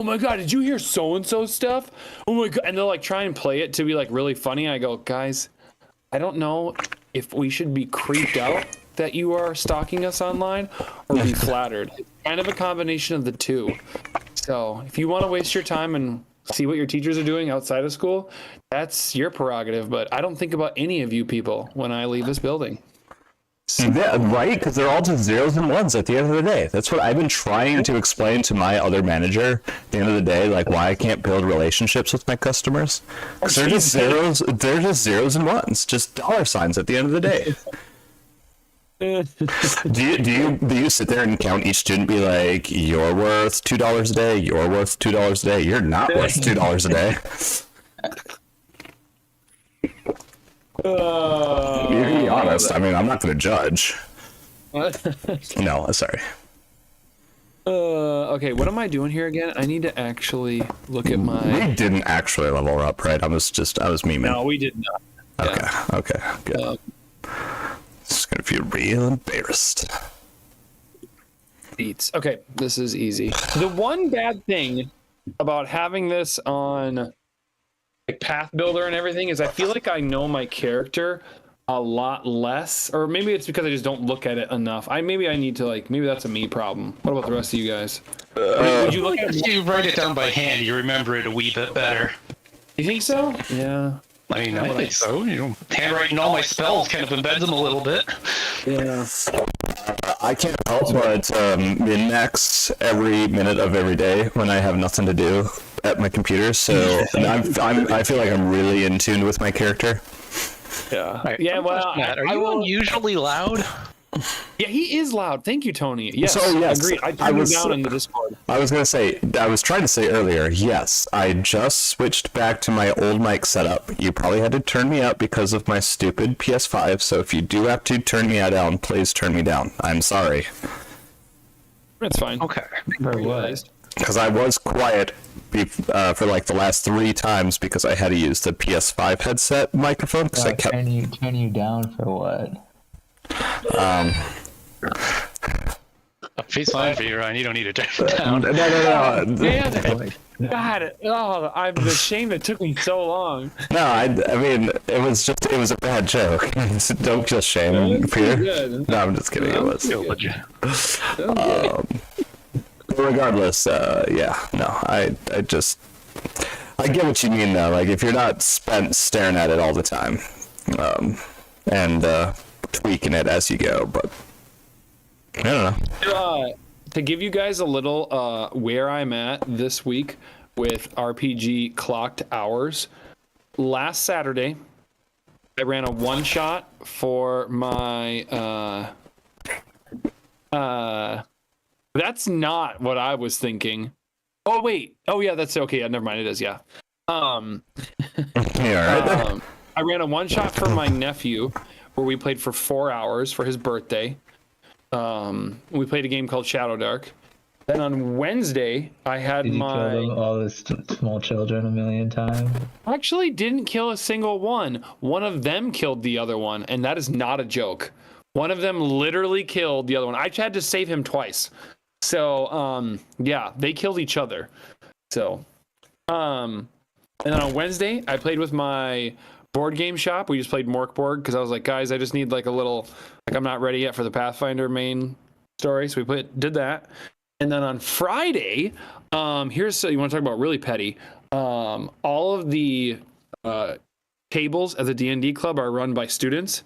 oh my God, did you hear so-and-so stuff? Oh my God. And they'll like try and play it to be like really funny. I go, guys, I don't know if we should be creeped out that you are stalking us online or be flattered. It's kind of a combination of the two. So if you want to waste your time and see what your teachers are doing outside of school, that's your prerogative. But I don't think about any of you people when I leave this building. Yeah, right? Because they're all just zeros and ones at the end of the day. That's what I've been trying to explain to my other manager at the end of the day, like why I can't build relationships with my customers. Because they're just zeros and ones, just dollar signs at the end of the day. Do you sit there and count each student, be like, you're worth $2 a day, you're worth $2 a day, you're not worth $2 a day? You can be honest. I mean, I'm not going to judge. No, sorry. Okay, what am I doing here again? I need to actually look at my... We didn't actually level up, right? I was memeing. No, we did not. Okay, good. Just going to feel real embarrassed. Beats. Okay, this is easy. The one bad thing about having this on like Path Builder and everything is I feel like I know my character a lot less, or maybe it's because I just don't look at it enough. Maybe I need to maybe that's a me problem. What about the rest of you guys? Would you look at if you write it down by hand, you remember it a wee bit better. You think so? Yeah. I mean, I think so. You know, handwriting all my spells kind of embeds them a little bit. Yeah. I can't help but min-max every minute of every day when I have nothing to do at my computer. So I feel like I'm really in tune with my character. Yeah. Right. Yeah. Well, are you unusually loud? Yeah, he is loud. Thank you, Tony. Yes, so, yes agreed. I was down in the Discord. I was trying to say earlier, yes, I just switched back to my old mic setup. You probably had to turn me up because of my stupid PS5, so if you do have to turn me down, please turn me down. I'm sorry. That's fine. Okay. Very what? Because I was quiet for like the last 3 times because I had to use the PS5 headset microphone. Turn you down for what? He's fine for you, Ryan. You don't need to turn it down. No. Man, God, I'm ashamed it took me so long. No, I mean, it was a bad joke. Don't just shame Peter. No, I'm just kidding. It was. Regardless, yeah, no, I get what you mean though. Like if you're not spent staring at it all the time, and tweaking it as you go, but I don't know. To give you guys a little where I'm at this week with RPG clocked hours, last Saturday I ran a one shot for my that's not what I was thinking. Oh wait. Oh yeah, that's okay. Yeah, never mind. It is. Yeah. Yeah, right. I ran a one shot for my nephew where we played for 4 hours for his birthday. We played a game called Shadow Dark. Then on Wednesday, I had Did you kill all the small children a million times? Actually didn't kill a single one. One of them killed the other one, and that is not a joke. One of them literally killed the other one. I had to save him twice. So, yeah, they killed each other. So, and then on Wednesday, I played with my board game shop. We just played Morkborg because I was like, guys, I just need like a little, like I'm not ready yet for the Pathfinder main story. So we did that. And then on Friday, you want to talk about really petty. All of the tables at the D&D club are run by students,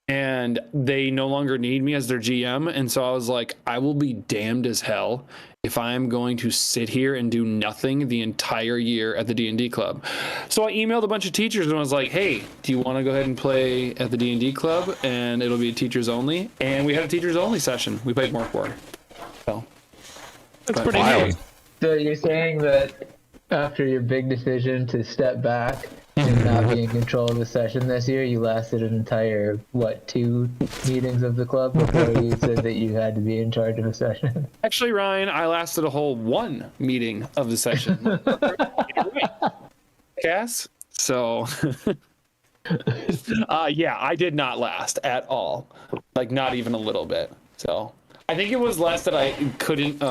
and they no longer need me as their GM. And so I was like, I will be damned as hell if I'm going to sit here and do nothing the entire year at the D&D club. So I emailed a bunch of teachers and I was like, hey, do you want to go ahead and play at the D&D club? And it'll be teachers only. And we had a teachers only session. We played Morkborg. So that's pretty neat. So you're saying that after your big decision to step back and not be in control of the session this year, you lasted an entire, 2 meetings of the club before you said that you had to be in charge of a session? Actually, Ryan, I lasted a whole 1 meeting of the session. Cass? So, yeah, I did not last at all. Like, not even a little bit. So, I think it was less that I couldn't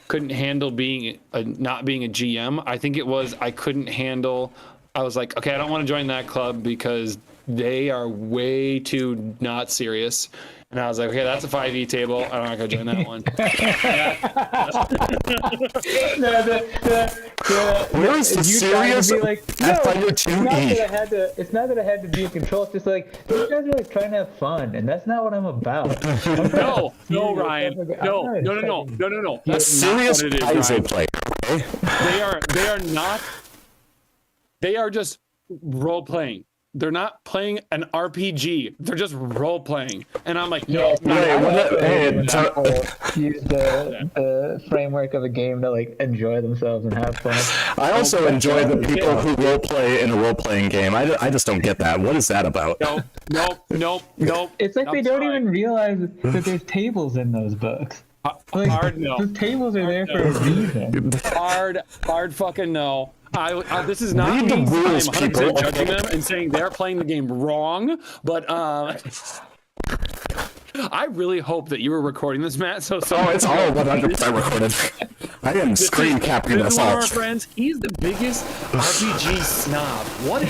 couldn't handle being not being a GM. I think it was I couldn't handle. I was like, okay, I don't want to join that club because they are way too not serious. And I was like, okay, that's a 5e table. I'm not gonna join that one. Where is the you serious trying to be like, Pathfinder it's not 2E? that I had to. It's not that I had to be in control. It's just like these guys are like trying to have fun, and that's not what I'm about. No, Ryan. No. A That's serious not what it is, Paizo Ryan. player, okay? They are not. They are just role playing. They're not playing an RPG. They're just role playing. And I'm like, no. Use the framework of a game to like enjoy themselves and have fun. I also enjoy the people who role play in a role playing game. I just don't get that. What is that about? Nope. It's like they don't even realize that there's tables in those books. Like, Hard no. the tables are there for a reason. Hard fucking no. This is not Read the me. rules, I'm 100% people. judging them and saying they're playing the game wrong, but I really hope that you were recording this, Matt. So It's all 100% recorded. I am screen capping this this is one of all. our friends. He's the biggest RPG snob. What?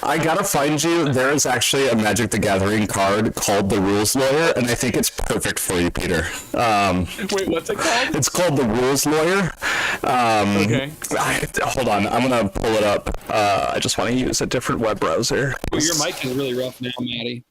I gotta find you. There is actually a Magic the Gathering card called the Rules Lawyer, and I think it's perfect for you, Peter. Wait, what's it called? It's called the Rules Lawyer. Okay. Hold on, I'm gonna pull it up. I just want to use a different web browser. Well, your mic is really rough now, Maddie.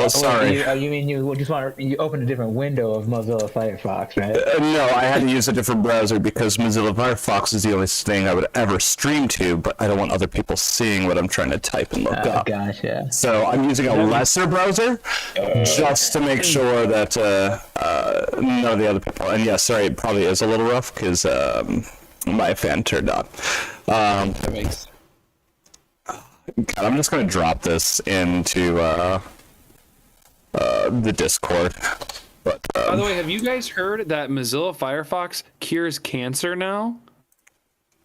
Sorry. You mean you just want to open a different window of Mozilla Firefox, right? No, I had to use a different browser because Mozilla Firefox is the only thing I would ever stream to, but I don't want other people seeing what I'm trying to type and look up. Gotcha. So I'm using a lesser browser just to make sure that none of the other people. And yeah, sorry, it probably is a little rough because my fan turned on. That makes. God, I'm just gonna drop this into the Discord. But By the way, have you guys heard that Mozilla Firefox cures cancer now?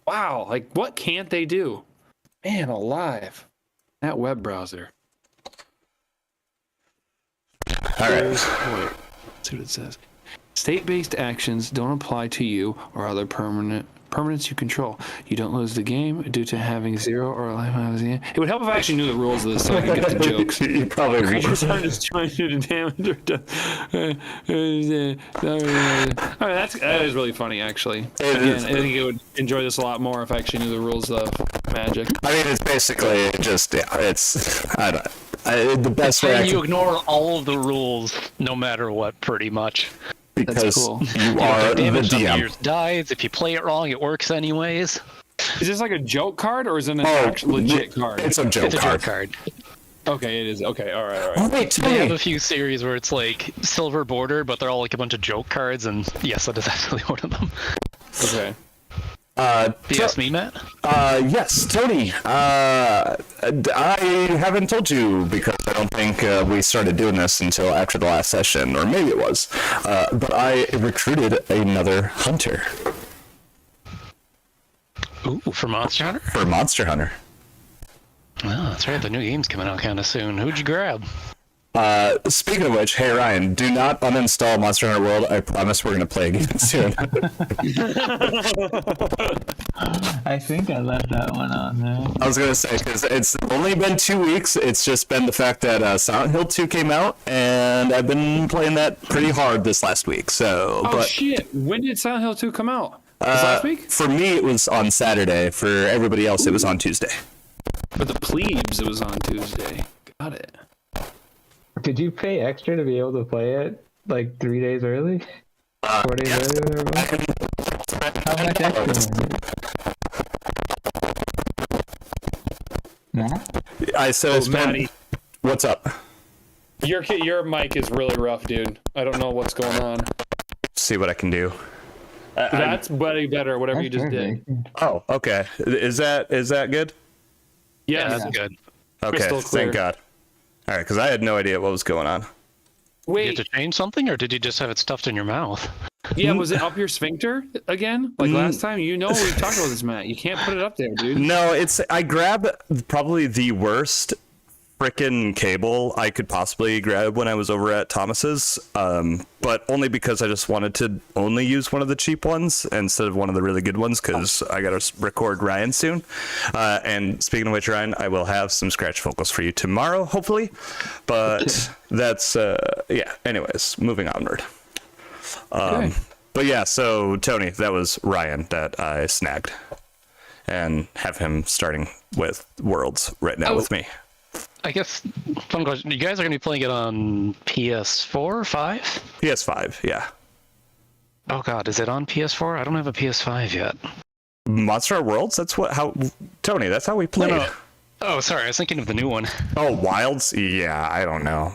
Wow, like what can't they do? Man alive. That web browser. all right. Wait, let's see what it says. State-based actions don't apply to you or other permanents you control. You don't lose the game due to having 0 or a life. It would help if I actually knew the rules of this so I could get the jokes. You probably Creature's turn is trying to do damage or that is really funny, actually. Again, I think I would enjoy this a lot more if I actually knew the rules of Magic. I mean, it's basically just it's the best way I And you can, ignore all of the rules, no matter what, pretty much. because cool. you are the Damage on DM. your dice. If you play it wrong, it works anyways. Is this like a joke card or is it an actual legit card? It's a joke It's a card. joke card. Okay, it is. Okay, all right. Oh wait, They have Tony. a few series where it's like silver border, but they're all like a bunch of joke cards, and yes, that is actually one of them. Okay. You ask me, Matt? Yes, Tony. I haven't told you because I don't think we started doing this until after the last session, or maybe it was. But I recruited another hunter Ooh, for Monster Hunter? for Monster Hunter. Oh, that's right. The new game's coming out kind of soon. Who'd you grab? Speaking of which, hey Ryan, do not uninstall Monster Hunter World. I promise we're gonna play again soon. I think I left that one on there. I was gonna say because it's only been 2 weeks. It's just been the fact that Silent Hill 2 came out, and I've been playing that pretty hard this last week. So, Oh but shit! When did Silent Hill 2 come out? Was last week? for me, it was on Saturday. For everybody else, it was on Tuesday. For the plebes, it was on Tuesday. Got it. Did you pay extra to be able to play it like 3 days early? 4 days early, or whatever it was? How much extra was it? Nah? I so it's been- Maddie, What's up? your mic is really rough, dude. I don't know what's going on. See what I can do. That's better. Whatever you just did. Oh, okay. Is that good? Yes. Yeah, that's good. Okay, Crystal clear. thank God. All right, because I had no idea what was going on. Did Wait. you have to change something, or did you just have it stuffed in your mouth? Yeah. Was it up your sphincter again? Like last time? You know we've talked about this, Matt. You can't put it up there, dude. No, I grab probably the worst frickin' cable I could possibly grab when I was over at Thomas's, but only because I just wanted to only use one of the cheap ones instead of one of the really good ones, because I gotta record Ryan soon. And speaking of which, Ryan, I will have some scratch vocals for you tomorrow, hopefully. But that's yeah. Anyways, moving onward. But yeah, so Tony, that was Ryan that I snagged, and have him starting with Worlds right now with me. I guess, fun question. You guys are going to be playing it on PS4 or 5? PS5, yeah. Oh god, is it on PS4? I don't have a PS5 yet. Monster Hunter Worlds? Tony, that's how we played. No. Oh, sorry, I was thinking of the new one. Oh, Wilds? Yeah, I don't know.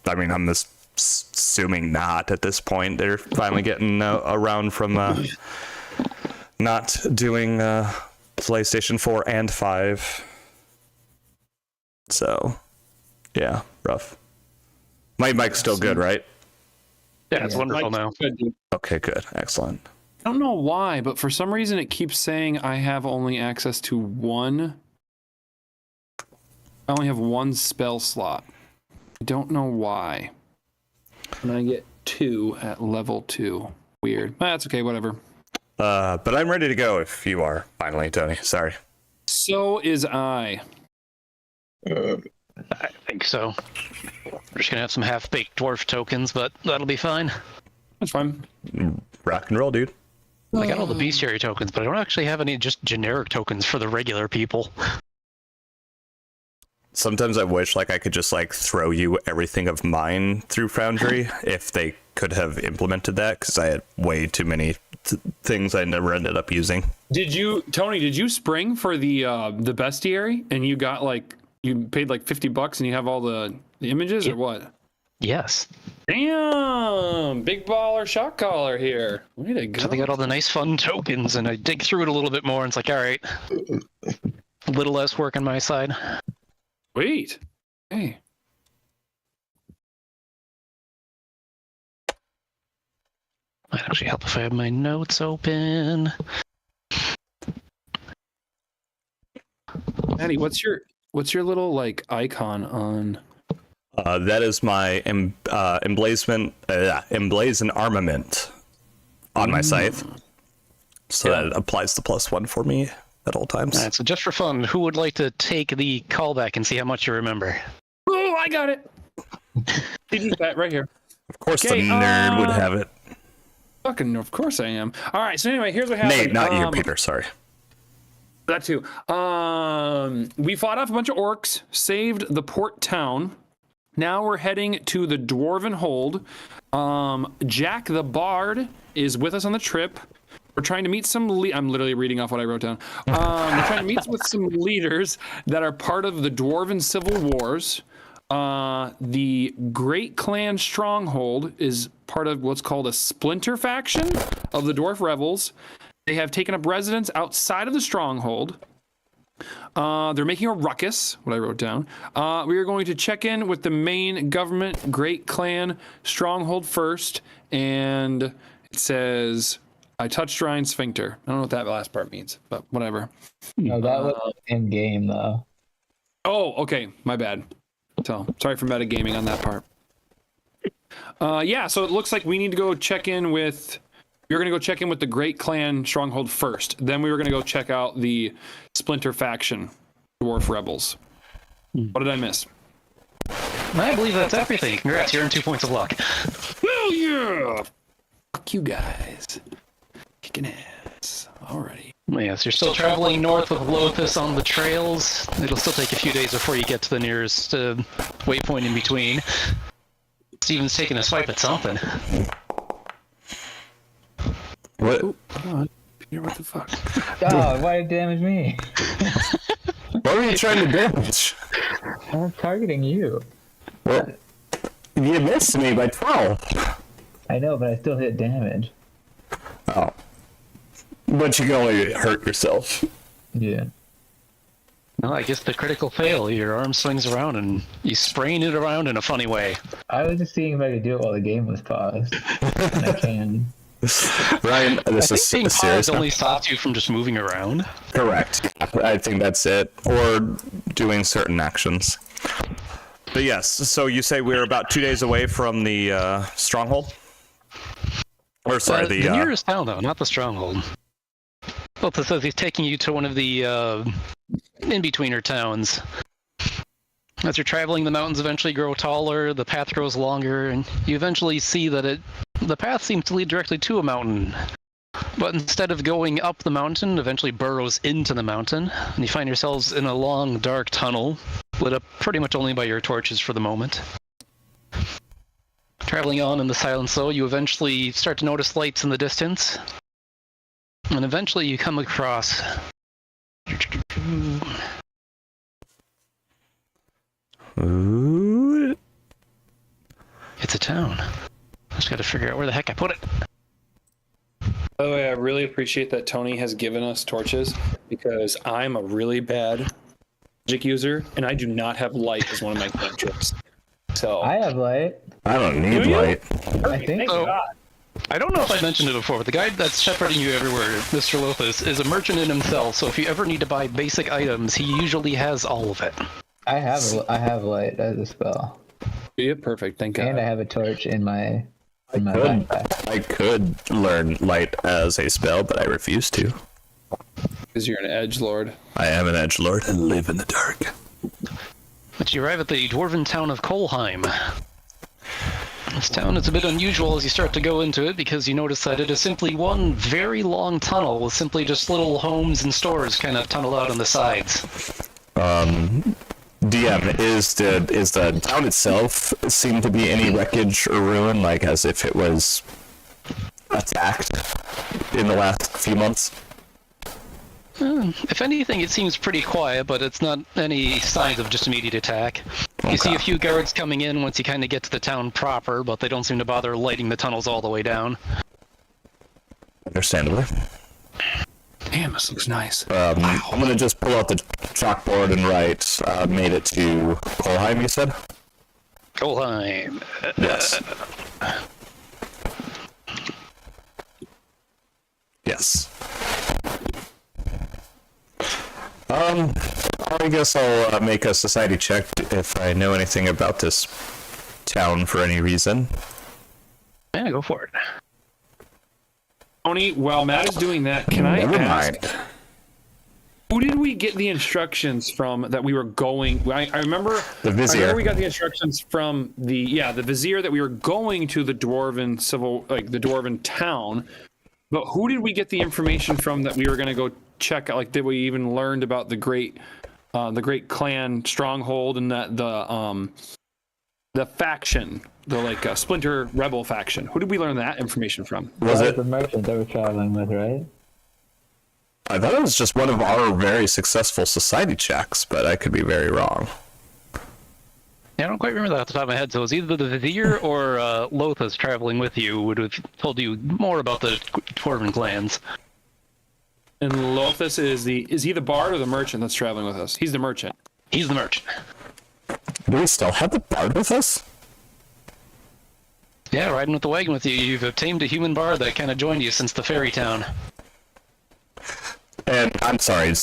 I mean, I'm just assuming not at this point. They're finally getting around from not doing PlayStation 4 and 5. So, yeah, rough. My mic's still good, right? Yeah, it's wonderful now. Okay, good. Excellent. I don't know why, but for some reason it keeps saying I have only access to one. I only have one spell slot. I don't know why. And I get 2 at level 2. Weird. That's okay, whatever. But I'm ready to go if you are, finally, Tony. Sorry. So is I. I think so. We're just gonna have some half-baked dwarf tokens, but that'll be fine. That's fine. Rock and roll, dude. I got all the bestiary tokens, but I don't actually have any just generic tokens for the regular people. Sometimes I wish I could just throw you everything of mine through Foundry if they could have implemented that, because I had way too many things I never ended up using. Tony, did you spring for the bestiary and you got you paid $50 and you have all the images or what? Yes. Damn, big baller shot caller here. Way to go. So they got all the nice fun tokens, and I dig through it a little bit more, and it's all right, a little less work on my side. Wait. Hey. Might actually help if I have my notes open. Maddie, what's your little icon on? That is my emblazoned armament on my scythe. So that applies the +1 for me at all times. All right, so just for fun, who would like to take the callback and see how much you remember? Oh, I got it. Did that right here. Of course, the nerd would have it. Fucking, of course I am. All right, so anyway, here's what happened. Nate, not you, Peter. Sorry. That too. We fought off a bunch of orcs, saved the port town. Now we're heading to the Dwarven Hold. Jack the Bard is with us on the trip. We're trying to meet some. I'm literally reading off what I wrote down. We're trying to meet with some leaders that are part of the Dwarven Civil Wars. The Great Clan Stronghold is part of what's called a splinter faction of the Dwarf Rebels. They have taken up residence outside of the stronghold. They're making a ruckus, what I wrote down. We are going to check in with the main government Great Clan Stronghold first, and it says, I touched Ryan's sphincter. I don't know what that last part means, but whatever. No, that was in game though. Oh, okay, my bad. So sorry for metagaming on that part. Yeah, so it looks like we need to go check in with. We're going to go check in with the Great Clan Stronghold first. Then we were going to go check out the Splinter Faction, Dwarf Rebels. What did I miss? I believe that's everything. Congrats, you earned 2 points of luck. Hell yeah! Fuck you guys. Kicking ass. Alrighty. Yes, you're still traveling north with Lothus on the trails. It'll still take a few days before you get to the nearest waypoint in between. Steven's taking a swipe at something. What? Oh, God. Peter, what the fuck? Oh, why did it damage me? What were you trying to damage? I'm targeting you. Well, you missed me by 12. I know, but I still hit damage. Oh. But you can only hurt yourself. Yeah. No, I guess the critical fail. Your arm swings around and you spraying it around in a funny way. I was just seeing if I could do it while the game was paused. And I can. Ryan, this is being serious. paused only stops you from just moving around. Correct. I think that's it. Or doing certain actions. But yes, so you say we're about 2 days away from the stronghold? Or sorry, the nearest town, though, not the stronghold. Well, it says he's taking you to one of the in-betweener towns. As you're traveling, the mountains eventually grow taller, the path grows longer, and you eventually see that the path seems to lead directly to a mountain. But instead of going up the mountain, eventually burrows into the mountain, and you find yourselves in a long, dark tunnel, lit up pretty much only by your torches for the moment. Traveling on in the silence, though, you eventually start to notice lights in the distance, and eventually you come across... Ooh. It's a town. I just gotta figure out where the heck I put it. By the way, I really appreciate that Tony has given us torches because I'm a really bad magic user and I do not have light as one of my cantrips. So I have light. I don't need light. I think thank so. God. I don't know if I mentioned it before, but the guy that's shepherding you everywhere, Mr. Lothus, is a merchant in himself, so if you ever need to buy basic items, he usually has all of it. I have light as a spell, Yeah, perfect. Thank God. and I have a torch in my backpack. I could learn light as a spell, but I refuse to. Because you're an edge lord. I am an edgelord and live in the dark. But you arrive at the dwarven town of Kolheim. This town is a bit unusual as you start to go into it because you notice that it is simply one very long tunnel with simply just little homes and stores kind of tunneled out on the sides. DM, is the town itself seem to be any wreckage or ruin, like as if it was attacked in the last few months? If anything, it seems pretty quiet, but it's not any signs of just immediate attack. You see a few guards coming in once you kind of get to the town proper, but they don't seem to bother lighting the tunnels all the way down. Understandably. Damn, this looks nice. I'm gonna just pull out the chalkboard and write, made it to Kolheim, you said? Kolheim. Yes. Yes. I guess I'll make a society check if I know anything about this town for any reason. Yeah, go for it. Tony, while Matt is doing that, can I Never ask, mind. who did we get the instructions from that we were going? I remember The vizier. I remember we got the instructions from the vizier that we were going to the dwarven the dwarven town. But who did we get the information from that we were going to go check out? Like, did we even learned about the great clan stronghold and that the faction, the splinter rebel faction? Who did we learn that information from? Was it? the merchant that we're traveling with, right? I thought it was just one of our very successful society checks, but I could be very wrong. Yeah, I don't quite remember that off the top of my head, so it was either the vizier or Lothus traveling with you would have told you more about the dwarven clans. And Lothus is he the bard or the merchant that's traveling with us? He's the merchant. He's the merchant. Do we still have the bard with us? Yeah, riding with the wagon with you. You've obtained a human bard that kind of joined you since the fairy town. And I'm sorry,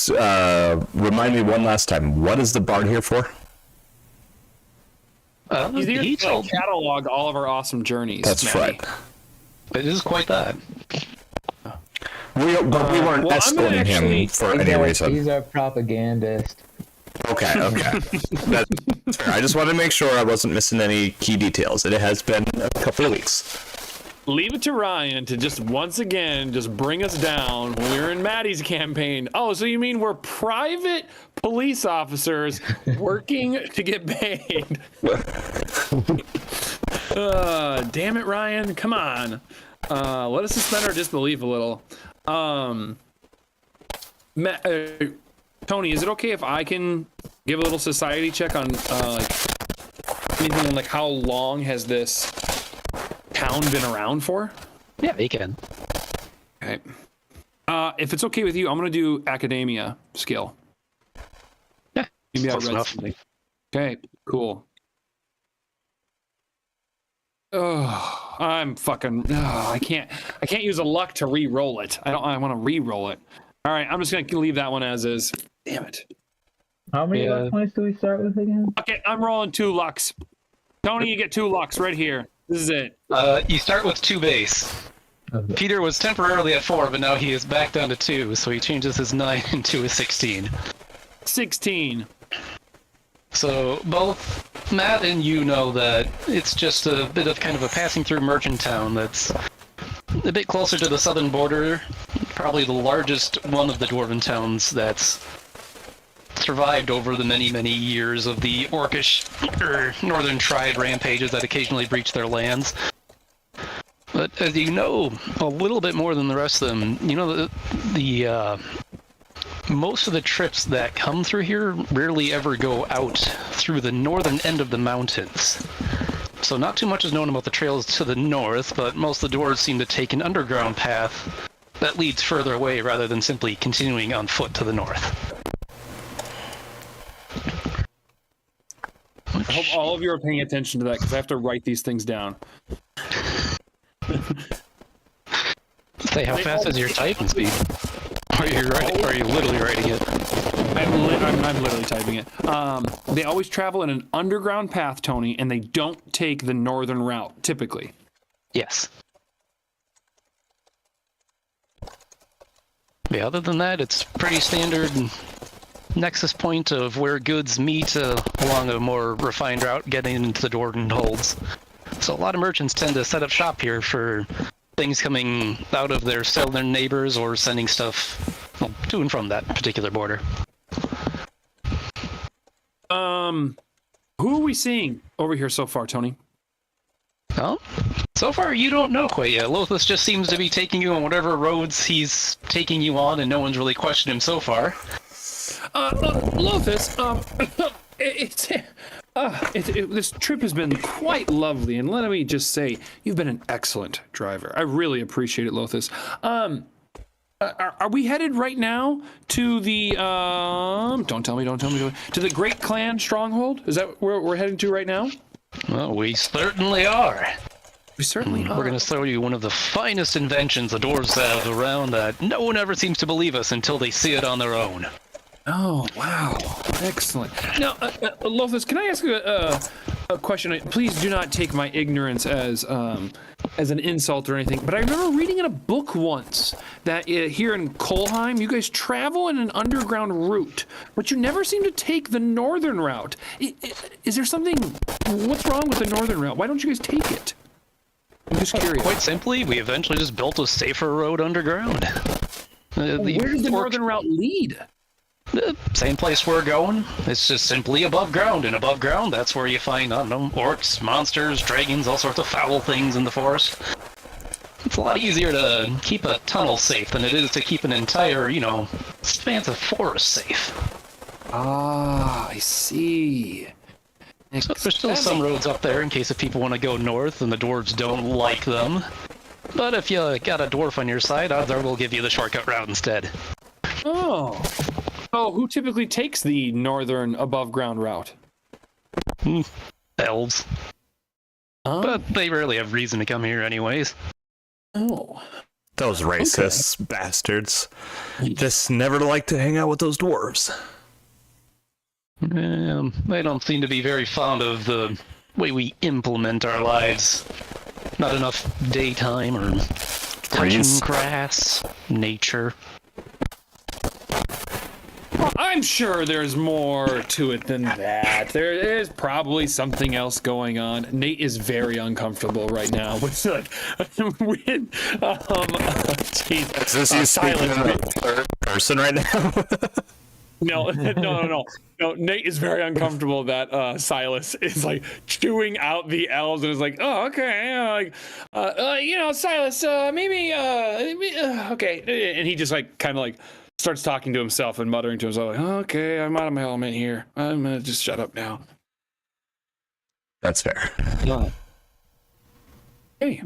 remind me one last time, what is the bard here for? He's here He to told catalog all of our awesome journeys. That's Matty. right. It is quite that. We weren't well, escorting him for any reason. He's our propagandist. Okay. That's fair. I just wanted to make sure I wasn't missing any key details. It has been a couple of weeks. Leave it to Ryan to just once again just bring us down when we were in Maddie's campaign. Oh, so you mean we're private police officers working to get paid? Damn it, Ryan. Come on. Let us suspend our disbelief a little. Tony, is it okay if I can give a little society check on anything on how long has this town been around for? Yeah, he can. Okay. If it's okay with you, I'm gonna do academia skill. Yeah, Maybe I close read enough. something. Okay, cool. Oh, I'm fucking. Oh, I can't use a luck to re-roll it. I want to re-roll it. All right, I'm just gonna leave that one as is. Damn it. How many Yeah. luck points do we start with again? Okay, I'm rolling 2 lucks. Tony, you get 2 lucks right here. This is it. You start with 2 base. Okay. Peter was temporarily at 4, but now he is back down to 2, so he changes his 9 into a 16. 16. So both Matt and you know that it's just a bit of kind of a passing through merchant town that's a bit closer to the southern border, probably the largest one of the dwarven towns that's survived over the many, many years of the orcish northern tribe rampages that occasionally breach their lands. But as you know a little bit more than the rest of them, you know the most of the trips that come through here rarely ever go out through the northern end of the mountains. So not too much is known about the trails to the north, but most of the dwarves seem to take an underground path that leads further away rather than simply continuing on foot to the north. I hope all of you are paying attention to that because I have to write these things down. Say, how fast is your typing speed? Are you literally writing it? I'm literally typing it. They always travel in an underground path, Tony, and they don't take the northern route, typically. Yes. Yeah, other than that, it's pretty standard nexus point of where goods meet along a more refined route getting into the dwarven holds. So a lot of merchants tend to set up shop here for things coming out of their southern neighbors or sending stuff to and from that particular border. Who are we seeing over here so far, Tony? Well, so far you don't know quite yet. Lothus just seems to be taking you on whatever roads he's taking you on, and no one's really questioned him so far. Lothus, this trip has been quite lovely, and let me just say, you've been an excellent driver. I really appreciate it, Lothus. Are we headed right now to the don't tell me to the Great Clan stronghold? Is that where we're heading to right now? Well, we certainly are. We certainly are. We're going to show you one of the finest inventions the dwarves have around that no one ever seems to believe us until they see it on their own. Oh, wow. Excellent. Now, Lothus, can I ask you a question? Please do not take my ignorance as an insult or anything, but I remember reading in a book once that here in Kolheim, you guys travel in an underground route, but you never seem to take the northern route. Is there something... What's wrong with the northern route? Why don't you guys take it? I'm just curious. Quite simply, we eventually just built a safer road underground. Where did the northern route lead? The same place we're going. It's just simply above ground, and above ground, that's where you find, I don't know, orcs, monsters, dragons, all sorts of foul things in the forest. It's a lot easier to keep a tunnel safe than it is to keep an entire, expanse of forest safe. Ah, I see. So there's still some roads up there in case if people want to go north and the dwarves don't like them. But if you got a dwarf on your side, odds are we'll give you the shortcut route instead. Oh. Oh, who typically takes the northern above ground route? Elves. But they rarely have reason to come here anyways. Oh. Those racist bastards. Just never like to hang out with those dwarves. They don't seem to be very fond of the way we implement our lives. Not enough daytime or touching grass, nature. I'm sure there's more to it than that. There is probably something else going on. Nate is very uncomfortable right now with with Is this you speaking in a third person right now? No. Nate is very uncomfortable that Silas is like chewing out the L's and is like, oh, okay, Silas, maybe, okay, and he just like kind of like starts talking to himself and muttering to himself like, oh, okay, I'm out of my element here. I'm gonna just shut up now. That's fair. Hey.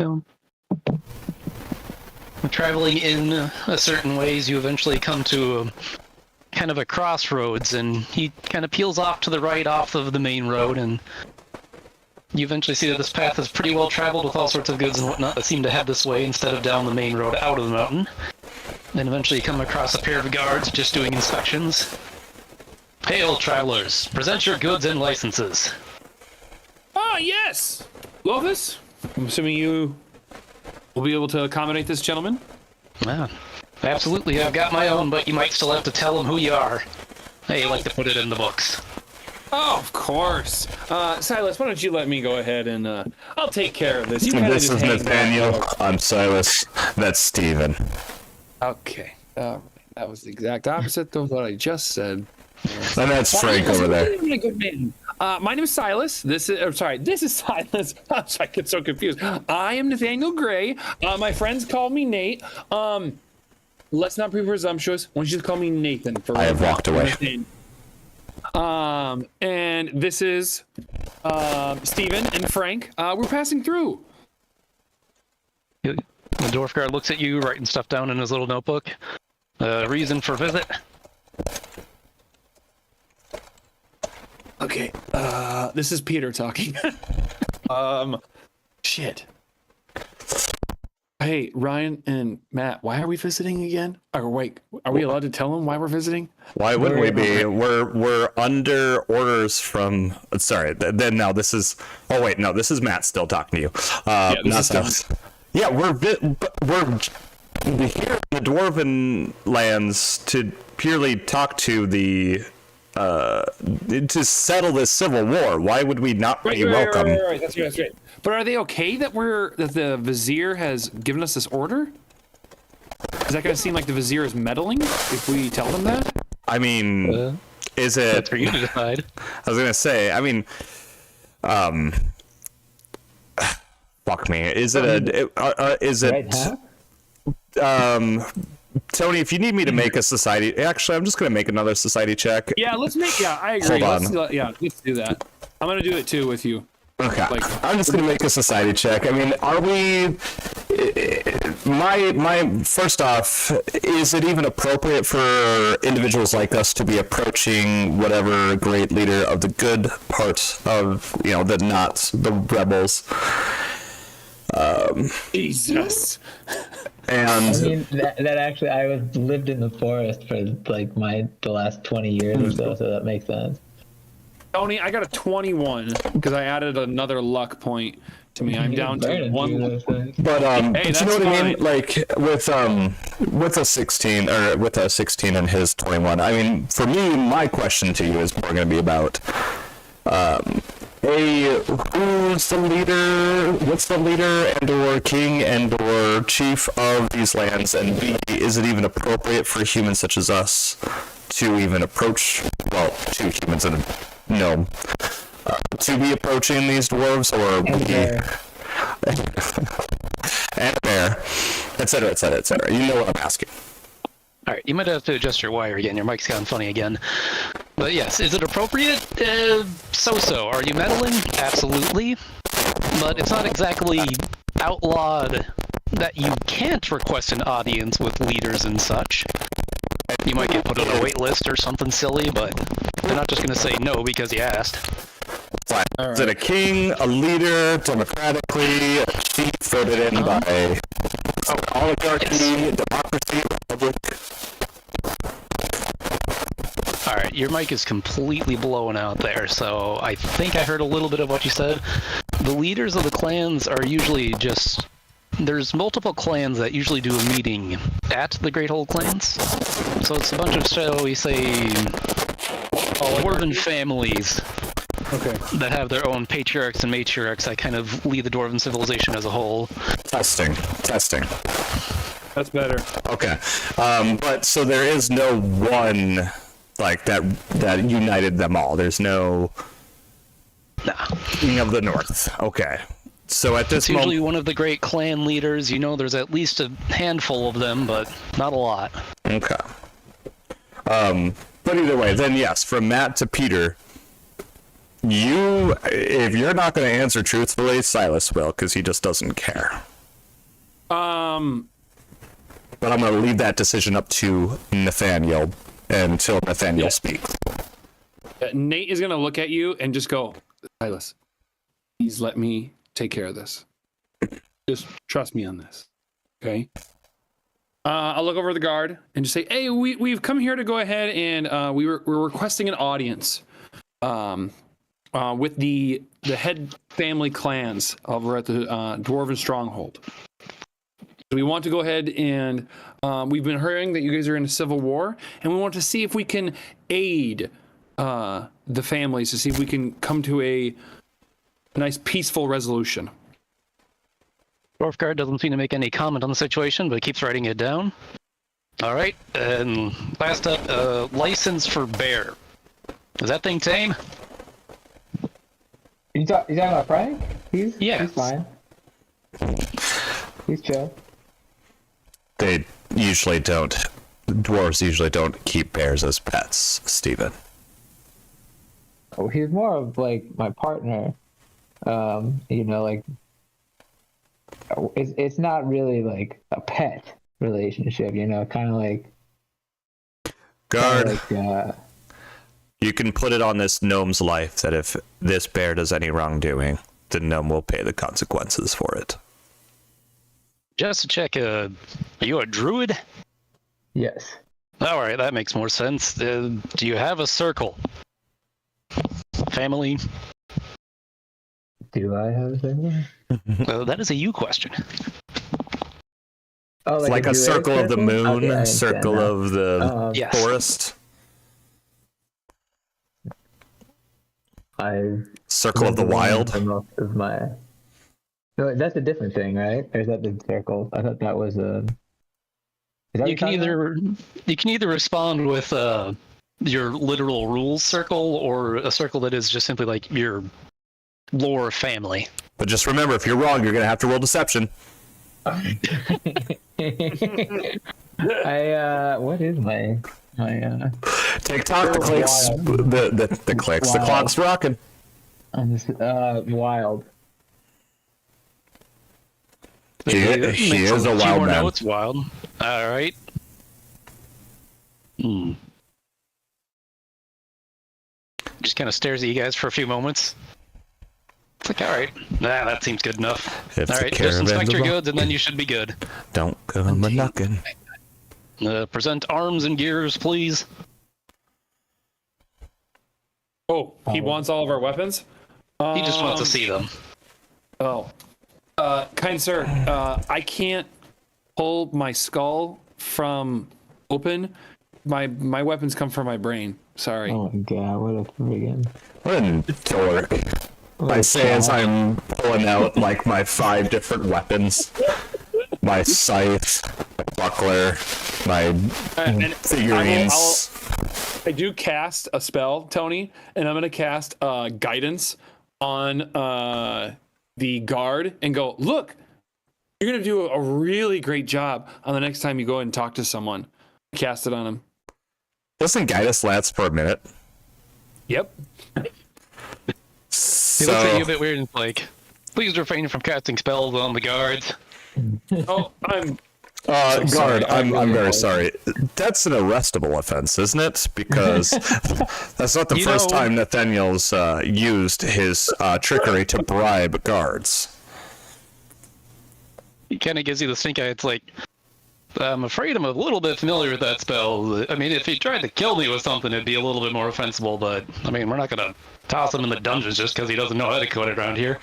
Traveling in a certain ways, you eventually come to kind of a crossroads, and he kind of peels off to the right off of the main road, and you eventually see that this path is pretty well traveled with all sorts of goods and whatnot that seem to head this way instead of down the main road out of the mountain. Then eventually you come across a pair of guards just doing inspections. Hail, travelers! Present your goods and licenses. Ah, yes! Lovis, I'm assuming you will be able to accommodate this gentleman? Yeah, absolutely. I've got my own, but you might still have to tell them who you are. Hey, you like to put it in the books. Oh, of course. Silas, why don't you let me go ahead and I'll take care of this. You kinda This just is hang Nathaniel. back. I'm Silas. That's Steven. Okay. That was the exact opposite of what I just said. And that's Frank over there. A good man. My name is Silas. This is Silas. I get so confused. I am Nathaniel Gray. My friends call me Nate. Let's not be presumptuous. Why don't you just call me Nathan? I have walked away. Nathan. And this is Steven and Frank. We're passing through. The dwarf guard looks at you, writing stuff down in his little notebook. Reason for visit? Okay. This is Peter talking. Shit. Hey, Ryan and Matt, why are we visiting again? Or wait, are we allowed to tell them why we're visiting? Why wouldn't we be? We're under orders from. Sorry. Then now this is. Oh wait, no, this is Matt still talking to you. This Not is Silas. Yeah, we're here in the Dwarven lands to purely talk to the. To settle this civil war. Why would we not be welcome? Right. That's right. But are they okay that that the Vizier has given us this order? Is that going to seem like the Vizier is meddling if we tell them that? I mean, is it? That's for you to decide. I was gonna say. I mean, fuck me. Is it a? Is it? Right, huh? Tony, if you need me to make a society, actually, I'm just gonna make another society check. Yeah, let's make. Yeah, I agree. Hold on. Let's do that. I'm gonna do it too with you. Okay. Like- I'm just gonna make a society check. I mean, are we? My first off, is it even appropriate for individuals like us to be approaching whatever great leader of the good part of not the rebels? Jesus. And I mean, that actually, lived in the forest for like the last 20 years or so that makes sense. Tony, I got a 21 because I added another luck point to me. I'm down to Burning through 1. those things. but Hey, you know that's what I mean? fine. Like with a 16 or with a 16 and his 21. I mean, for me, my question to you is more going to be about A, who's the leader, what's the leader and or king and or chief of these lands, and B, is it even appropriate for humans such as us to even approach, well, two humans and a gnome, to be approaching these dwarves, or And and a bear, etc., etc., etc. You know what I'm asking. Alright, you might have to adjust your wire again. Your mic's gotten funny again. But yes, is it appropriate? So-so. Are you meddling? Absolutely. But it's not exactly outlawed that you can't request an audience with leaders and such. You might get put on a wait list or something silly, but they're not just going to say no because you asked. Fine. Is it a king, a leader, democratically, a chief voted in by oligarchy, democracy, republic? Alright, your mic is completely blowing out there, so I think I heard a little bit of what you said. The leaders of the clans are usually just... There's multiple clans that usually do a meeting at the Great Old Clans. So it's a bunch of, shall we say, dwarven families Okay. that have their own patriarchs and matriarchs that kind of lead the dwarven civilization as a whole. Testing. That's better. Okay. But so there is no one like that united them all. There's no Nah. king of the north. Okay. So at this It's usually moment, one of the great clan leaders. You know, there's at least a handful of them, but not a lot. okay. But either way, then yes, from Matt to Peter, if you're not going to answer truthfully, Silas will, because he just doesn't care. But I'm going to leave that decision up to Nathaniel until Nathaniel speaks. Nate is gonna look at you and just go, Silas, please let me take care of this. Just trust me on this, okay? I'll look over the guard and just say, "Hey, we've come here to go ahead and we're requesting an audience with the head family clans over at the Dwarven Stronghold. So we want to go ahead and we've been hearing that you guys are in a civil war, and we want to see if we can aid the families to see if we can come to a nice peaceful resolution." Dwarf Guard doesn't seem to make any comment on the situation, but keeps writing it down. All right, and last up, license for bear. Is that thing tame? You talking about Frank? He's fine. He's chill. They usually don't. Dwarves usually don't keep bears as pets, Steven. Oh, he's more of like my partner. Like it's not really like a pet relationship, kind of like guard. You can put it on this gnome's life that if this bear does any wrongdoing, the gnome will pay the consequences for it. Just to check, are you a druid? Yes. All right, that makes more sense. Do you have a circle? Family? Do I have a family? That is a you question. Oh, like a circle of the moon, okay, circle of the Yes. forest, circle of the wild. Most of my... No, that's a different thing, right? Or is that the circle? I thought that was a... You can either respond with your literal rules circle or a circle that is just simply like your lore family. But just remember, if you're wrong, you're gonna have to roll deception. What is my TikTok, the clicks, the clicks, Wild. the clock's rocking. Wild. He is a wild man. It's wild. All right. Just kind of stares at you guys for a few moments. It's like, all right, that seems good enough. If All the right, just inspect caravan's your a goods and then you should be good. Don't come a knocking. Present arms and gears, please. Oh, he wants all of our weapons? He just wants to see them. Oh. Kind sir, I can't pull my skull from open. My weapons come from my brain. Sorry. Oh my god, what a friggin'... What a dork. I say as I'm pulling out like my 5 different weapons. My scythe, my buckler, my figurines. I do cast a spell, Tony, and I'm going to cast guidance on the guard and go, look, you're going to do a really great job on the next time you go and talk to someone. Cast it on him. Doesn't guidance last for a minute? Yep. He looks at you a bit weird and is like, please refrain from casting spells on the guards. Oh, I'm... guard, sorry. I'm very sorry. That's an arrestable offense, isn't it? Because that's not the first time Nathaniel's used his trickery to bribe guards. He kind of gives you the stink eye. It's like, I'm afraid I'm a little bit familiar with that spell. I mean, if he tried to kill me with something, it'd be a little bit more offensible, but, I mean, we're not going to toss him in the dungeons just because he doesn't know how to code it around here.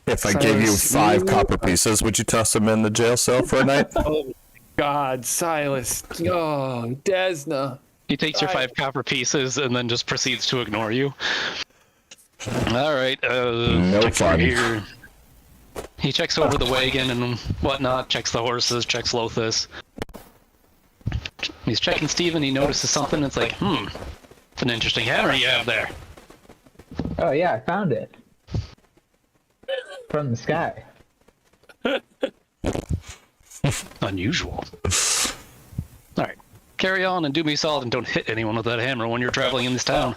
If I gave you 5 copper pieces, would you toss him in the jail cell for a night? Oh, God, Silas. Oh, Desna. He takes your 5 copper pieces and then just proceeds to ignore you. All right. No fun. Here. He checks over the wagon and whatnot, checks the horses, checks Lothus. He's checking Steven, he notices something, it's like, it's an interesting hammer you have there. Oh yeah, I found it. From the sky. Unusual. Alright, carry on and do me solid and don't hit anyone with that hammer when you're traveling in this town.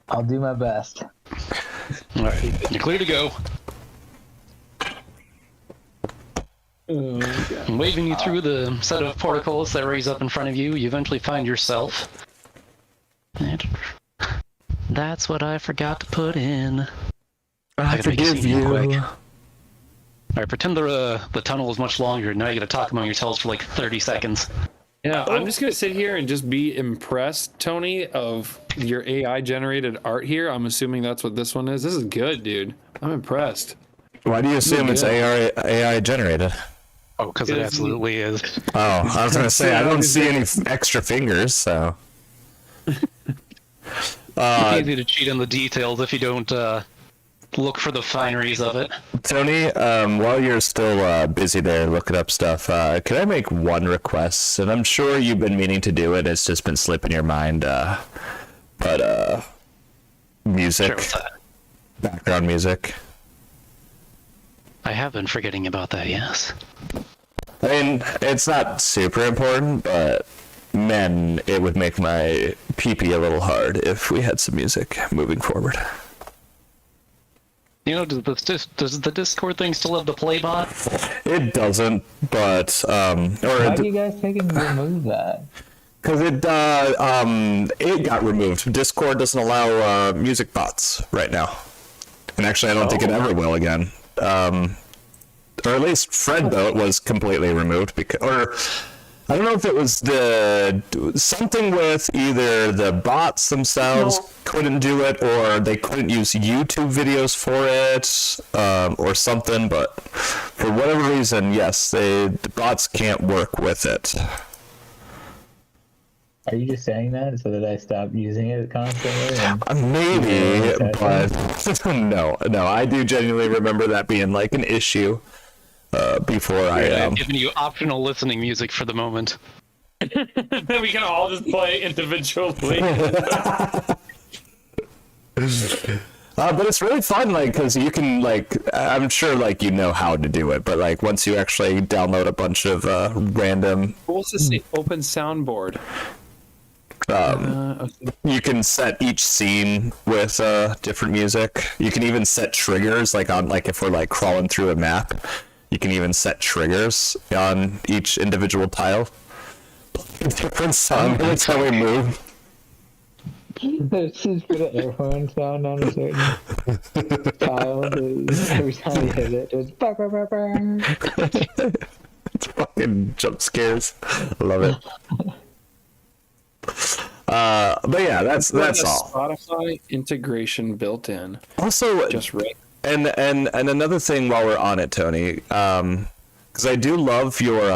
I'll do my best. Alright, you're clear to go. I'm waving you through the set of portals that raise up in front of you. You eventually find yourself. That's what I forgot to put in. I forgive you. right, pretend the tunnel is much longer. Now you got to talk among yourselves for like 30 seconds. Yeah, I'm just gonna sit here and just be impressed, Tony, of your AI generated art here. I'm assuming that's what this one is. This is good, dude. I'm impressed. Why do you assume it's AI generated? Oh, because it absolutely is. Oh, I was gonna say I don't see any extra fingers, so. It's easy to cheat on the details if you don't look for the fineries of it. Tony, while you're still busy there looking up stuff, can I make one request? And I'm sure you've been meaning to do it. It's just been slipping your mind. But music, Sure, what's that? background music. I have been forgetting about that, yes. I mean, it's not super important, but man, it would make my pee-pee a little hard if we had some music moving forward. You know, does the Discord thing still have the play bot? It doesn't, but Why do you guys think it remove that? because it got removed. Discord doesn't allow music bots right now, and actually, I don't think it ever will again. Or at least Fredboat was completely removed or I don't know if it was something with either the bots themselves couldn't do it or they couldn't use YouTube videos for it or something, but for whatever reason, yes, the bots can't work with it. Are you just saying that so that I stop using it constantly? Maybe, but no, I do genuinely remember that being like an issue. Before I've given you optional listening music for the moment. Then we can all just play individually. But it's really fun, like, because you can, like, I'm sure, like, you know how to do it, but, like, once you actually download a bunch of random... What's this? Open soundboard. You can set each scene with different music. You can even set triggers, like, on, like, if we're, like, crawling through a map. You can even set triggers on each individual tile. Different song, that's how we move. This is for the air horn sound on a certain tile. Every time you hit it, it's bah, bah, bah, bah. It's fucking jump scares. I love it. But yeah, that's all. Spotify integration built in. Also, just right. And another thing while we're on it, Tony, because I do love your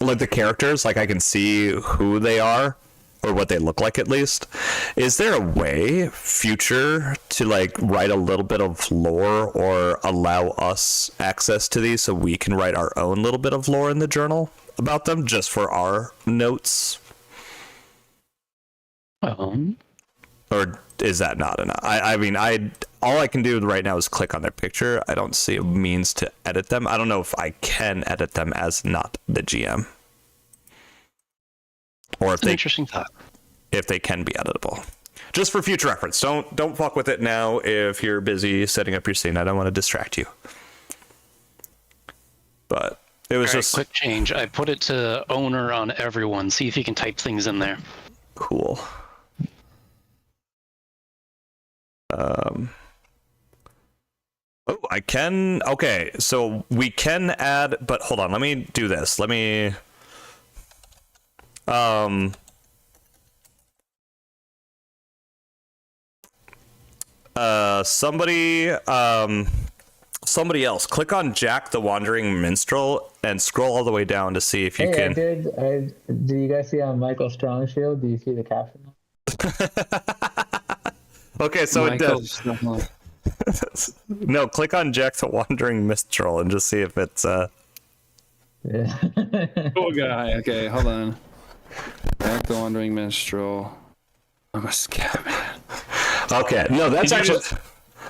like the characters, like I can see who they are or what they look like at least. Is there a way future to like write a little bit of lore or allow us access to these so we can write our own little bit of lore in the journal about them just for our notes? Or is that not enough? I mean, all I can do right now is click on their picture. I don't see a means to edit them. I don't know if I can edit them as not the GM. Or if Interesting thought. If they can be editable. Just for future reference. Don't fuck with it now if you're busy setting up your scene. I don't want to distract you. But it was just quick change. I put it to owner on everyone. See if you can type things in there. Cool. Oh, I can. Okay, so we can add, but hold on. Let me do this. Let me. Somebody else. Click on Jack the Wandering Minstrel and scroll all the way down to see if you can. Do you guys see on Michael Strong's shield? Do you see the caption? Okay, so it does. No, click on Jack the Wandering Minstrel and just see if it's Yeah. Cool guy. Okay, hold on. Jack the Wandering Minstrel. I'm a scat man. Okay, no, that's actually.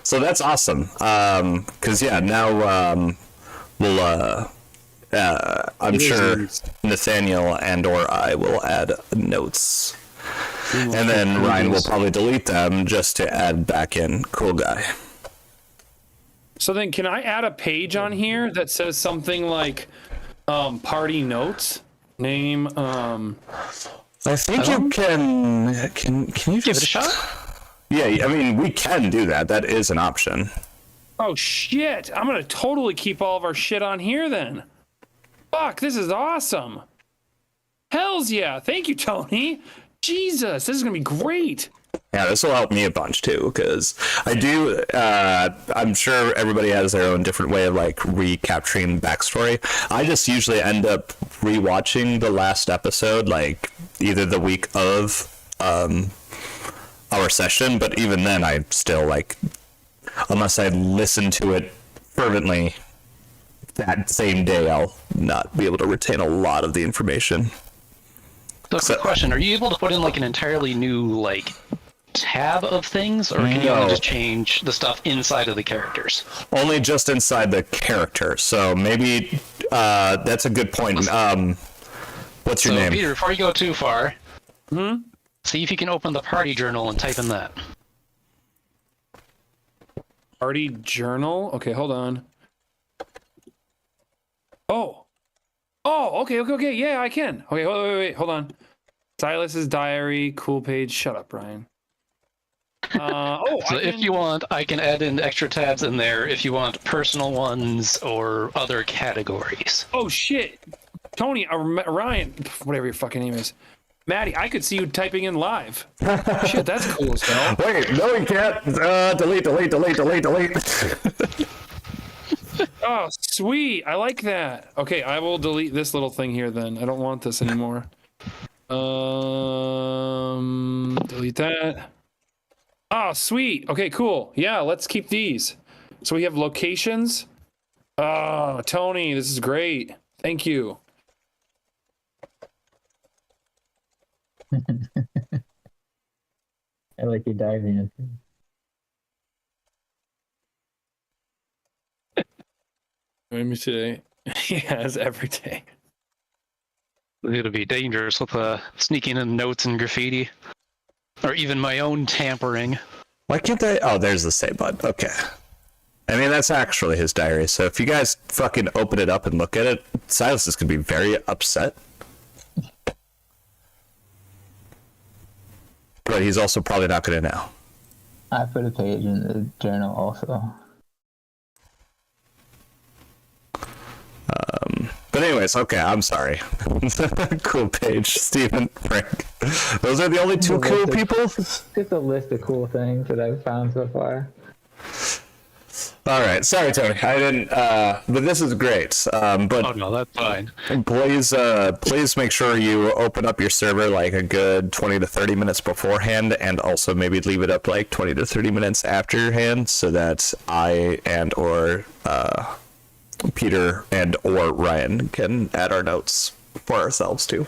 So that's awesome. Because yeah, now we'll. I'm sure Nathaniel and/or I will add notes. And then Ryan will probably delete them just to add back in cool guy. So then can I add a page on here that says something like party notes? Name I think you can you just Give it a shot? Yeah, I mean we can do that. That is an option. Oh shit! I'm gonna totally keep all of our shit on here then. Fuck, this is awesome. Hells yeah! Thank you, Tony. Jesus, this is gonna be great. Yeah, this will help me a bunch too, because I do. I'm sure everybody has their own different way of like recapturing backstory. I just usually end up rewatching the last episode, like either the week of our session, but even then, I still like, unless I listen to it fervently that same day, I'll not be able to retain a lot of the information. So, quick question: are you able to put in like an entirely new like tab of things, or can you only just change the stuff inside of the characters? Only just inside the character. So maybe that's a good point. What's your name? Peter, before you go too far, see if you can open the party journal and type in that. Party journal? Okay, hold on. Oh, okay, yeah, I can. Okay, wait, hold on. Silas's diary, cool page. Shut up, Brian. So if you want, I can add in extra tabs in there if you want personal ones or other categories. Oh shit, Tony, Ryan, whatever your fucking name is, Maddie, I could see you typing in live. Shit, that's cool as hell. Wait, no, you can't. Delete. Oh, sweet. I like that. Okay, I will delete this little thing here then. I don't want this anymore. Delete that. Oh, sweet. Okay, cool. Yeah, let's keep these. So we have locations. Oh, Tony, this is great. Thank you. I like your diary. Maybe today. Yeah, it's every day. It'll be dangerous with sneaking in notes and graffiti. Or even my own tampering. Why can't they? Oh, there's the save button. Okay. I mean, that's actually his diary. So if you guys fucking open it up and look at it, Silas is going to be very upset. But he's also probably not going to know. I put a page in the journal also. But anyways, okay, I'm sorry. Cool page, Stephen, Frank. Those are the only two cool people? Just a list of cool things that I've found so far. Alright, sorry Tony, I didn't, but this is great. But Oh no, that's fine. please make sure you open up your server like a good 20 to 30 minutes beforehand, and also maybe leave it up like 20 to 30 minutes afterhand, so that I and or Peter and or Ryan can add our notes for ourselves too.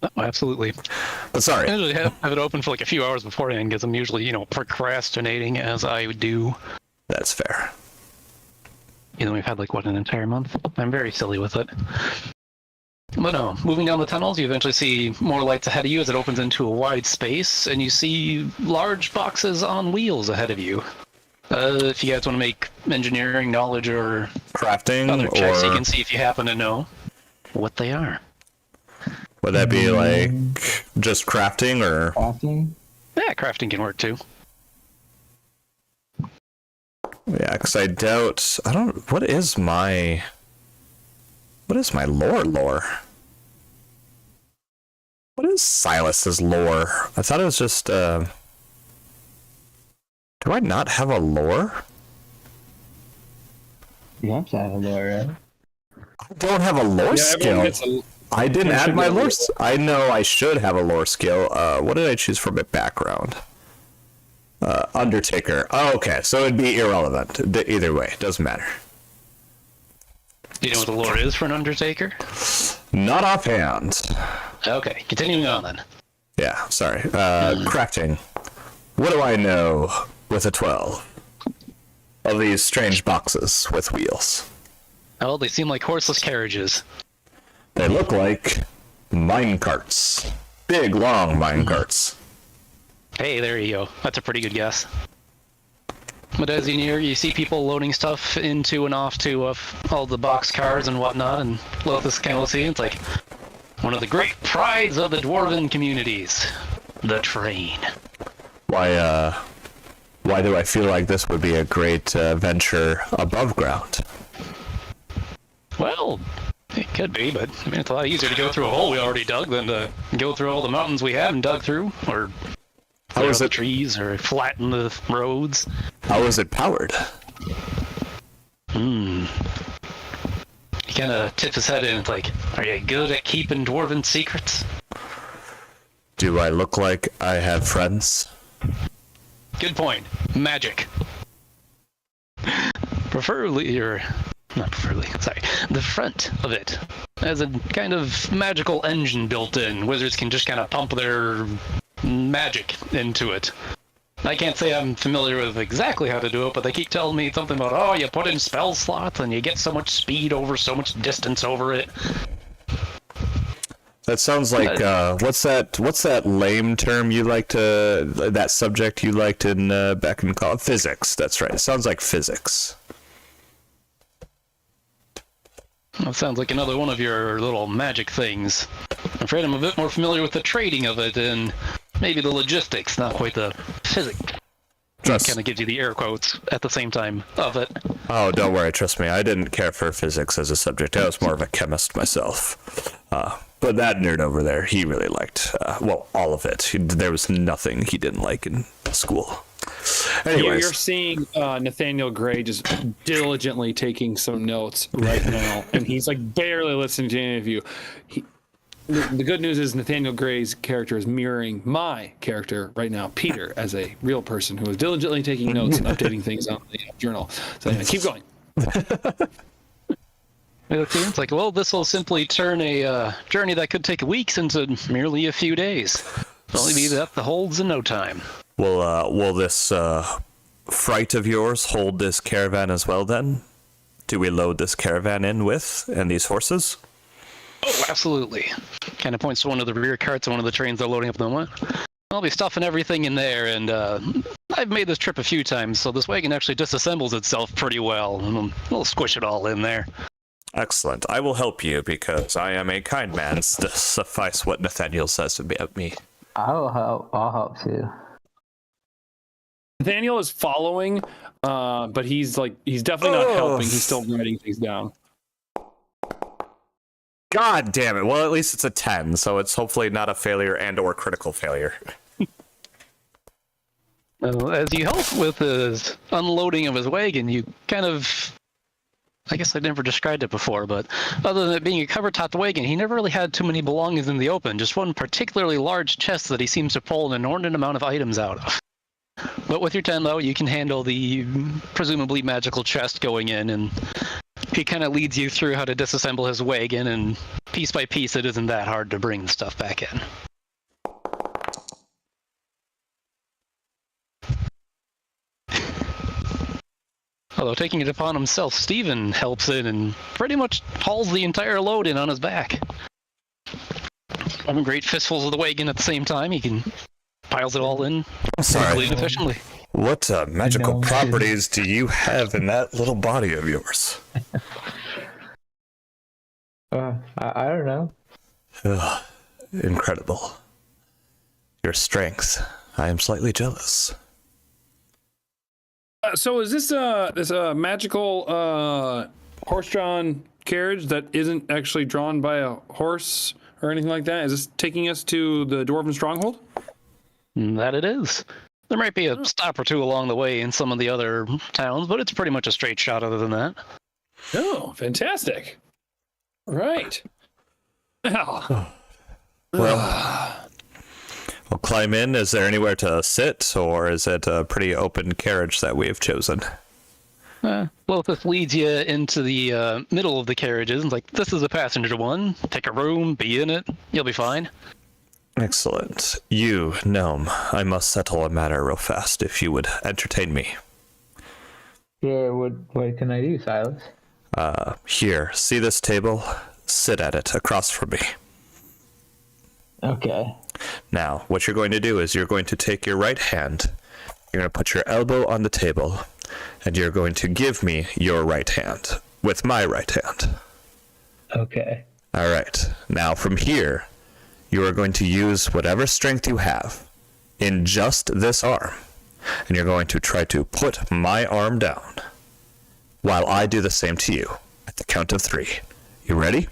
Oh, absolutely. But sorry. I usually have it open for like a few hours beforehand because I'm usually, procrastinating as I would do. That's fair. We've had like, an entire month? I'm very silly with it. But no, moving down the tunnels, you eventually see more lights ahead of you as it opens into a wide space, and you see large boxes on wheels ahead of you. If you guys want to make engineering knowledge or Crafting other checks, or you can see if you happen to know what they are. would that be like just crafting or Crafting? Yeah, crafting can work too. yeah, because I don't what is my lore? What is Silas's lore? I thought it was just do I not have a lore? You have to have a lore, right? I don't have a lore skill. I didn't add my lore. I know I should have a lore skill. What did I choose for my background? Undertaker. Oh, okay, so it'd be irrelevant. Either way, doesn't matter. Do you know what the lore is for an Undertaker? Not offhand. Okay, continuing on then. Yeah, sorry. Crafting. What do I know with a 12 of these strange boxes with wheels? Oh, they seem like horseless carriages. They look like mine carts. Big, long mine carts. Hey, there you go. That's a pretty good guess. But as you near, you see people loading stuff into and off to all the box cars and whatnot, and load this kind of scene. It's like one of the great prides of the dwarven communities, the train. Why, why do I feel like this would be a great venture above ground? Well, it could be, but I mean, it's a lot easier to go through a hole we already dug than to go through all the mountains we haven't dug through, or clear out the trees, or flatten the roads. How is it powered? He kind of tips his head in. It's like, are you good at keeping dwarven secrets? Do I look like I have friends? Good point. Magic. Preferably, or not preferably, sorry. The front of it has a kind of magical engine built in. Wizards can just kind of pump their magic into it. I can't say I'm familiar with exactly how to do it, but they keep telling me something about, oh, you put in spell slots and you get so much speed over so much distance over it. That sounds like what's that lame term you liked that subject you liked in back in college? Physics. That's right. It sounds like physics. That sounds like another one of your little magic things. I'm afraid I'm a bit more familiar with the trading of it and maybe the logistics, not quite the physics. Kind of gives you the air quotes at the same time of it. Oh, don't worry. Trust me. I didn't care for physics as a subject. I was more of a chemist myself. But that nerd over there, he really liked, all of it. There was nothing he didn't like in school. Anyways. You're seeing Nathaniel Gray just diligently taking some notes right now, and he's like barely listening to any of you. The good news is Nathaniel Gray's character is mirroring my character right now, Peter, as a real person who is diligently taking notes and updating things on the journal. So anyway, keep going. It's like, well, this will simply turn a journey that could take weeks into merely a few days. It'll only be up the holds in no time. Will this fright of yours hold this caravan as well then? Do we load this caravan in with and these horses? Oh, absolutely. Kind of points to one of the rear carts of one of the trains they're loading up at the moment. I'll be stuffing everything in there, and I've made this trip a few times, so this wagon actually disassembles itself pretty well, and we'll squish it all in there. Excellent. I will help you because I am a kind man, to suffice what Nathaniel says about me. I'll help too. Nathaniel is following, but he's definitely not helping. He's still writing things down. God damn it. Well, at least it's a 10, so it's hopefully not a failure and or critical failure. As you help with his unloading of his wagon, you kind of... I guess I never described it before, but other than it being a cover-topped wagon, he never really had too many belongings in the open, just one particularly large chest that he seems to pull an inordinate amount of items out of. But with your 10, though, you can handle the presumably magical chest going in, and he kind of leads you through how to disassemble his wagon, and piece by piece, it isn't that hard to bring the stuff back in. Although taking it upon himself, Steven helps in and pretty much hauls the entire load in on his back. Having great fistfuls of the wagon at the same time, he can piles it all in quickly and efficiently. What magical properties do you have in that little body of yours? I don't know. Ugh, incredible. Your strength. I am slightly jealous. So is this a magical horse-drawn carriage that isn't actually drawn by a horse or anything like that? Is this taking us to the Dwarven Stronghold? That it is. There might be a stop or two along the way in some of the other towns, but it's pretty much a straight shot other than that. Oh, fantastic. Right. Well, We'll climb in. Is there anywhere to sit, or is it a pretty open carriage that we have chosen? Well, this leads you into the middle of the carriages. It's like, this is a passenger one. Take a room, be in it. You'll be fine. Excellent. You, gnome, I must settle a matter real fast if you would entertain me. Yeah, what can I do, Silas? Here, see this table? Sit at it across from me. Okay. Now, what you're going to do is you're going to take your right hand, you're going to put your elbow on the table, and you're going to give me your right hand with my right hand. Okay. All right. Now, from here, you are going to use whatever strength you have in just this arm and you're going to try to put my arm down while I do the same to you at the count of 3. You ready?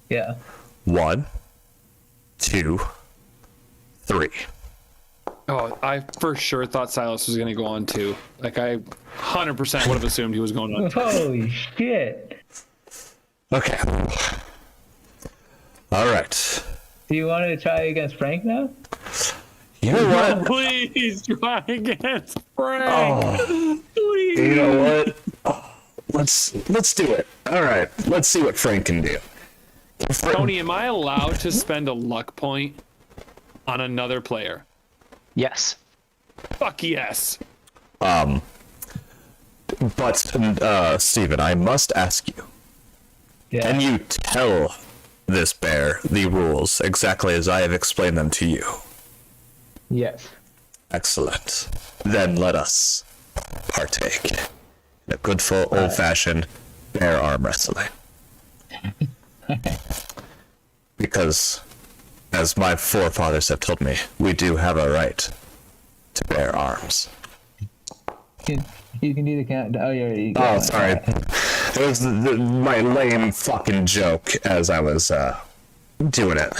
Yeah. 1, 2, 3. Oh, I for sure thought Silas was gonna go on 2. Like I 100% would have assumed he was going on 2. Holy shit. Okay. All right. Do you want to try against Frank now? You know what? Please try against Frank. Oh, Please. you know what? Oh, let's do it. All right. Let's see what Frank can do. Tony, am I allowed to spend a luck point on another player? Yes. Fuck yes. But Steven, I must ask you. Yeah. Can you tell this bear the rules exactly as I have explained them to you? Yes. Excellent. Then let us partake in a good full old-fashioned bear arm wrestling. Because, as my forefathers have told me, we do have a right to bear arms. You can do the count. Oh, yeah. Oh, sorry. It was my lame fucking joke as I was doing it.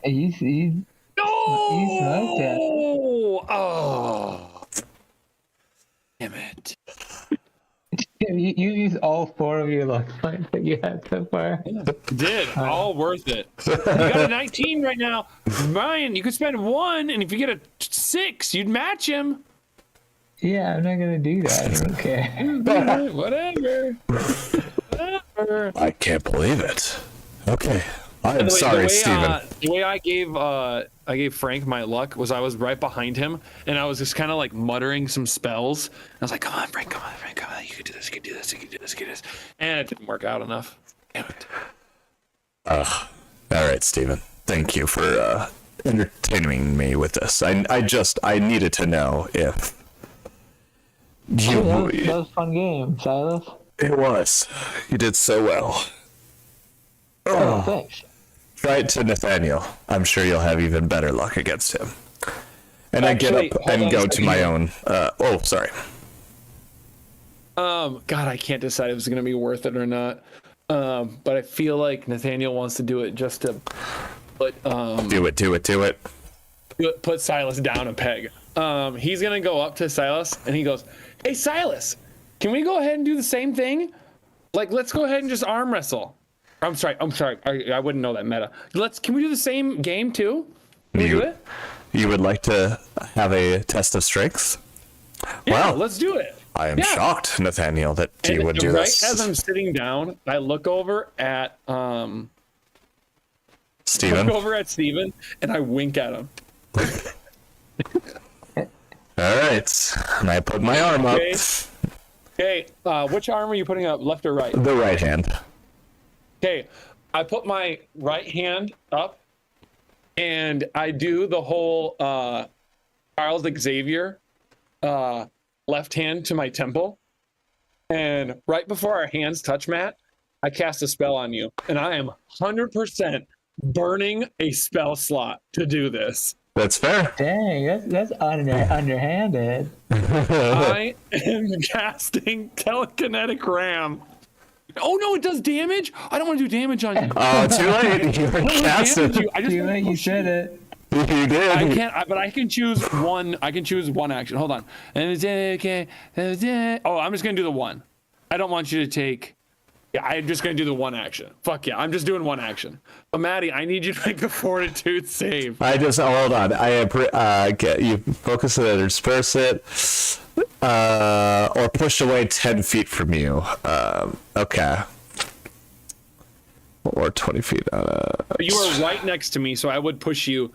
You No! You smoked it. Oh. Damn it. You used all 4 of your luck points that you had so far. Did. All worth it. You got a 19 right now. Ryan, you could spend 1, and if you get a 6, you'd match him. Yeah, I'm not gonna do that. I don't care. Whatever. Whatever. I can't believe it. Okay. I'm The way- sorry, the way, Steven. The way I gave Frank my luck was I was right behind him, and I was just kind of like muttering some spells. I was like, "Come on, Frank! Come on, Frank! Come on! You can do this! You can do this! You can do this! You can do this!" And it didn't work out enough. Damn it! All right, Steven. Thank you for entertaining me with this. I needed to know if you. That was a fun game, Silas. It was. You did so well. Oh, thanks. Try it to Nathaniel. I'm sure you'll have even better luck against him. And I get Actually, up hold and on go a to second my here. own. Sorry. God, I can't decide if it's gonna be worth it or not. But I feel like Nathaniel wants to do it just to put Do it. put Silas down a peg. He's gonna go up to Silas and he goes, "Hey Silas, can we go ahead and do the same thing? Like, let's go ahead and just arm wrestle." I'm sorry. I wouldn't know that meta. Can we do the same game too? Can we do it? You would like to have a test of strength? Yeah, Wow. let's do it. I am Yeah. shocked, Nathaniel, that you And would do right this. as I'm sitting down, I look over at Steven? Steven and I wink at him. All right. And I put my arm up. Okay. Okay, which arm are you putting up, left or right? The right hand. Okay, I put my right hand up and I do the whole Charles Xavier left hand to my temple. And right before our hands touch, Matt, I cast a spell on you. And I am 100% burning a spell slot to do this. That's fair. Dang, that's underhanded. I am casting telekinetic ram. Oh no, it does damage. I don't want to do damage on you. Oh, too late. You were I don't want to casting. damage you. I just Too late, you said it. You did. I can't, but I can choose one. I can choose one action. Hold on. Okay. Oh, I'm just gonna do the one. I don't want you to take. Yeah, I'm just gonna do the one action. Fuck yeah, I'm just doing one action. But Maddie, I need you to make a fortitude save. Hold on. You focus it or disperse it, or push away 10 feet from you. Okay. Or 20 feet. You are right next to me, so I would push you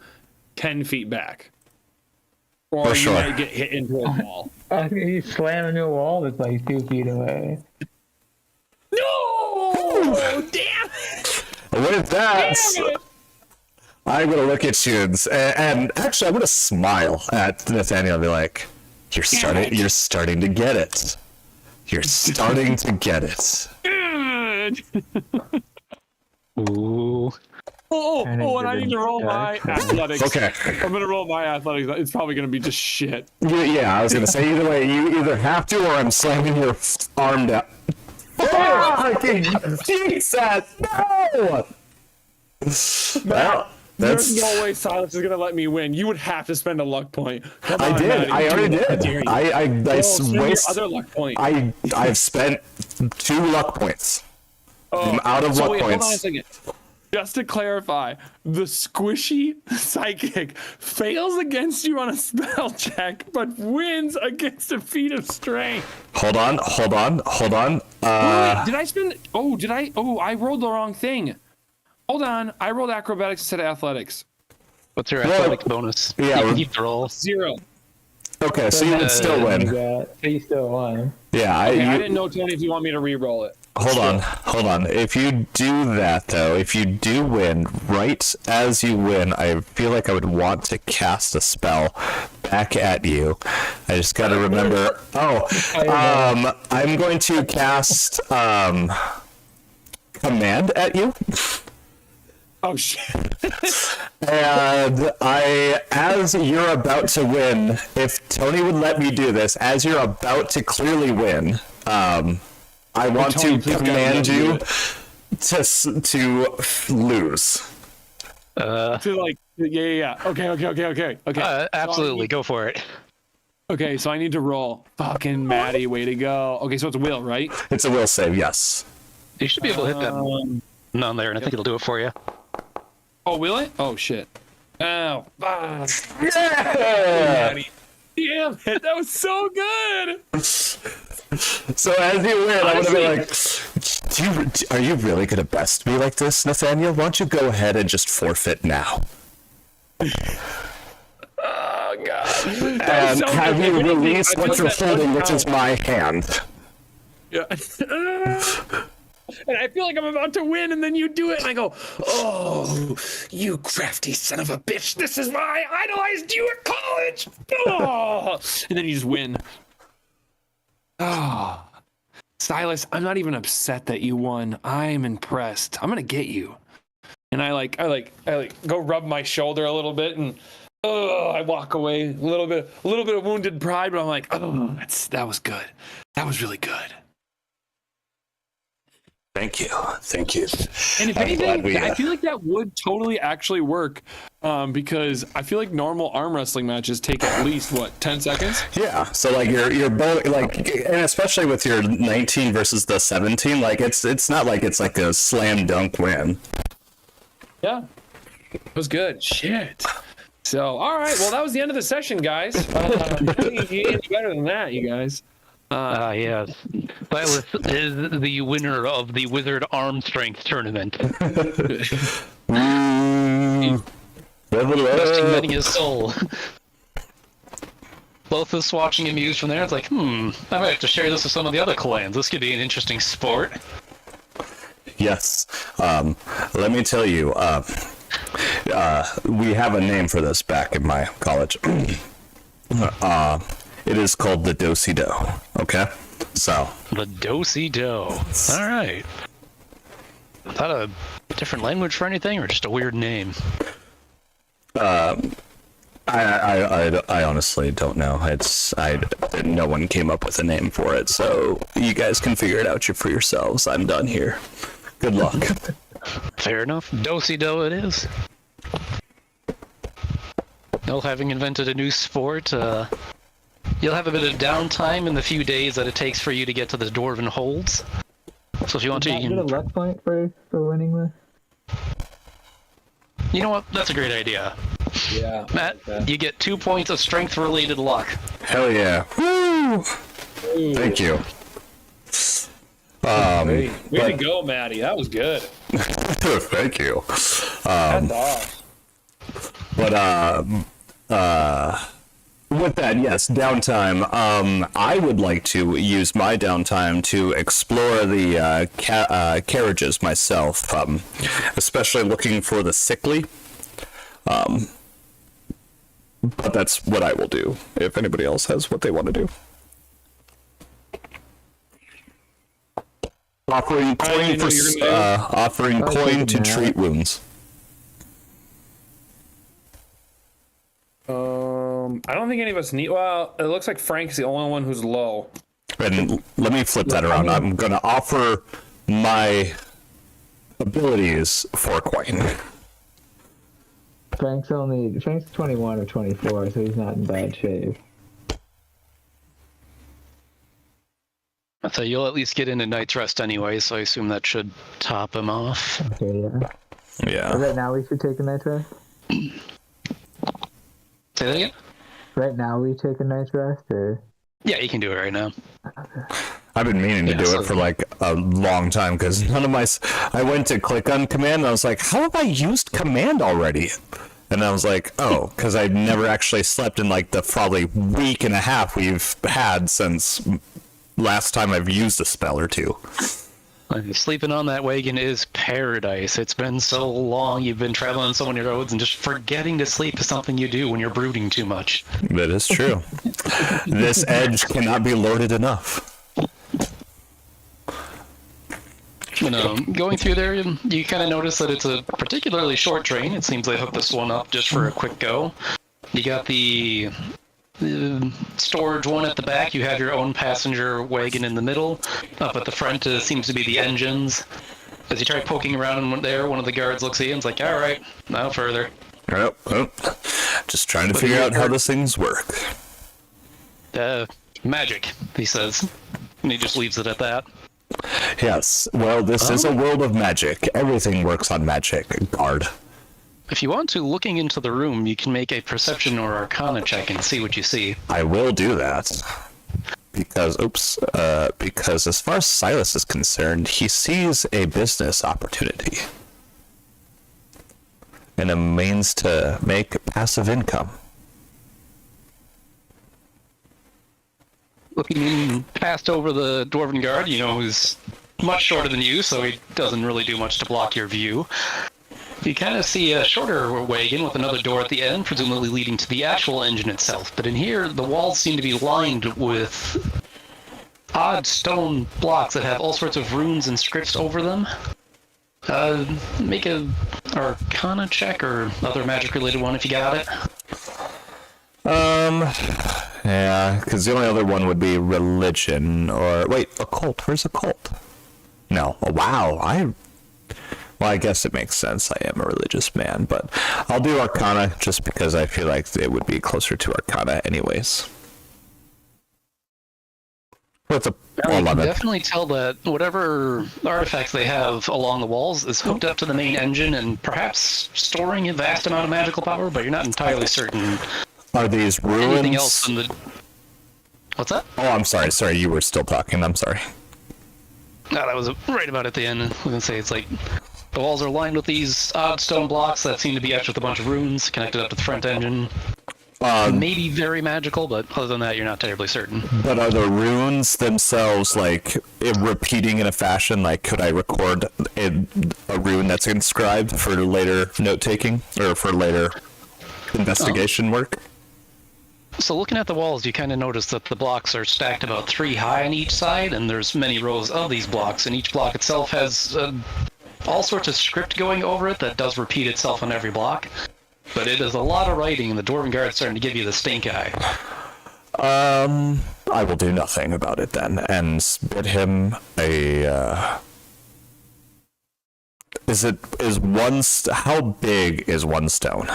10 feet back, or For you sure. might get hit into a wall. You slam into a wall that's like 2 feet away. No! Damn it! With that, Damn it! I'm gonna look at you and actually I'm gonna smile at Nathaniel and be like, You're starting to get it. You're starting to get it. Ooh. And I need to roll my athletics. Okay. I'm gonna roll my athletics. It's probably gonna be just shit. Yeah, I was gonna say either way, you either have to or I'm slamming your arm down. Fucking Jesus! No! Well, There's no way Silas is gonna let me win. You would have to spend a luck point. Come I on, did. Maddie. I already did. dare you. I Spend your waste. other luck point. I've spent 2 luck points. I'm out of luck wait, points. Hold on a second. Just to clarify, the squishy psychic fails against you on a spell check, but wins against a feat of strength. Hold on. Wait, did I spend? I rolled the wrong thing. Hold on, I rolled acrobatics instead of athletics. What's your athletics bonus? Yeah, You keep the roll. 0. Okay, so you would still win. You still won. Yeah, I you, didn't know, Tony, if you want me to re-roll it. hold on. If you do that, though, if you do win, right as you win, I feel like I would want to cast a spell back at you. I just got to remember. I'm going to cast command at you. Oh shit. And as you're about to win, if Tony would let me do this, as you're about to clearly win, I want Tony, to please command God, you to lose. Yeah. Okay. Absolutely, go for it. Okay, so I need to roll. Fucking Maddie, way to go. Okay, so it's will, right? It's a will save, yes. You should be able to hit that none there, and I think it'll do it for you. Oh, will it? Oh shit. Oh. Fuck. Yeah! Maddie. Damn it, that was so good. So as you win, I want to be like, are you really going to best me like this, Nathaniel? Why don't you go ahead and just forfeit now? Oh god. And so have good. you If anything, released I what feel you're that holding, which power. is my hand? Yeah. And I feel like I'm about to win, and then you do it, and I go, "Oh, you crafty son of a bitch! This is why I idolized you at college." Oh. And then you just win. Oh, Silas, I'm not even upset that you won. I'm impressed. I'm gonna get you. And I go rub my shoulder a little bit, and I walk away a little bit of wounded pride, but I'm like, oh, that was good. That was really good. Thank you. And if anything, I feel like that would totally actually work, because I feel like normal arm wrestling matches take at least 10 seconds. Yeah. So like you're both like, and especially with your 19 versus the 17, like it's not like it's like a slam dunk win. Yeah, it was good. Shit. So all right, well that was the end of the session, guys. You ain't better than that, you guys. Yes. Silas is the winner of the Wizard Arm Strength Tournament. Investing many his soul. Both of us watching amused from there. It's like, I might have to share this with some of the other clans. This could be an interesting sport. Yes. Let me tell you, we have a name for this back in my college. It is called the Do-Si-Do. Okay? So. The Do-Si-Do. All right. Is that a different language for anything, or just a weird name? I honestly don't know. No one came up with a name for it, so you guys can figure it out for yourselves. I'm done here. Good luck. Fair enough. Do-Si-Do it is. Well, having invented a new sport, you'll have a bit of downtime in the few days that it takes for you to get to the Dwarven Holds. So if you want to, you Get a can... luck point for winning this. You know what? That's a great idea. Yeah. Matt, you get 2 points of strength-related luck. Hell yeah. Woo! Thank you. Way to go, Maddie. That was good. Thank you. That's awesome. But with that, yes, downtime. I would like to use my downtime to explore the carriages myself, especially looking for the sickly. But that's what I will do. If anybody else has what they want to do. Offering coin to treat wounds. I don't think any of us need. Well, it looks like Frank's the only one who's low. And let me flip that around. I'm going to offer my abilities for coin. Frank's 21 or 24, so he's not in bad shape. So you'll at least get into night's rest anyway, so I assume that should top him off. Okay, yeah. Yeah. So right now we should take a night's rest? Say that again? Right now we take a night's rest, or? Yeah, you can do it right now. I've been meaning to do it for like a long time because I went to click on command and I was like, how have I used command already? And I was like, oh, because I never actually slept in like the probably week and a half we've had since last time I've used a spell or two. Sleeping on that wagon is paradise. It's been so long. You've been traveling so many roads, and just forgetting to sleep is something you do when you're brooding too much. That is true. This edge cannot be loaded enough. Going through there, you kind of notice that it's a particularly short train. It seems they hooked this one up just for a quick go. You got the storage one at the back. You have your own passenger wagon in the middle. Up at the front seems to be the engines. As you try poking around there, one of the guards looks at you and's like, all right, no further. Oh. Just trying to figure out how these things work. Magic, he says. And he just leaves it at that. Yes. Well, this is a world of magic. Everything works on magic, guard. If you want to, looking into the room, you can make a perception or arcana check and see what you see. I will do that. Because as far as Silas is concerned, he sees a business opportunity. And a means to make passive income. Looking past over the dwarven guard, who's much shorter than you, so he doesn't really do much to block your view. You kind of see a shorter wagon with another door at the end, presumably leading to the actual engine itself. But in here, the walls seem to be lined with odd stone blocks that have all sorts of runes and scripts over them. Make a arcana check or other magic-related one if you got it. Yeah, because the only other one would be religion, or... Wait, occult. Where's occult? No. Oh, wow, Well, I guess it makes sense. I am a religious man, but I'll do Arcana just because I feel like it would be closer to Arcana anyways. With a You can definitely tell that whatever artifacts they have along the walls is hooked up to the main engine and perhaps storing a vast amount of magical power, but you're not entirely certain. Are these ruins? Anything else in the... What's that? Oh, I'm sorry. Sorry, you were still talking. I'm sorry. No, that was right about at the end. I was going to say, it's like... The walls are lined with these odd stone blocks that seem to be etched with a bunch of runes connected up to the front engine. Maybe very magical, but other than that, you're not terribly certain. But are the runes themselves, like, repeating in a fashion? Like, could I record a rune that's inscribed for later note-taking? Or for later investigation work? So looking at the walls, you kind of notice that the blocks are stacked about 3 high on each side, and there's many rows of these blocks, and each block itself has all sorts of script going over it that does repeat itself on every block. But it is a lot of writing, and the Dwarven Guard's starting to give you the stink eye. I will do nothing about it then, and bid him a, how big is one stone?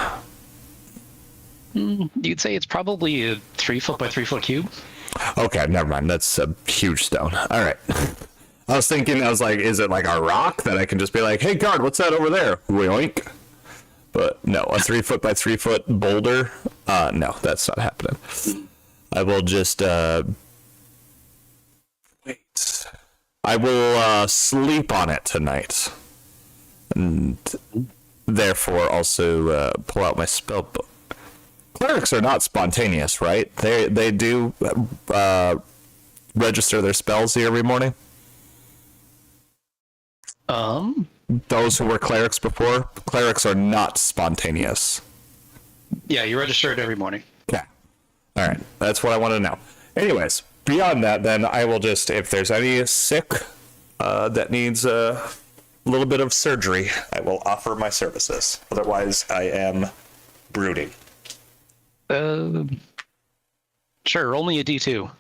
You'd say it's probably a 3 foot by 3 foot cube. Okay, never mind, that's a huge stone. Alright. I was like, is it like a rock that I can just be like, hey guard, what's that over there? Yoink. But no, a 3 foot by 3 foot boulder? No, that's not happening. I will just, wait. I will, sleep on it tonight. And therefore also, pull out my spell book. Clerics are not spontaneous, right? They do, register their spells here every morning? Those who were clerics before, clerics are not spontaneous. Yeah, you register it every morning. Yeah. All right. That's what I want to know. Anyways, beyond that, then I will just, if there's any sick that needs a little bit of surgery, I will offer my services. Otherwise, I am brooding. Sure, only a D2.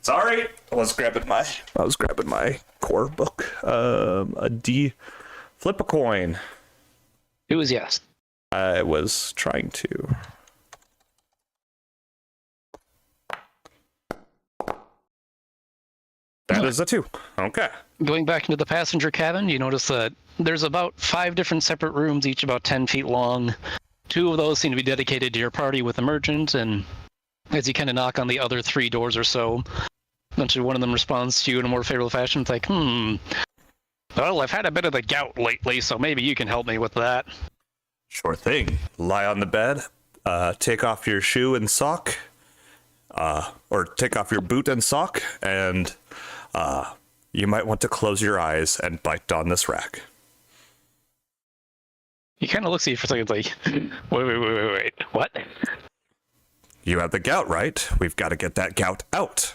Sorry, I was grabbing my core book. A D. Flip a coin. It was yes. I was trying to. That is a 2. Okay. Going back into the passenger cabin, you notice that there's about 5 different separate rooms, each about 10 feet long. 2 of those seem to be dedicated to your party with emergent, and as you kind of knock on the other 3 doors or so, eventually one of them responds to you in a more favorable fashion. It's like, well, I've had a bit of the gout lately, so maybe you can help me with that. Sure thing. Lie on the bed, take off your shoe and sock, or take off your boot and sock, and you might want to close your eyes and bite on this rack. He kind of looks at you for a second, like, wait, what? You have the gout, right? We've got to get that gout out.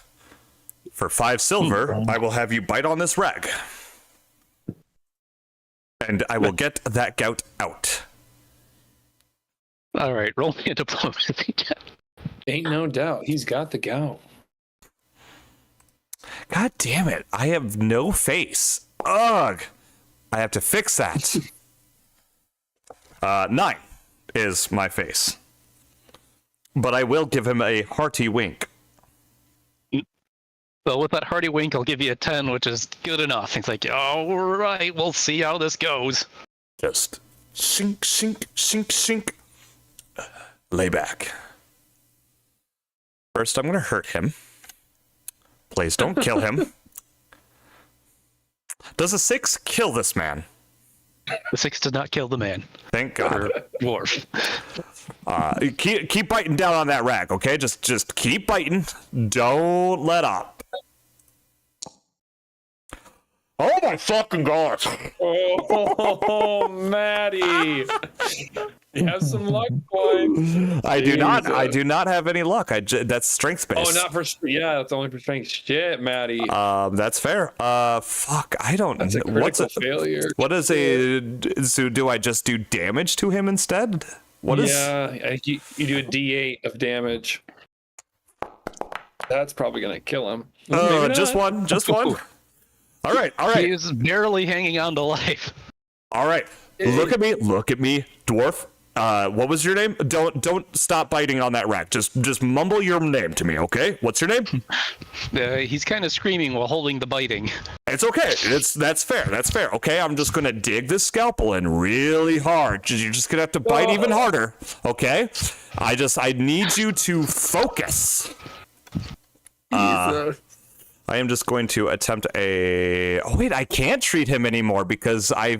For 5 silver, I will have you bite on this rag. And I will get that gout out. All right, roll me a diplomacy check. Ain't no doubt. He's got the gout. God damn it. I have no face. Ugh. I have to fix that. 9 is my face. But I will give him a hearty wink. So with that hearty wink, I'll give you a 10, which is good enough. It's like, all right, we'll see how this goes. Just sink, sink, sink, sink. Lay back. First, I'm going to hurt him. Please don't kill him. Does a 6 kill this man? The 6 did not kill the man. Thank God. Or dwarf. Keep biting down on that rag, okay? Just keep biting. Don't let up. Oh my fucking God! Oh, Maddie. You have some luck, boy. I do not have any luck. That's strength based. Oh, not for that's only for strength. Shit, Maddie. That's fair. Fuck, I don't. That's a critical failure. What is so do I just do damage to him instead? What is? Yeah, you do a D8 of damage. That's probably gonna kill him. Just one. All right. He is barely hanging on to life. All right. Look at me, dwarf. What was your name? Don't stop biting on that rack. Just mumble your name to me, okay? What's your name? He's kind of screaming while holding the biting. It's okay. That's fair. Okay, I'm just gonna dig this scalpel in really hard. You're just gonna have to bite even harder. Okay? I need you to focus. I am just going to attempt a. Oh wait, I can't treat him anymore because I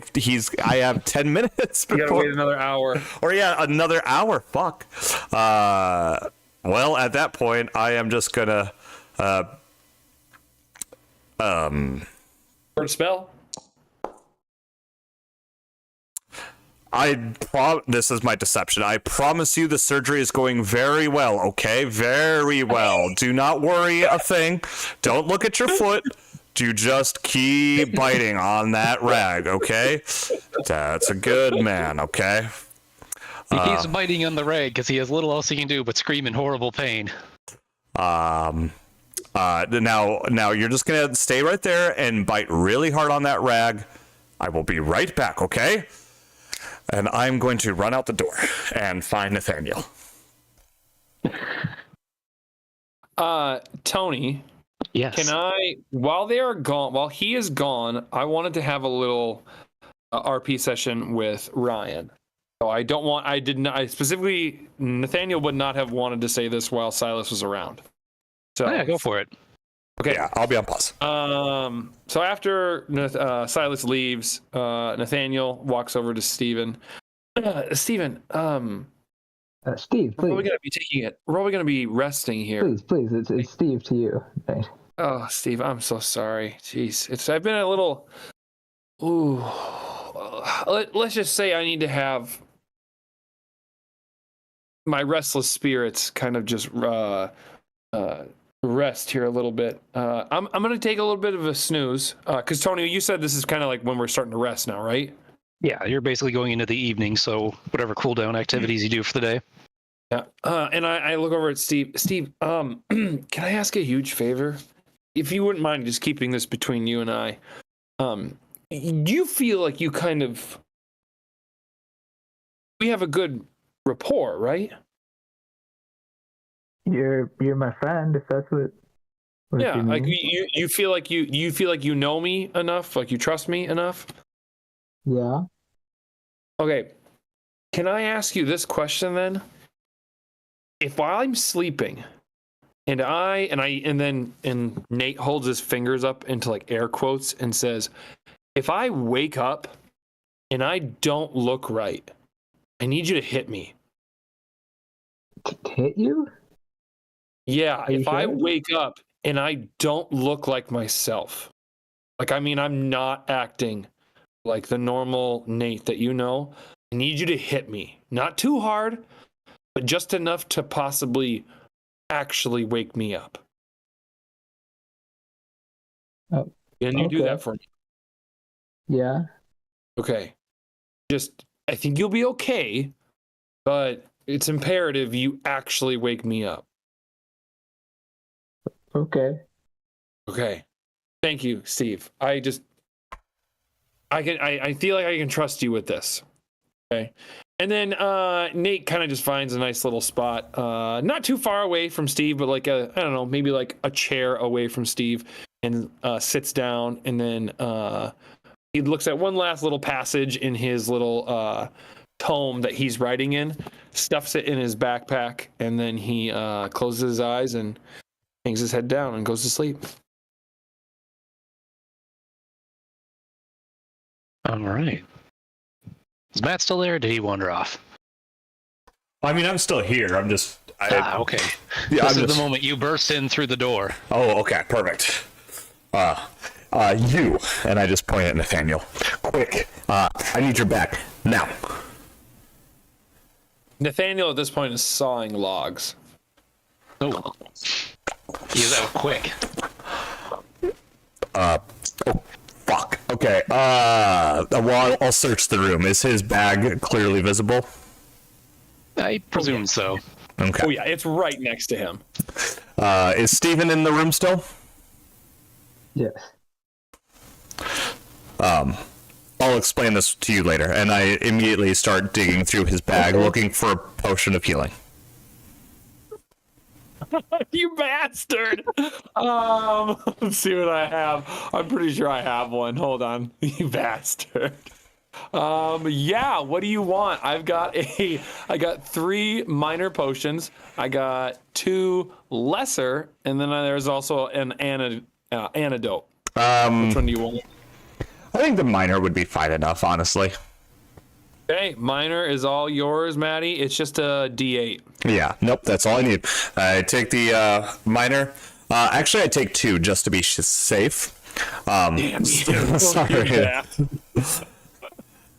have 10 minutes. You gotta wait another hour. Or another hour. Fuck. Well, at that point, I am just gonna. For a spell. This is my deception. I promise you the surgery is going very well, okay? Very well. Do not worry a thing. Don't look at your foot. You just keep biting on that rag, okay? That's a good man, okay? He keeps biting on the rag because he has little else he can do but scream in horrible pain. Now you're just gonna stay right there and bite really hard on that rag. I will be right back, okay? And I'm going to run out the door and find Nathaniel. Tony. Yes. Can I, while he is gone, I wanted to have a little RP session with Ryan. So I specifically, Nathaniel would not have wanted to say this while Silas was around. So yeah, go for it. Okay, yeah, I'll be on pause. So after Silas leaves, Nathaniel walks over to Steven. Steven, Steve, please. We're we gonna be taking it. We're we gonna be resting here. Please, it's Steve to you. Right. Oh, Steve, I'm so sorry. Jeez, I've been a little. Ooh, let's just say I need to have my restless spirits kind of just rest here a little bit. I'm gonna take a little bit of a snooze because Tony, you said this is kind of like when we're starting to rest now, right? Yeah, you're basically going into the evening, so whatever cooldown activities you do for the day. Yeah. And I look over at Steve. Steve, can I ask a huge favor? If you wouldn't mind just keeping this between you and I, do you feel like you kind of we have a good rapport, right? You're my friend, if that's what Yeah, you like mean. you feel like you feel like you know me enough, like you trust me enough. Yeah. Okay, can I ask you this question then? If while I'm sleeping, and Nate holds his fingers up into like air quotes and says, if I wake up and I don't look right, I need you to hit me. Hit you? Yeah, Are you if I sure? wake up and I don't look like myself, like I mean, I'm not acting like the normal Nate that you know, I need you to hit me. Not too hard, but just enough to possibly actually wake me up. Oh, Can you do okay. that for me? Yeah. Okay. Just, I think you'll be okay, but it's imperative you actually wake me up. Okay. Okay. Thank you, Steve. I feel like I can trust you with this. Okay. And then Nate kind of just finds a nice little spot, not too far away from Steve, but like I don't know, maybe like a chair away from Steve, and sits down, and then he looks at one last little passage in his little tome that he's writing in, stuffs it in his backpack, and then he closes his eyes and hangs his head down and goes to sleep. All right. Is Matt still there, or did he wander off? I mean, I'm still here. I'm just. Okay. Yeah, This is the moment you burst in through the door. Oh, okay, perfect. You, and I just point at Nathaniel. Quick, I need your back now. Nathaniel at this point is sawing logs. Oh. He is out quick. Oh, fuck. Okay. Well, I'll search the room. Is his bag clearly visible? I presume so. Okay. Oh yeah, it's right next to him. Is Steven in the room still? Yes. I'll explain this to you later, and I immediately start digging through his bag, looking for a potion of healing. You bastard! Let's see what I have. I'm pretty sure I have one. Hold on. You bastard. Yeah, what do you want? I got 3 minor potions. I got 2 lesser, and then there's also an antidote. Which one do you want? I think the minor would be fine enough, honestly. Okay, minor is all yours, Maddie. It's just a D8. Yeah, nope, that's all I need. I take the minor. Actually, I take 2 just to be safe. Damn you. Sorry.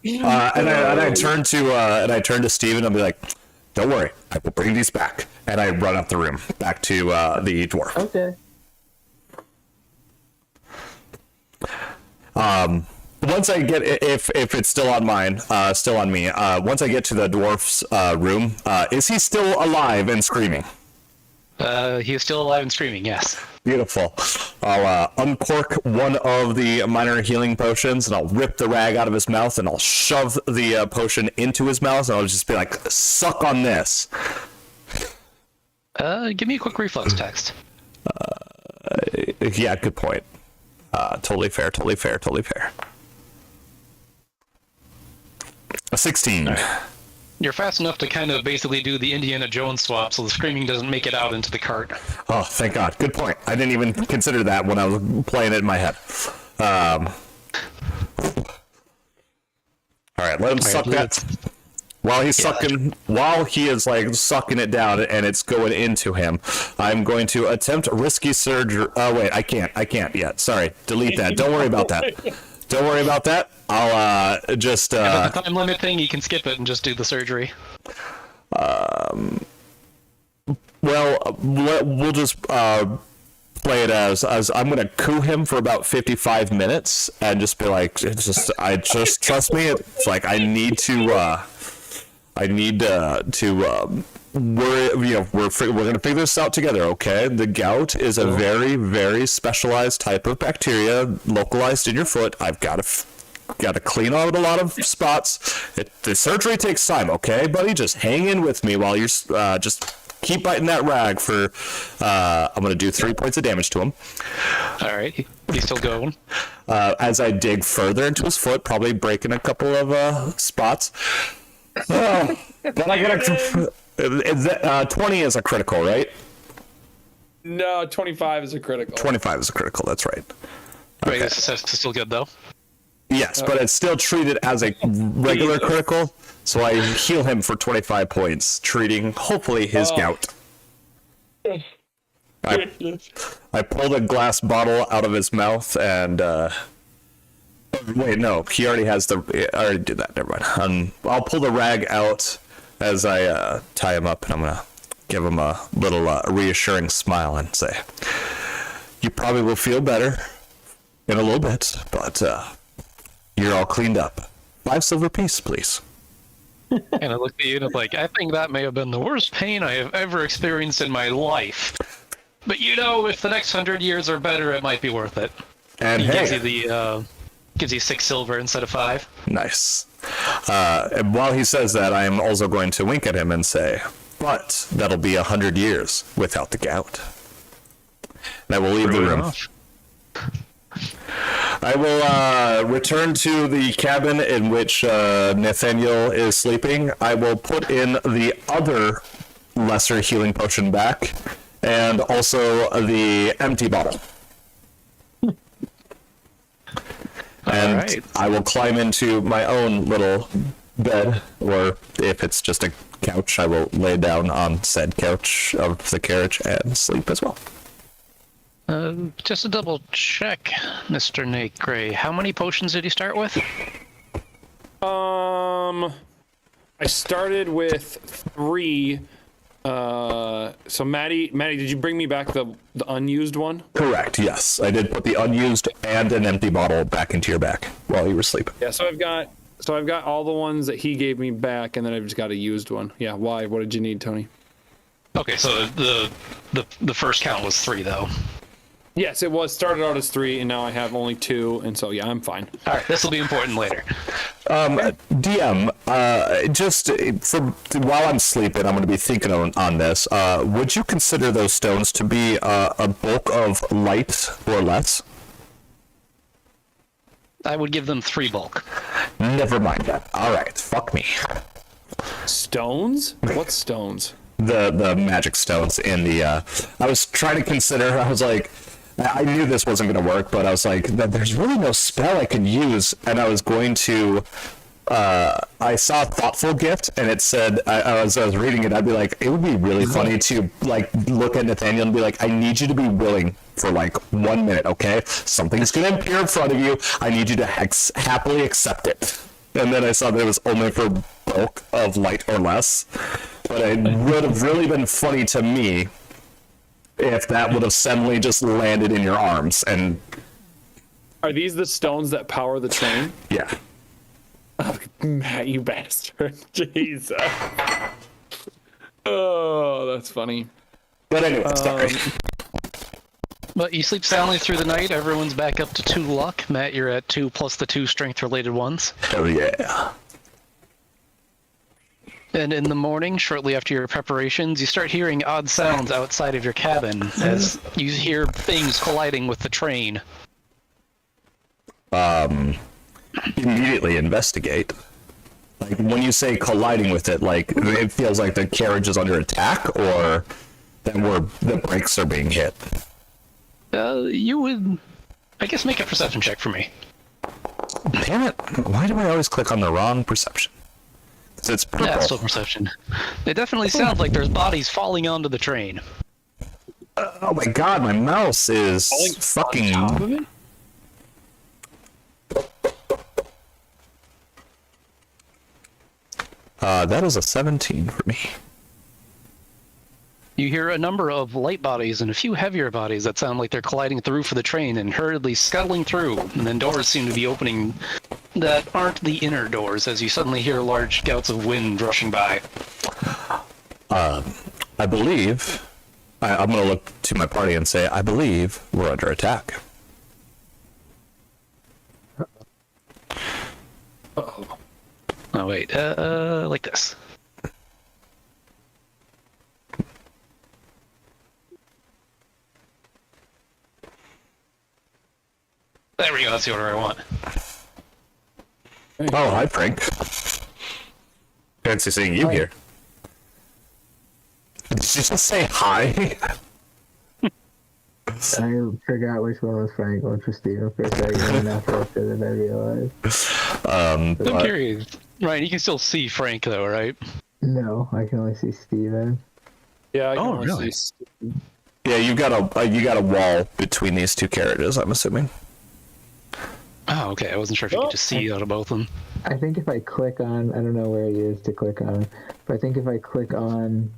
Yeah. And I turn to Steven and be like, "Don't worry, I will bring these back." And I run up the room back to the dwarf. Okay. Once I get, if it's still on me. Once I get to the dwarf's room, is he still alive and screaming? He is still alive and screaming, yes. Beautiful. I'll uncork one of the minor healing potions, and I'll rip the rag out of his mouth, and I'll shove the potion into his mouth, and I'll just be like, "Suck on this." Give me a quick reflex text. Yeah, good point. Totally fair. A 16. You're fast enough to kind of basically do the Indiana Jones swap, so the screaming doesn't make it out into the cart. Oh, thank God. Good point. I didn't even consider that when I was playing it in my head. All right, let him suck that. While he is like sucking it down and it's going into him, I'm going to attempt risky surgery. Oh wait, I can't yet. Sorry, delete that. Don't worry about that. I'll just. If it's a time limit thing, you can skip it and just do the surgery. Well, we'll just play it as I'm gonna coup him for about 55 minutes and just be like, trust me. It's like I need to we're gonna figure this out together, okay? The gout is a very, very specialized type of bacteria localized in your foot. I've got to clean out a lot of spots. The surgery takes time, okay, buddy? Just hang in with me while you're just keep biting that rag for. I'm gonna do 3 points of damage to him. All right, he's still going. As I dig further into his foot, probably breaking a couple of spots. But I gotta. 20 is a critical, right? No, 25 is a critical. 25 is a critical. That's right. Right, Okay. this is still good though. Yes, but it's still treated as a regular critical, so I heal him for 25 points, treating hopefully his gout. I pulled a glass bottle out of his mouth and wait, no, he already has I already did that. Never mind. I'll pull the rag out as I tie him up, and I'm gonna give him a little reassuring smile and say, "You probably will feel better in a little bit, but you're all cleaned up. 5 silver piece, please." And I looked at you and I'm like, I think that may have been the worst pain I have ever experienced in my life. But you know, if the next 100 years are better, it might be worth it. And He hey, gives you 6 silver instead of 5. nice. And while he says that, I am also going to wink at him and say, "But that'll be 100 years without the gout." And I will leave the room. I will return to the cabin in which Nathaniel is sleeping. I will put in the other lesser healing potion back, and also the empty bottle. And right. I will climb into my own little bed, or if it's just a couch, I will lay down on said couch of the carriage and sleep as well. Just to double check, Mr. Nate Gray, how many potions did you start with? I started with 3. So Maddie, did you bring me back the unused one? Correct, yes. I did put the unused and an empty bottle back into your back while you were sleeping. Yeah. So I've got all the ones that he gave me back, and then I've just got a used one. Yeah. Why? What did you need, Tony? Okay, so the first count was 3 though. Yes, it was started out as 3, and now I have only 2, and so yeah, I'm fine. All right, this will be important later. DM, just while I'm sleeping, I'm going to be thinking on this. Would you consider those stones to be a bulk of light or less? I would give them 3 bulk. Never mind that. All right, fuck me. Stones? What stones? The magic stones in the. I was trying to consider. I was like, I knew this wasn't going to work, but I was like, there's really no spell I could use, and I was going to. I saw Thoughtful Gift, and it said, as I was reading it, I'd be like, it would be really funny to like look at Nathaniel and be like, I need you to be willing for like 1 minute, okay? Something's going to appear in front of you. I need you to happily accept it. And then I saw that it was only for bulk of light or less. But it would have really been funny to me if that would have suddenly just landed in your arms. And Are these the stones that power the train? yeah. Oh, Matt, you bastard. Jesus. Oh, that's funny. But anyway, sorry. But you sleep soundly through the night. Everyone's back up to 2 luck. Matt, you're at 2 plus the 2 strength-related ones. Hell yeah. And in the morning, shortly after your preparations, you start hearing odd sounds outside of your cabin as you hear things colliding with the train. Immediately investigate. Like, when you say colliding with it, like, it feels like the carriage is under attack, or that the brakes are being hit? You would, I guess, make a perception check for me. Damn it. Why do I always click on the wrong perception? It's purple. Yeah, still perception. It definitely sounds like there's bodies falling onto the train. Oh my god, my mouse is fucking... On top of it? That is a 17 for me. You hear a number of light bodies and a few heavier bodies that sound like they're colliding through for the train and hurriedly scuttling through, and then doors seem to be opening that aren't the inner doors as you suddenly hear large gouts of wind rushing by. I believe... I'm going to look to my party and say, I believe we're under attack. Uh-oh. Oh, wait. Like this. There we go. That's the order I want. Oh, hi, Frank. Fancy seeing you here. Did you just say hi? I forgot which one was Frank, which was Steven for a second, and after that I realized. I'm curious. Ryan, you can still see Frank, though, right? No, I can only see Steven. Yeah, I can only really? see. Yeah, you got a wall between these two carriages, I'm assuming. Oh, okay. I wasn't sure if you could just see out of both of them. I think if I click on, I don't know where it is to click on, but I think if I click on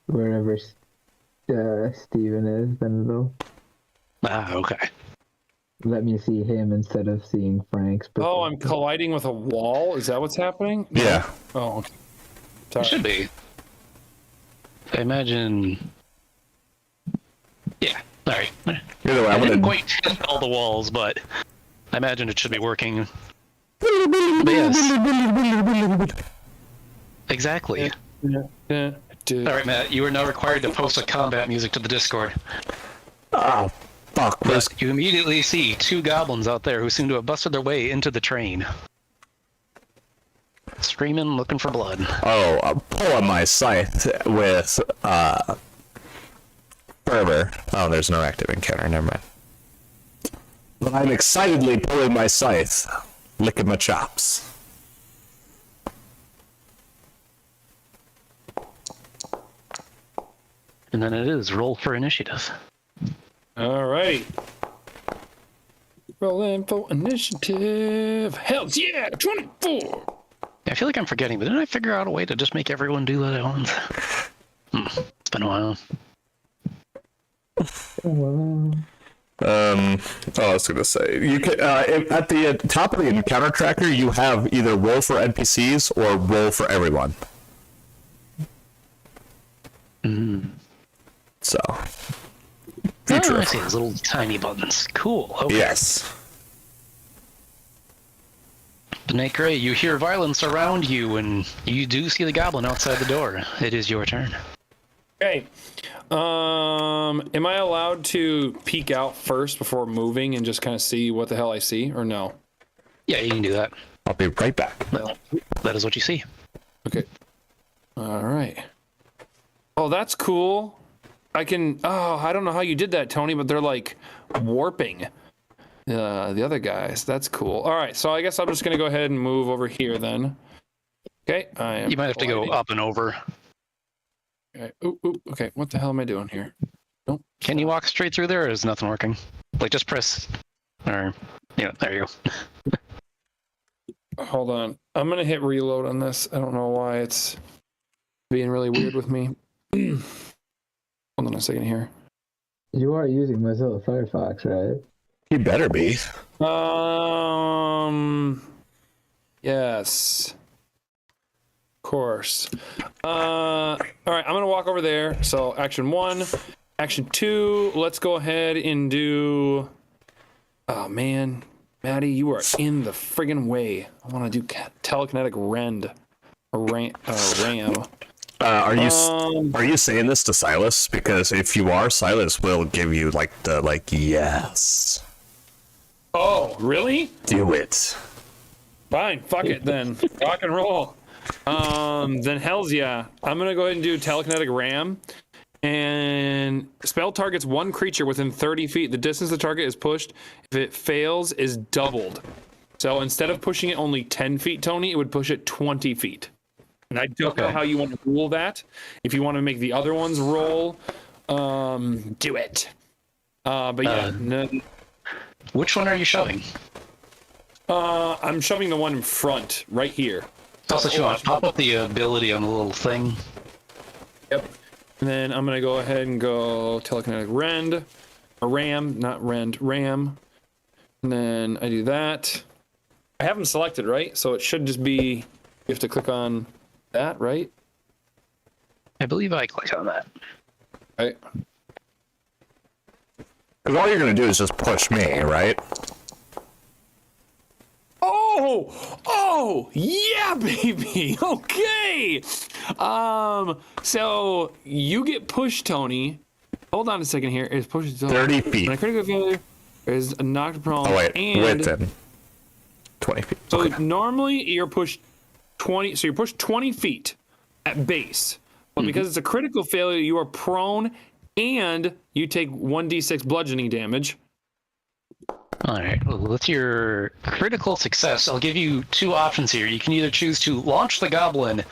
wherever Steven is, then it'll Okay. let me see him instead of seeing Frank's. Oh, I'm colliding with a wall? Is that what's happening? Yeah. Oh, okay. It Sorry. should be. I imagine... Yeah. Sorry. Either way, I I'm didn't gonna... quite hit all the walls, but I imagine it should be working. But yes. Exactly. All right, Matt, you are now required to post a combat music to the Discord. Oh, fuck. Where's... But you immediately see two goblins out there who seem to have busted their way into the train. Screaming, looking for blood. Oh, I'm pulling my scythe with, fervor. Oh, there's no active encounter, never mind. But I'm excitedly pulling my scythe, licking my chops. And then it is roll for initiative. All right. Rolling for initiative. Hell yeah, 24. I feel like I'm forgetting, but didn't I figure out a way to just make everyone do that at once? It's been a while. I was gonna say, you can, at the top of the encounter tracker, you have either roll for NPCs or roll for everyone. So. Oh, I see those little tiny buttons. Cool. Okay. Yes. Snake Gray, you hear violence around you, and you do see the goblin outside the door. It is your turn. Okay. Am I allowed to peek out first before moving and just kind of see what the hell I see, or no? Yeah, you can do that. I'll be right back. Well, that is what you see. Okay. All right. Oh, that's cool. I can. Oh, I don't know how you did that, Tony, but they're like warping. The other guys. That's cool. All right, so I guess I'm just gonna go ahead and move over here then. Okay. You might have to go up and over. Okay. Ooh, okay. What the hell am I doing here? Nope. Can you walk straight through there, or is nothing working? Like, just press, or, yeah, there you go. Hold on. I'm gonna hit reload on this. I don't know why it's being really weird with me. Hold on a second here. You are using Mozilla Firefox, right? He better be. Yes. Of course. All right, I'm gonna walk over there. So action 1, action 2. Let's go ahead and do. Oh man, Maddie, you are in the friggin' way. I want to do telekinetic rend, or ram. Are you saying this to Silas? Because if you are, Silas will give you like the yes. Oh, really? Do it. Fine, fuck it then. Rock and roll. Then hells yeah. I'm gonna go ahead and do telekinetic ram. And spell targets one creature within 30 feet. The distance the target is pushed, if it fails, is doubled. So instead of pushing it only 10 feet, Tony, it would push it 20 feet. And I don't know how you want to rule that. If you want to make the other ones roll, do it. But yeah. Which one are you shoving? I'm shoving the one in front, right here. Also, you want to pop up the ability on the little thing. Yep. And then I'm going to go ahead and go telekinetic rend. Or ram, not rend, ram. And then I do that. I have them selected, right? So it should just be, you have to click on that, right? I believe I clicked on that. Right. Because all you're going to do is just push me, right? Oh, yeah, baby. Okay. So you get pushed, Tony. Hold on a second here. It's pushed 30 feet. When a critical failure is a knocked prone. Oh, wait. And Within 20 feet. so Okay. normally you're pushed 20. So you're pushed 20 feet at base. But because it's a critical failure, you are prone and you take 1d6 bludgeoning damage. All right. Well, with your critical success, I'll give you two options here. You can either choose to launch the goblin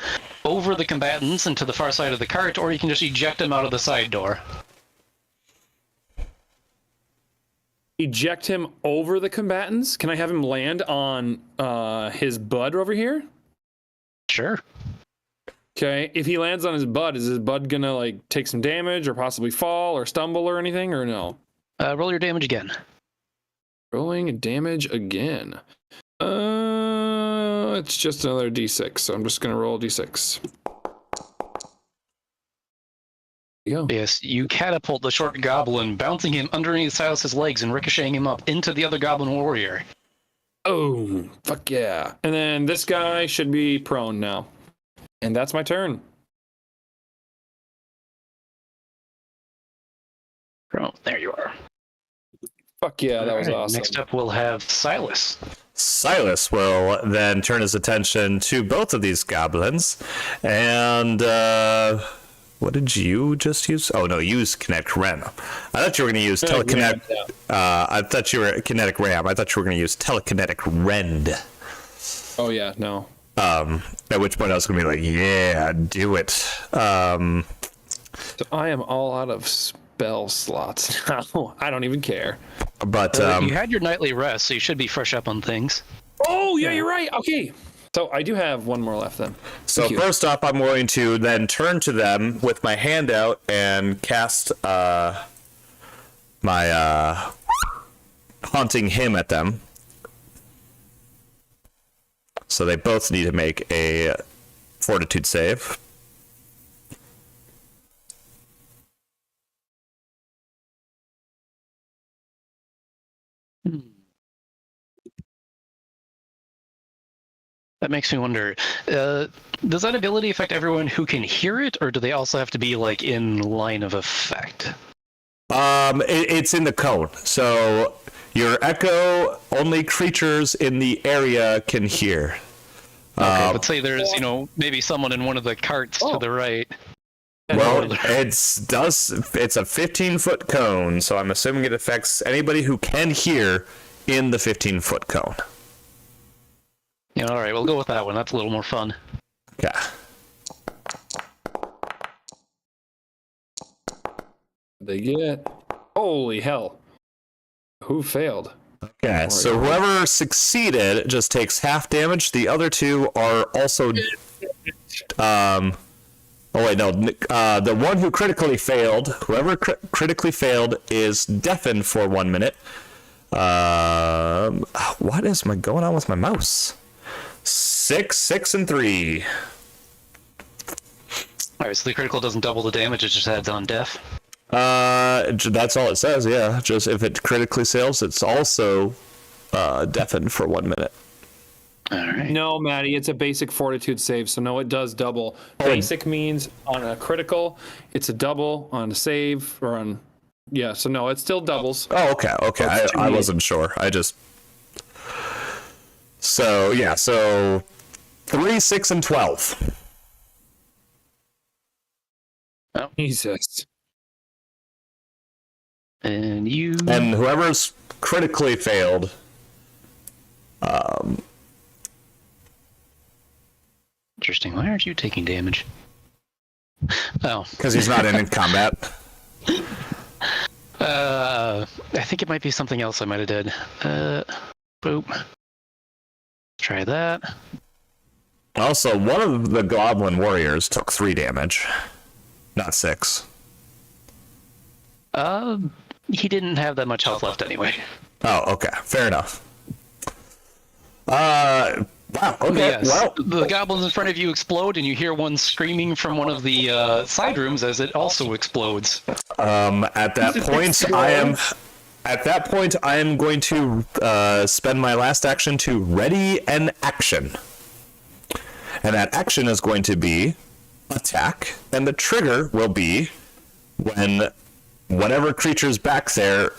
over the combatants into the far side of the cart, or you can just eject him out of the side door. Eject him over the combatants. Can I have him land on his bud over here? Sure. Okay. If he lands on his bud, is his bud gonna like take some damage or possibly fall or stumble or anything, or no? Roll your damage again. Rolling damage again. It's just another d6, so I'm just gonna roll d6. There you go. Yes, you catapult the short goblin, bouncing him underneath Silas's legs and ricocheting him up into the other goblin warrior. Oh, fuck yeah. And then this guy should be prone now. And that's my turn. Oh, there you are. Fuck yeah, that was All right, awesome. Next up, we'll have Silas. Silas will then turn his attention to both of these goblins. And, what did you just use? Oh, no, use Kinetic Ram. I thought you were going to use Telekinetic... I thought you were Kinetic Ram. I thought you were going to use Telekinetic Rend. Oh yeah, no. At which point I was going to be like, yeah, do it. So I am all out of spell slots now. I don't even care. But, You had your nightly rest, so you should be fresh up on things. Oh yeah, you're right. Okay. So I do have one more left then. so first off, I'm going to then turn to them with my hand out and cast my Haunting Hymn at them. So they both need to make a Fortitude save. That makes me wonder, does that ability affect everyone who can hear it, or do they also have to be, like, in line of effect? It's in the cone. So your echo, only creatures in the area can hear. Okay, but say there's, maybe someone in one of the carts to the right. Well, it's a 15-foot cone, so I'm assuming it affects anybody who can hear in the 15-foot cone. Yeah, all right, we'll go with that one. That's a little more fun. Okay. They get. Holy hell. Who failed? Okay, so whoever succeeded just takes half damage. The other two are also... oh, wait, no. The one who critically failed, whoever critically failed, is deafened for 1 minute. What is going on with my mouse? 6, and 3. Alright, so the critical doesn't double the damage, it just adds on death. That's all it says, yeah. Just if it critically fails, it's also deafened for 1 minute. Alright. No, Maddie, it's a basic fortitude save, so no, it does double. Basic means on a critical, it's a double on a save, or on... Yeah, so no, it still doubles. Oh, okay. I wasn't sure. I just... So, yeah, so 3, 6, and 12. Oh. Jesus. And you... And whoever's critically failed... Interesting. Why aren't you taking damage? Oh. Because he's not in combat. I think it might be something else I might have did. Boop. Try that. Also, one of the goblin warriors took 3 damage. not 6. He didn't have that much health left anyway. Oh, okay. Fair enough. Wow. Okay. Yes, Well, the goblins in front of you explode, and you hear one screaming from one of the side rooms as it also explodes. at that point, I am going to spend my last action to ready an action. And that action is going to be attack, and the trigger will be when whatever creature's back there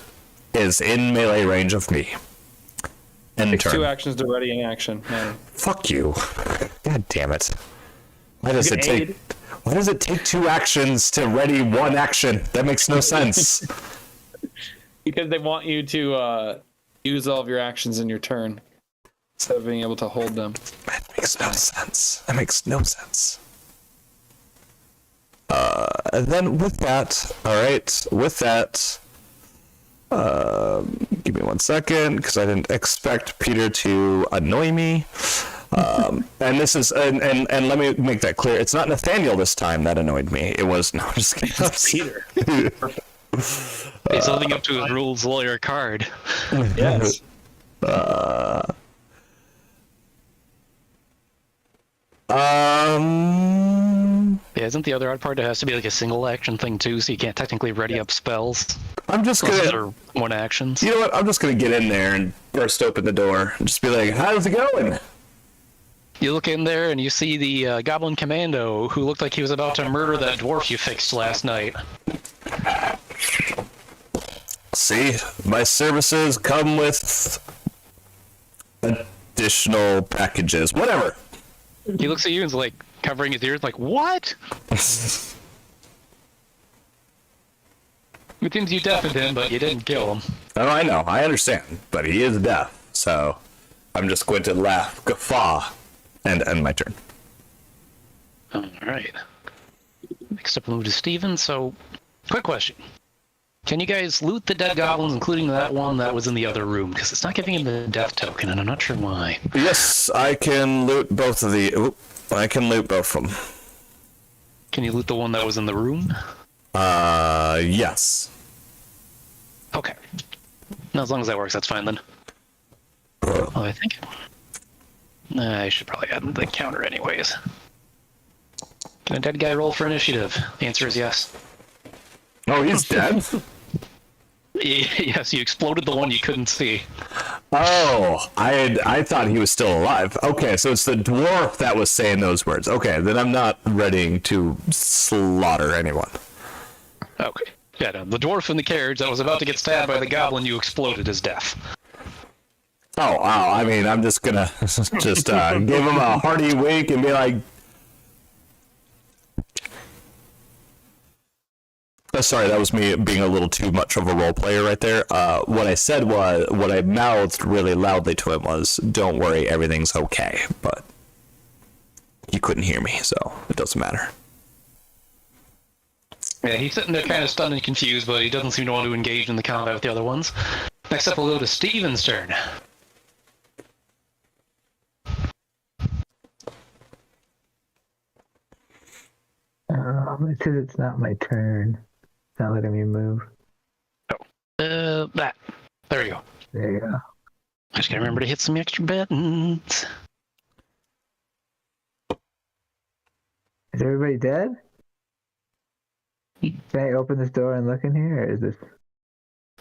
is in melee range of me. End Takes turn. 2 actions to ready an action. Man. Fuck you. God damn it. Why does it take 2 actions to ready 1 action? That makes no sense. Because they want you to use all of your actions in your turn instead of being able to hold them. That makes no sense. That makes no sense. And then with that, alright, with that, give me 1 second, because I didn't expect Peter to annoy me. And this is, and let me make that clear, it's not Nathaniel this time that annoyed me. It was, no, I'm just kidding. Peter. He's holding up to his rules lawyer card. Yes. Yeah, isn't the other odd part it has to be like a single action thing too, so you can't technically ready up spells? I'm just Unless gonna, they're 1 actions. you know what, I'm just gonna get in there and burst open the door and just be like, how's it going? You look in there and you see the goblin commando who looked like he was about to murder that dwarf you fixed last night. See, my services come with additional packages, whatever. He looks at you and is like covering his ears like, what? It seems you deafened him, but you didn't kill him. Oh, I know, I understand, but he is deaf, so I'm just going to laugh, guffaw, and end my turn. Alright. Next up, we'll move to Steven. So, quick question. Can you guys loot the dead goblins, including that one that was in the other room? Because it's not giving him the death token, and I'm not sure why. Yes, I can loot both of the... Oop, I can loot both of them. Can you loot the one that was in the room? Yes. Okay. No, as long as that works, that's fine then. Well, I think... I should probably add the counter anyways. Can a dead guy roll for initiative? The answer is yes. Oh, he's dead? Yes, you exploded the one you couldn't see. Oh, I thought he was still alive. Okay, so it's the dwarf that was saying those words. Okay, then I'm not ready to slaughter anyone. Okay. Yeah, no, the dwarf in the carriage that was about to get stabbed by the goblin you exploded is death. Oh, wow, I mean, I'm just gonna just give him a hearty wink and be like... Sorry, that was me being a little too much of a role player right there. What I said was, what I mouthed really loudly to him was, don't worry, everything's okay. But he couldn't hear me, so it doesn't matter. Yeah, he's sitting there kind of stunned and confused, but he doesn't seem to want to engage in the combat with the other ones. Next up, we'll go to Steven's turn. It says it's not my turn. It's not letting me move. That. There you go. There you go. I just gotta remember to hit some extra buttons. Is everybody dead? Can I open this door and look in here, or is this...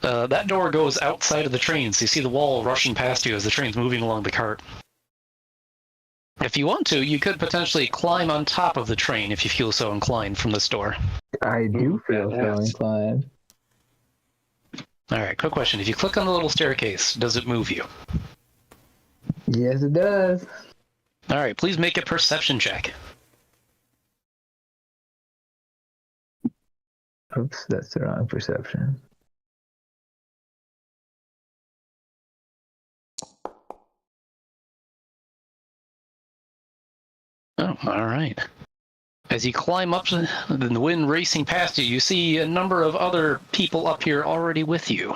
That door goes outside of the train, so you see the wall rushing past you as the train's moving along the cart. If you want to, you could potentially climb on top of the train if you feel so inclined from this door. I do feel so inclined. Alright, quick question. If you click on the little staircase, does it move you? Yes, it does. Alright, please make a perception check. Oops, that's the wrong perception. Oh, alright. As you climb up, the wind racing past you, you see a number of other people up here already with you.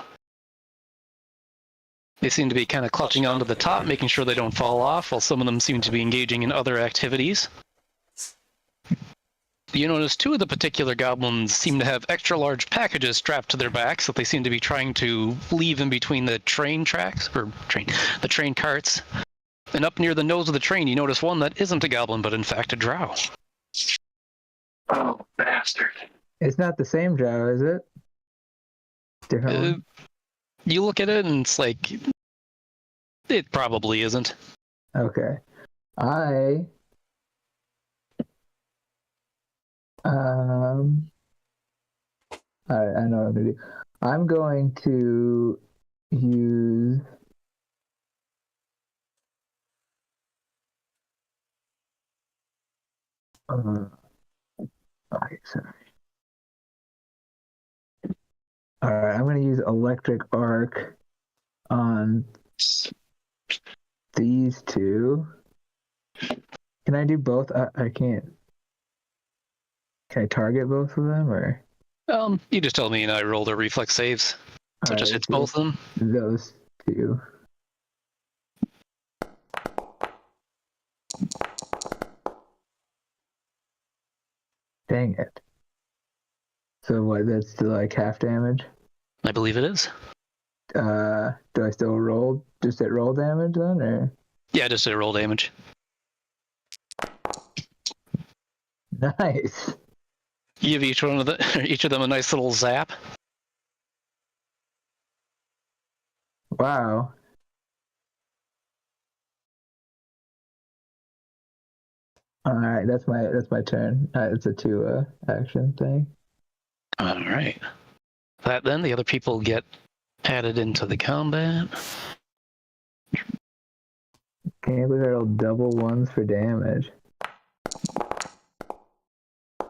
They seem to be kind of clutching onto the top, making sure they don't fall off, while some of them seem to be engaging in other activities. You notice two of the particular goblins seem to have extra large packages strapped to their backs that they seem to be trying to leave in between the train tracks, the train carts. And up near the nose of the train, you notice one that isn't a goblin, but in fact a drow. Oh, bastard. It's not the same drow, is it? Different one? You look at it and it's like, it probably isn't. Okay. Alright, I know what I'm gonna do. I'm going to use okay, sorry. Alright, I'm gonna use electric arc on these two. Can I do both? I can't. Can I target both of them or? You just told me and I rolled a reflex saves. So it just hits both of them. Those two. Dang it. So what, that's still like half damage? I believe it is. Do I still roll, just at roll damage then, or? Yeah, just a roll damage. Nice. You give each of them a nice little zap. Wow. Alright, that's my turn. It's a 2 action thing. All right. That then, the other people get added into the combat. Can't believe I rolled double ones for damage.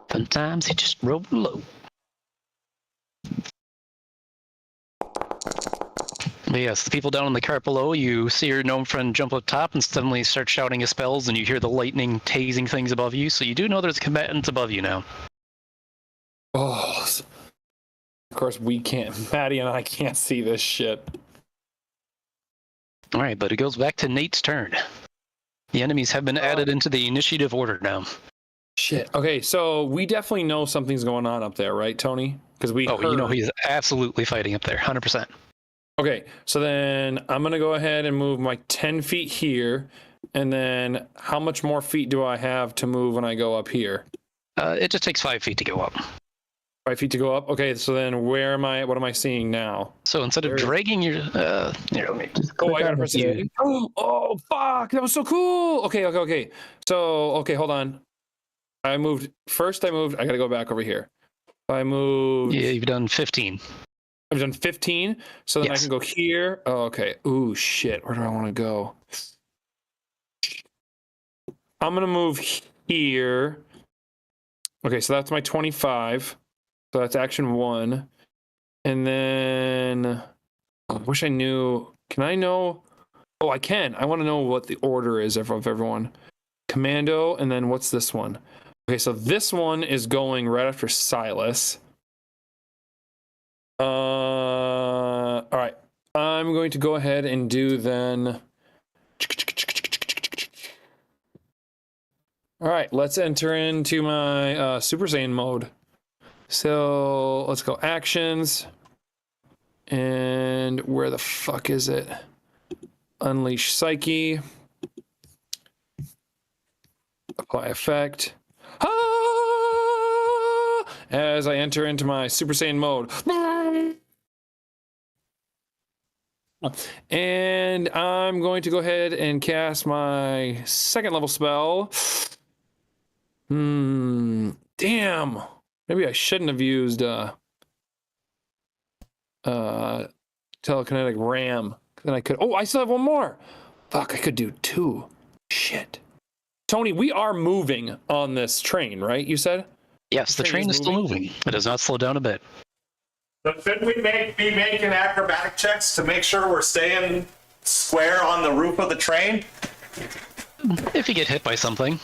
Sometimes he just rolled low. But yes, the people down in the cart below, you see your gnome friend jump up top and suddenly start shouting his spells, and you hear the lightning tasing things above you, so you do know there's combatants above you now. Oh, of course we can't. Maddie and I can't see this shit. All right, but it goes back to Nate's turn. The enemies have been added into the initiative order now. Shit. Okay, so we definitely know something's going on up there, right, Tony? Because we heard. You know he's absolutely fighting up there, 100%. Okay, so then I'm going to go ahead and move my 10 feet here. And then how much more feet do I have to move when I go up here? It just takes 5 feet to go up. 5 feet to go up? Okay, so then where am I? What am I seeing now? So instead of dragging your... here, let me... Oh, I got to press it. Oh, fuck. That was so cool. Okay. So, okay, hold on. I got to go back over here. I moved... Yeah, you've done 15. I've done 15, so then Yes. I can go here. Oh, okay. Ooh, shit. Where do I want to go? I'm going to move here. Okay, so that's my 25. So that's action 1. And then... I wish I knew... Can I know... Oh, I can. I want to know what the order is of everyone. Commando, and then what's this one? Okay, so this one is going right after Silas. All right. I'm going to go ahead and do then. All right, let's enter into my Super Saiyan mode. So let's go actions. And where the fuck is it? Unleash Psyche. Apply effect. As I enter into my Super Saiyan mode. And I'm going to go ahead and cast my 2nd level spell. Damn. Maybe I shouldn't have used telekinetic ram. Then I could... Oh, I still have one more. Fuck, I could do 2. Shit. Tony, we are moving on this train, right? You said? Yes, the train is still moving. It does not slow down a bit. But shouldn't we be making acrobatic checks to make sure we're staying square on the roof of the train? If you get hit by something.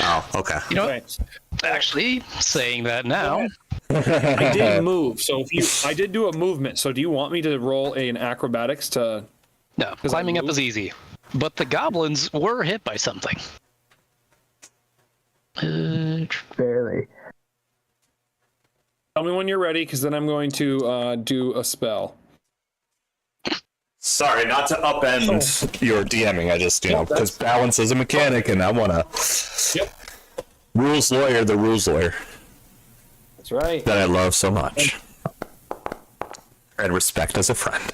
Oh, okay. You know what? Actually, saying that now... I did move, so I did do a movement. So do you want me to roll an acrobatics to... No, climbing up is easy. But the goblins were hit by something. Barely. Tell me when you're ready, because then I'm going to do a spell. Sorry, not to upend your DMing. I just, because balance is a mechanic, and I want to. Yep. Rules lawyer, the rules lawyer. That's right. That I love so much. And respect as a friend.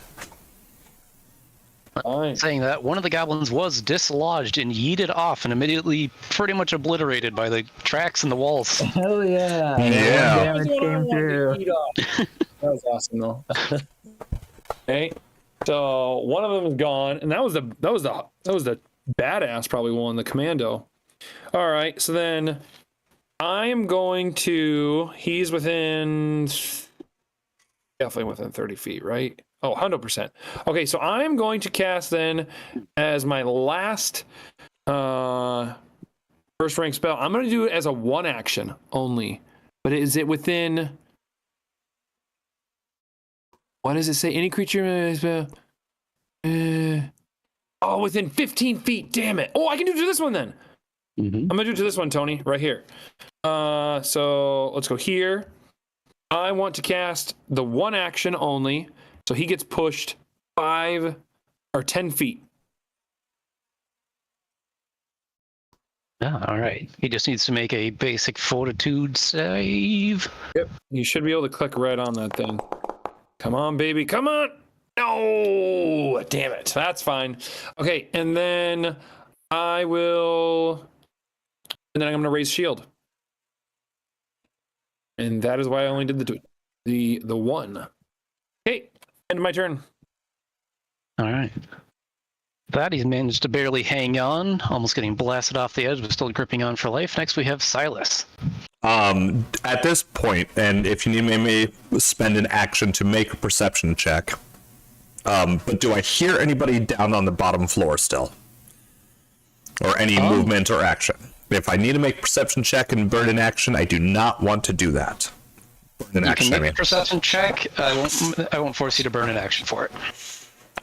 Fine. Saying that, one of the goblins was dislodged and yeeted off and immediately pretty much obliterated by the tracks in the walls. Hell yeah. Yeah. Damage came through. That was awesome, though. Okay. So one of them is gone, and that was the badass probably one, the commando. All right, so then I am going to. He's definitely within 30 feet, right? Oh, 100%. Okay, so I'm going to cast then as my last first rank spell. I'm going to do it as a one action only, but is it within? What does it say? Any creature. Within 15 feet. Damn it. Oh, I can do it to this one then. Mm-hmm. I'm gonna do it to this one, Tony, right here. So let's go here. I want to cast the one action only, so he gets pushed 5 or 10 feet. Yeah, all right. He just needs to make a basic fortitude save. Yep. You should be able to click right on that thing. Come on, baby. Come on. No, damn it. That's fine. Okay, and then I'm going to raise shield. And that is why I only did the one. Okay, end of my turn. All right. That he's managed to barely hang on, almost getting blasted off the edge, but still gripping on for life. Next, we have Silas. At this point, and if you need me spend an action to make a perception check. But do I hear anybody down on the bottom floor still? Or any movement or action? If I need to make a perception check and burn an action, I do not want to do that. Burn an action, You can make a perception check. I won't force you to burn an action for it.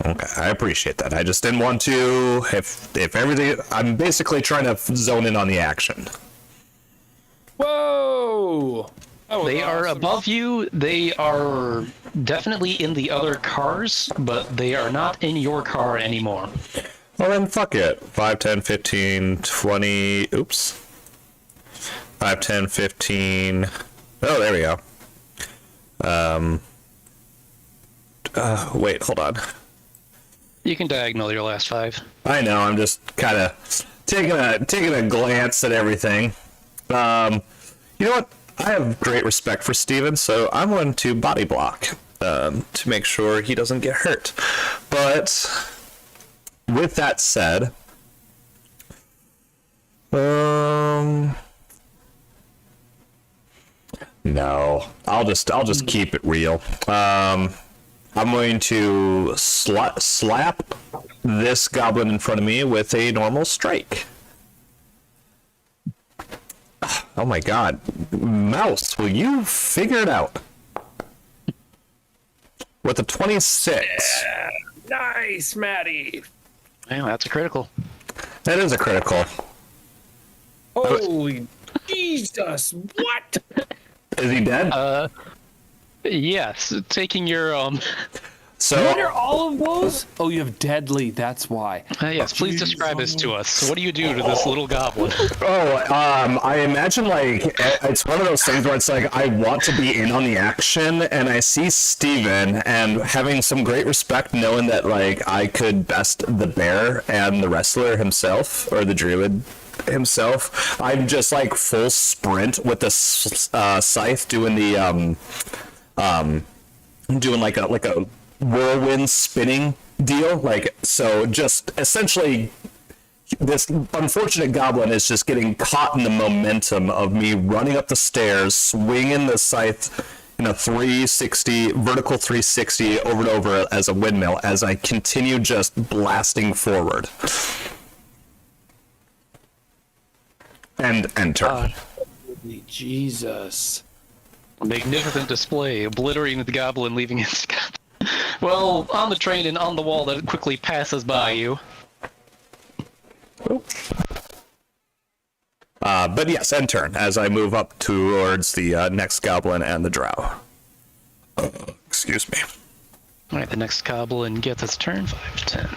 Okay, I appreciate that. I just didn't want to. If everything, I'm basically trying to zone in on the action. Whoa! They are above you. They are definitely in the other cars, but they are not in your car anymore. Well then, fuck it. 5, 10, 15, 20. Oops. 5, 10, 15. Oh, there we go. Wait, hold on. You can diagonal your last 5. I know. I'm just kind of taking a glance at everything. You know what? I have great respect for Steven, so I'm going to body block to make sure he doesn't get hurt. But with that said, no, I'll just keep it real. I'm going to slap this goblin in front of me with a normal strike. Oh my god. Mouse, will you figure it out? With a 26. Yeah. Nice, Maddie. Well, that's a critical. That is a critical. Holy Jesus. What? Is he dead? Yes, taking your So What are all of those? Oh, you have deadly. That's why. yes, please describe this to us. So what do you do to this little goblin? I imagine like it's one of those things where it's like I want to be in on the action, and I see Steven and having some great respect, knowing that like I could best the bear and the wrestler himself or the druid himself. I'm just like full sprint with the scythe, doing the doing like a whirlwind spinning deal, like, so just essentially this unfortunate goblin is just getting caught in the momentum of me running up the stairs, swinging the scythe in a 360 vertical 360 over and over as a windmill as I continue just blasting forward. And enter. Holy Jesus. Magnificent display, obliterating the goblin, leaving it. Well, on the train and on the wall that quickly passes by you. But yes, end turn as I move up towards the next goblin and the drow. Excuse me. All right, the next goblin gets its turn. 5, 10.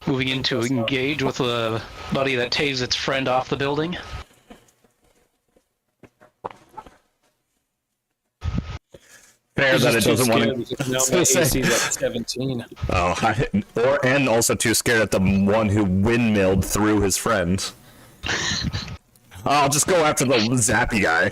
Moving in to engage with a buddy that tased its friend off the building. Fair that it doesn't want to. Now my AC's at 17. Oh, and also too scared at the one who windmilled through his friend. I'll just go after the zappy guy.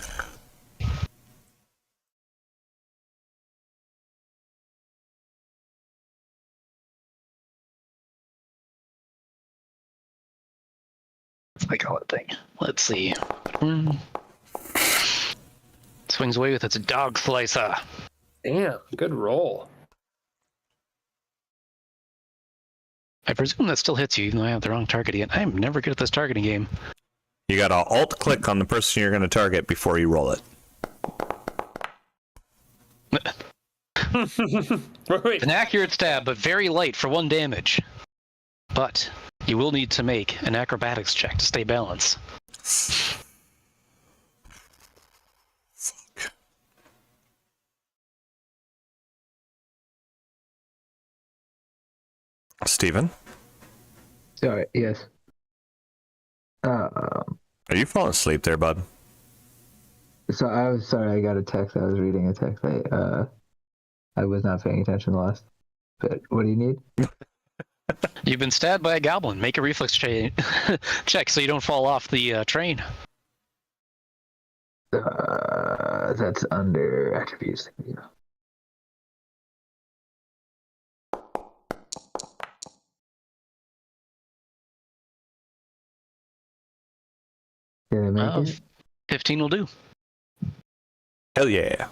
I call it thing. Let's see. Swings away with its dog slicer. Damn, good roll. I presume that still hits you, even though I have the wrong target again. I am never good at this targeting game. You gotta alt-click on the person you're gonna target before you roll it. Wait. An accurate stab, but very light for 1 damage. But you will need to make an acrobatics check to stay balanced. Fuck. Steven? Sorry, yes. Are you falling asleep there, bud? So I was sorry, I got a text. I was reading a text. I was not paying attention the last bit. What do you need? You've been stabbed by a goblin. Make a reflex check so you don't fall off the train. That's under attributes. Yeah. Did I make it? 15 will do. Hell yeah.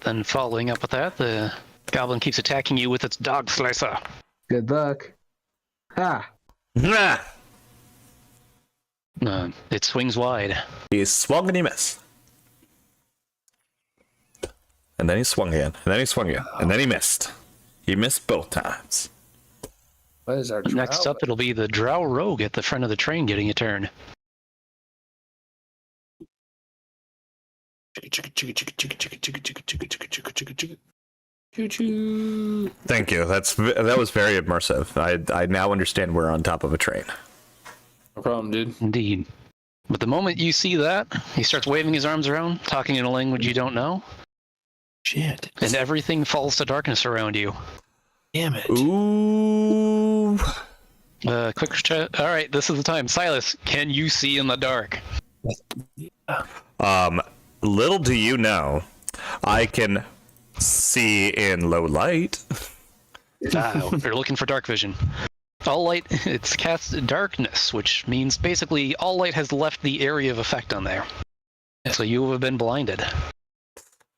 Then following up with that, the goblin keeps attacking you with its dog slicer. Good luck. Ha! Nah. It swings wide. He swung and he missed. And then he swung again. And then he swung again. And then he missed. He missed both times. What is our Next up, it'll be the drow rogue at the front of the train getting a turn. Thank you. That was very immersive. I now understand we're on top of a train. No problem, dude. Indeed. But the moment you see that, he starts waving his arms around, talking in a language you don't know, Shit. and everything falls to darkness around you. Damn it. Ooh. Quick chat. All right, this is the time. Silas, can you see in the dark? Little do you know, I can see in low light. You're looking for dark vision. All light, it's cast darkness, which means basically all light has left the area of effect on there. So you have been blinded.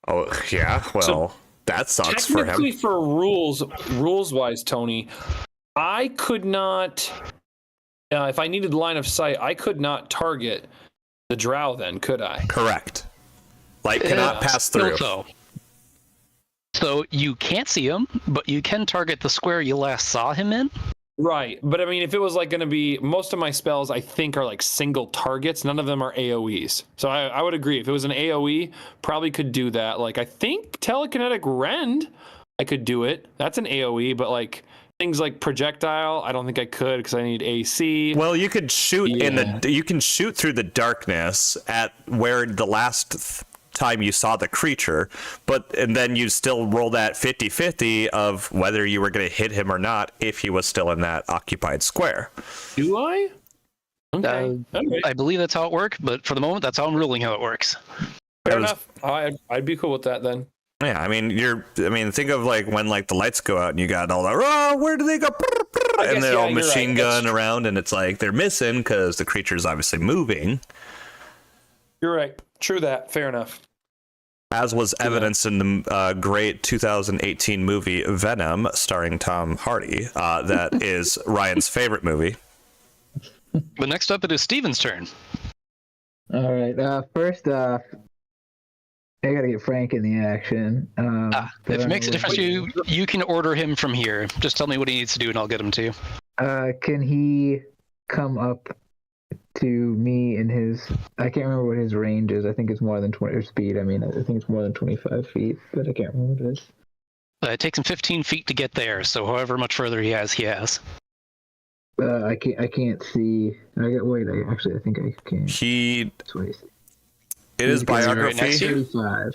Oh, yeah, well, So, that sucks for Technically, him. for rules-wise, Tony, I could not, if I needed line of sight, I could not target the drow then, could I? Correct. Light cannot pass through. So you can't see him, but you can target the square you last saw him in. Right, but I mean, if it was like going to be, most of my spells I think are like single targets. None of them are AoEs. So I would agree. If it was an AoE, probably could do that. Like I think telekinetic rend, I could do it. That's an AoE, but like things like projectile, I don't think I could because I need AC. Well, you could shoot you can shoot through the darkness at where the last time you saw the creature, and then you still roll that 50-50 of whether you were going to hit him or not if he was still in that occupied square. Do I? Okay. Okay. I believe that's how it works, but for the moment, that's how I'm ruling how it works. Fair enough. I'd be cool with that then. Yeah, I mean, think of like when like the lights go out and you got all the, oh, where do they go? And they're all machine gun around, and it's like they're missing because the creature's obviously moving. You're right. True that. Fair enough. As was evidenced in the great 2018 movie Venom, starring Tom Hardy. That is Ryan's favorite movie. But next up, it is Steven's turn. All right. First off, I gotta get Frank in the action. If it makes a difference to you, you can order him from here. Just tell me what he needs to do, and I'll get him to you. Can he come up to me in his. I can't remember what his range is. I think it's more than 20 or speed. I mean, I think it's more than 25 feet, but I can't remember what it is. It takes him 15 feet to get there, so however much further he has, he has. I can't see. Wait. I think I can. He. Wait. It is right next biography. to you? 35.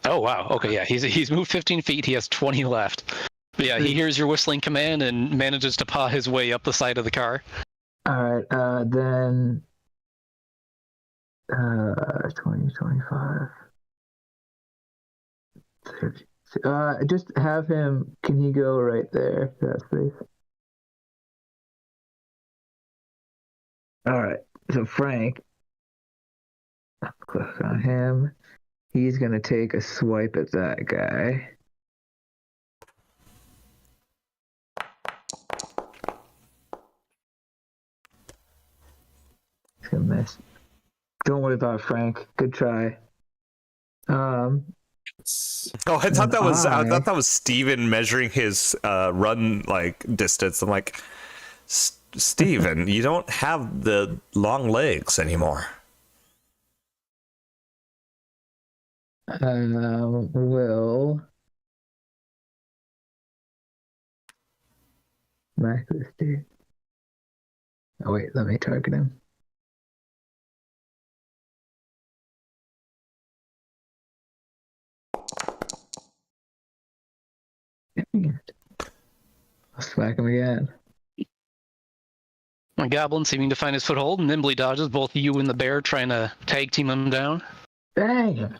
Oh wow. Okay, yeah. He's moved 15 feet. He has 20 left. But yeah, he hears your whistling command and manages to paw his way up the side of the car. All right. Then. 20, 25. 30. Just have him. Can he go right there? That space. All right. So Frank, click on him. He's gonna take a swipe at that guy. He's gonna miss. Don't worry about it, Frank. Good try. Oh, I thought that was Steven measuring his run like distance. I'm like, Steven, you don't have the long legs anymore. Will smack this dude. Oh wait, let me target him. I'll smack him again. A goblin, seeming to find his foothold, nimbly dodges both you and the bear, trying to tag team him down. Dang!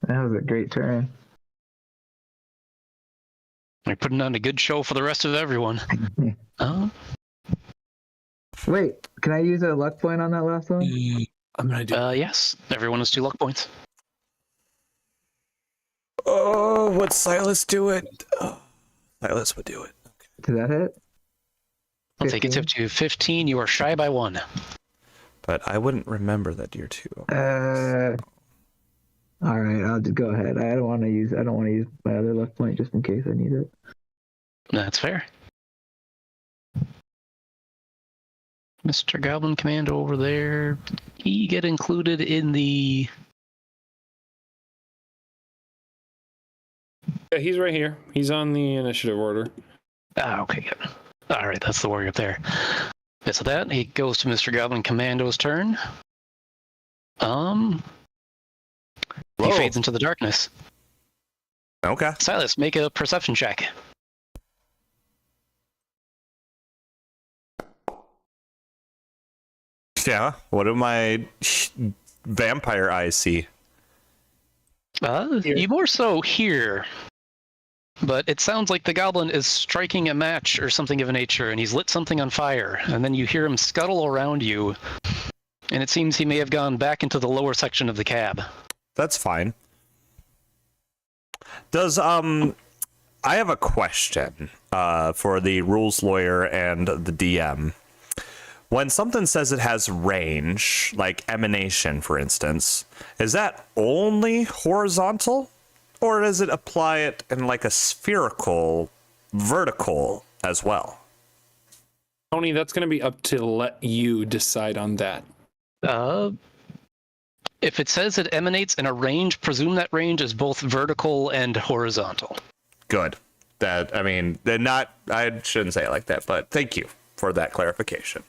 That was a great turn. You're putting on a good show for the rest of everyone. Oh. Wait, can I use a luck point on that last one? I'm gonna do. Yes, everyone has 2 luck points. Oh, would Silas do it? Oh, Silas would do it. Did that hit? I'll take it up to 15. You are shy by 1. But I wouldn't remember that you're 2. All right, I'll just go ahead. I don't want to use my other luck point just in case I need it. That's fair. Mr. Goblin Commando over there. He get included in the... Yeah, he's right here. He's on the initiative order. Ah, okay, good. All right, that's the warrior up there. Yeah, so that, he goes to Mr. Goblin Commando's turn. He Whoa. fades into the darkness. Okay. Silas, make a perception check. Yeah. What do my vampire eyes see? You more so hear, but it sounds like the goblin is striking a match or something of a nature, and he's lit something on fire, and then you hear him scuttle around you, and it seems he may have gone back into the lower section of the cab. That's fine. Does I have a question for the rules lawyer and the DM. When something says it has range, like emanation, for instance, is that only horizontal, or does it apply it in like a spherical, vertical as well? Tony, that's going to be up to let you decide on that. If it says it emanates in a range, presume that range is both vertical and horizontal. Good. That, I mean, I shouldn't say it like that, but thank you for that clarification.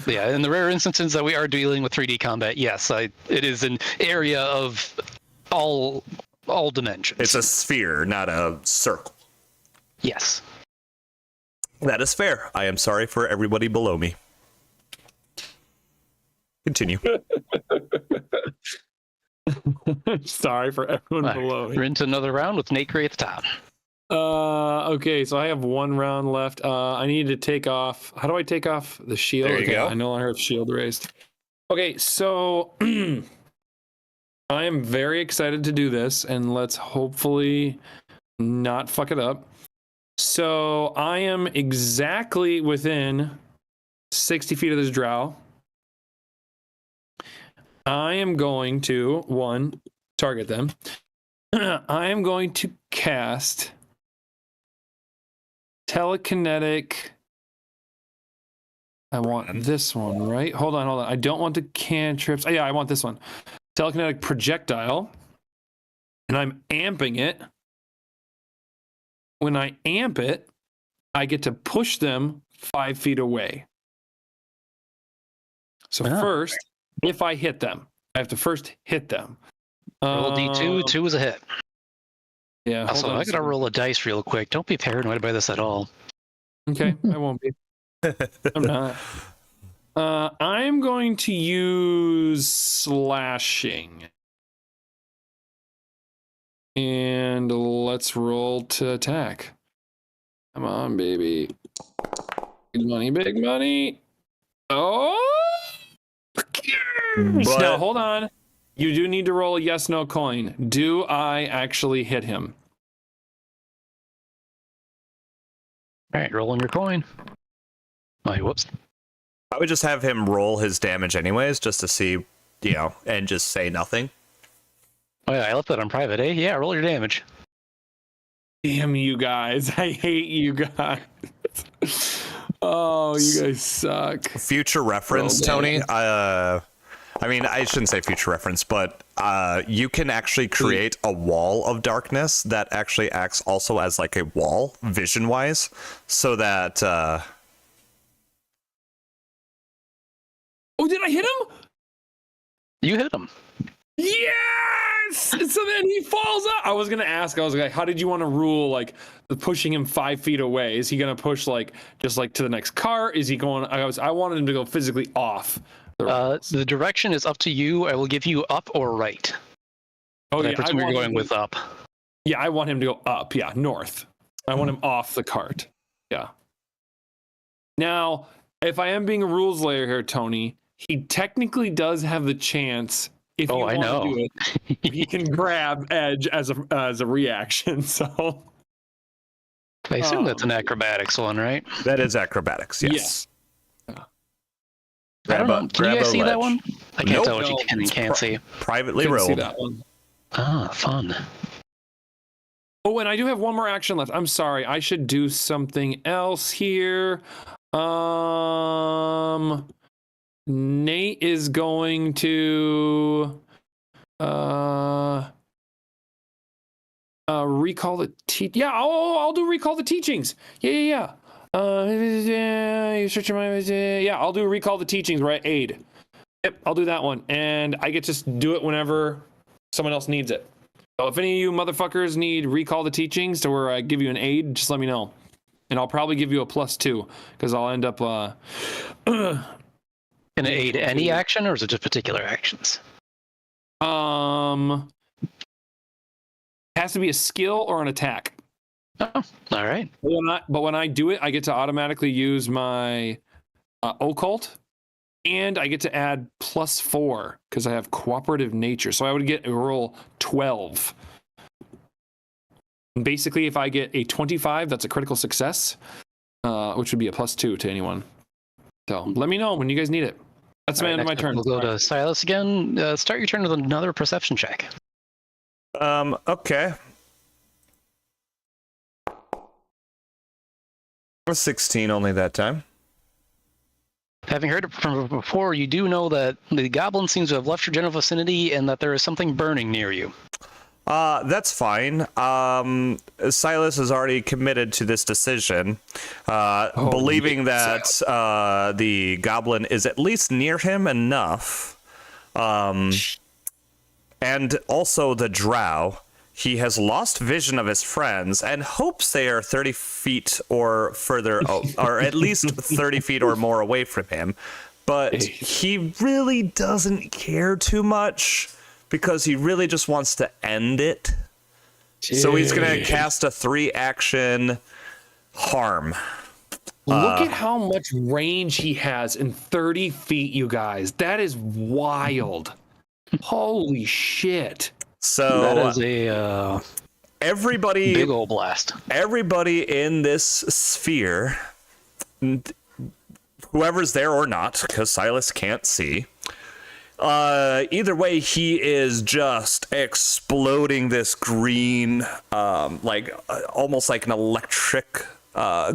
Yeah, in the rare instances that we are dealing with 3D combat, yes, it is an area of all dimensions. It's a sphere, not a circle. Yes. That is fair. I am sorry for everybody below me. Continue. Sorry for everyone below me. We're into another round with Nate Gray at the top. Okay, so I have 1 round left. I need to take off. How do I take off the shield? There you go. I no longer have shield raised. Okay, so I am very excited to do this, and let's hopefully not fuck it up. So I am exactly within 60 feet of this drow. I am going to, target them. I am going to cast telekinetic. I want this one, right? Hold on. I don't want the cantrips. Oh, yeah, I want this one. Telekinetic projectile. And I'm amping it. When I amp it, I get to push them 5 feet away. So first, if I hit them, I have to first hit them. Roll a D2. 2 is a hit. Yeah. Also, I gotta roll a dice real quick. Don't be paranoid by this at all. Okay, I won't be. I'm not. I'm going to use slashing. And let's roll to attack. Come on, baby. Big money, big money. Oh! Now, hold on. You do need to roll a yes/no coin. Do I actually hit him? All right, rolling your coin. Oh, whoops. I would just have him roll his damage anyways, just to see, and just say nothing. Oh yeah, I left that on private, eh? Yeah, roll your damage. Damn you guys. I hate you guys. Oh, you guys suck. Future reference, Tony. I mean, I shouldn't say future reference, but you can actually create a wall of darkness that actually acts also as like a wall, vision-wise, so that... Oh, did I hit him? You hit him. Yes! So then he falls out. I was going to ask, I was like, how did you want to rule, like, the pushing him 5 feet away? Is he going to push, like, just, like, to the next car? Is he going... I wanted him to go physically off. The direction is up to you. I will give you up or right. Oh, yeah. I presume you're going with up. Yeah, I want him to go up. Yeah, north. I want him off the cart. Yeah. Now, if I am being a rules layer here, Tony, he technically does have the chance... If you want to do it, he can grab Edge as a reaction. So I assume that's an acrobatics one, right? That is acrobatics, yes. I don't know. Can you guys see that one? I can't tell what you can and can't see. Privately Couldn't rolled. see that one. Ah, fun. Oh, and I do have one more action left. I'm sorry. I should do something else here. Nate is going to recall the I'll do recall the teachings. Yeah. You searching my I'll do recall the teachings, right? Aid. Yep, I'll do that one. And I get to do it whenever someone else needs it. So if any of you motherfuckers need recall the teachings to where I give you an aid, just let me know. And I'll probably give you a +2 because I'll end up Can it aid any action, or is it just particular actions? It has to be a skill or an attack. Oh, all right. But when I do it, I get to automatically use my occult, and I get to add +4 because I have cooperative nature. So I would get a roll 12. And basically, if I get a 25, that's a critical success, which would be a +2 to anyone. So let me know when you guys need it. That's the end of my turn. We'll go to Silas again. Start your turn with another perception check. Okay. 16 only that time. Having heard it from before, you do know that the goblin seems to have left your general vicinity and that there is something burning near you. That's fine. Silas is already committed to this decision, believing that the goblin is at least near him enough. And also the drow. He has lost vision of his friends and hopes they are 30 feet or further, or at least 30 feet or more away from him. But he really doesn't care too much, because he really just wants to end it. So he's going to cast a 3-action harm. Look at how much range he has in 30 feet, you guys. That is wild. Holy shit. So that is a everybody, big old blast. Everybody in this sphere, whoever's there or not, because Silas can't see, either way, he is just exploding this green, almost like an electric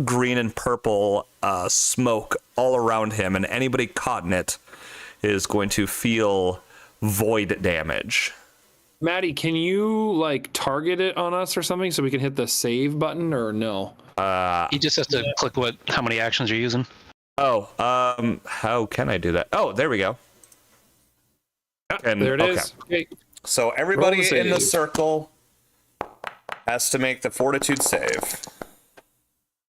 green and purple smoke all around him, and anybody caught in it is going to feel void damage. Maddie, can you like target it on us or something so we can hit the save button or no? He just has to click how many actions you're using. Oh, how can I do that? Oh, there we go. And, There it is. Okay. So everybody Roll the in the save. circle has to make the fortitude save.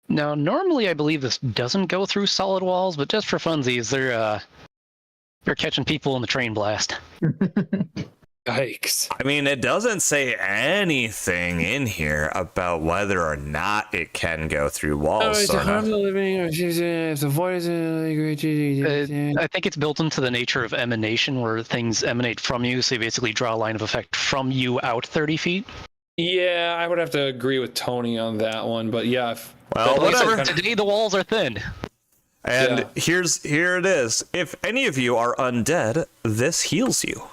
Now, normally I believe this doesn't go through solid walls, but just for funsies, they're catching people in the train blast. Yikes. I mean, it doesn't say anything in here about whether or not it can go through walls. Or not. I think it's built into the nature of emanation, where things emanate from you, so you basically draw a line of effect from you out 30 feet. Yeah, I would have to agree with Tony on that one, but yeah. Well, Like I said, whatever. today the walls are thin. And Yeah. here it is. If any of you are undead, this heals you.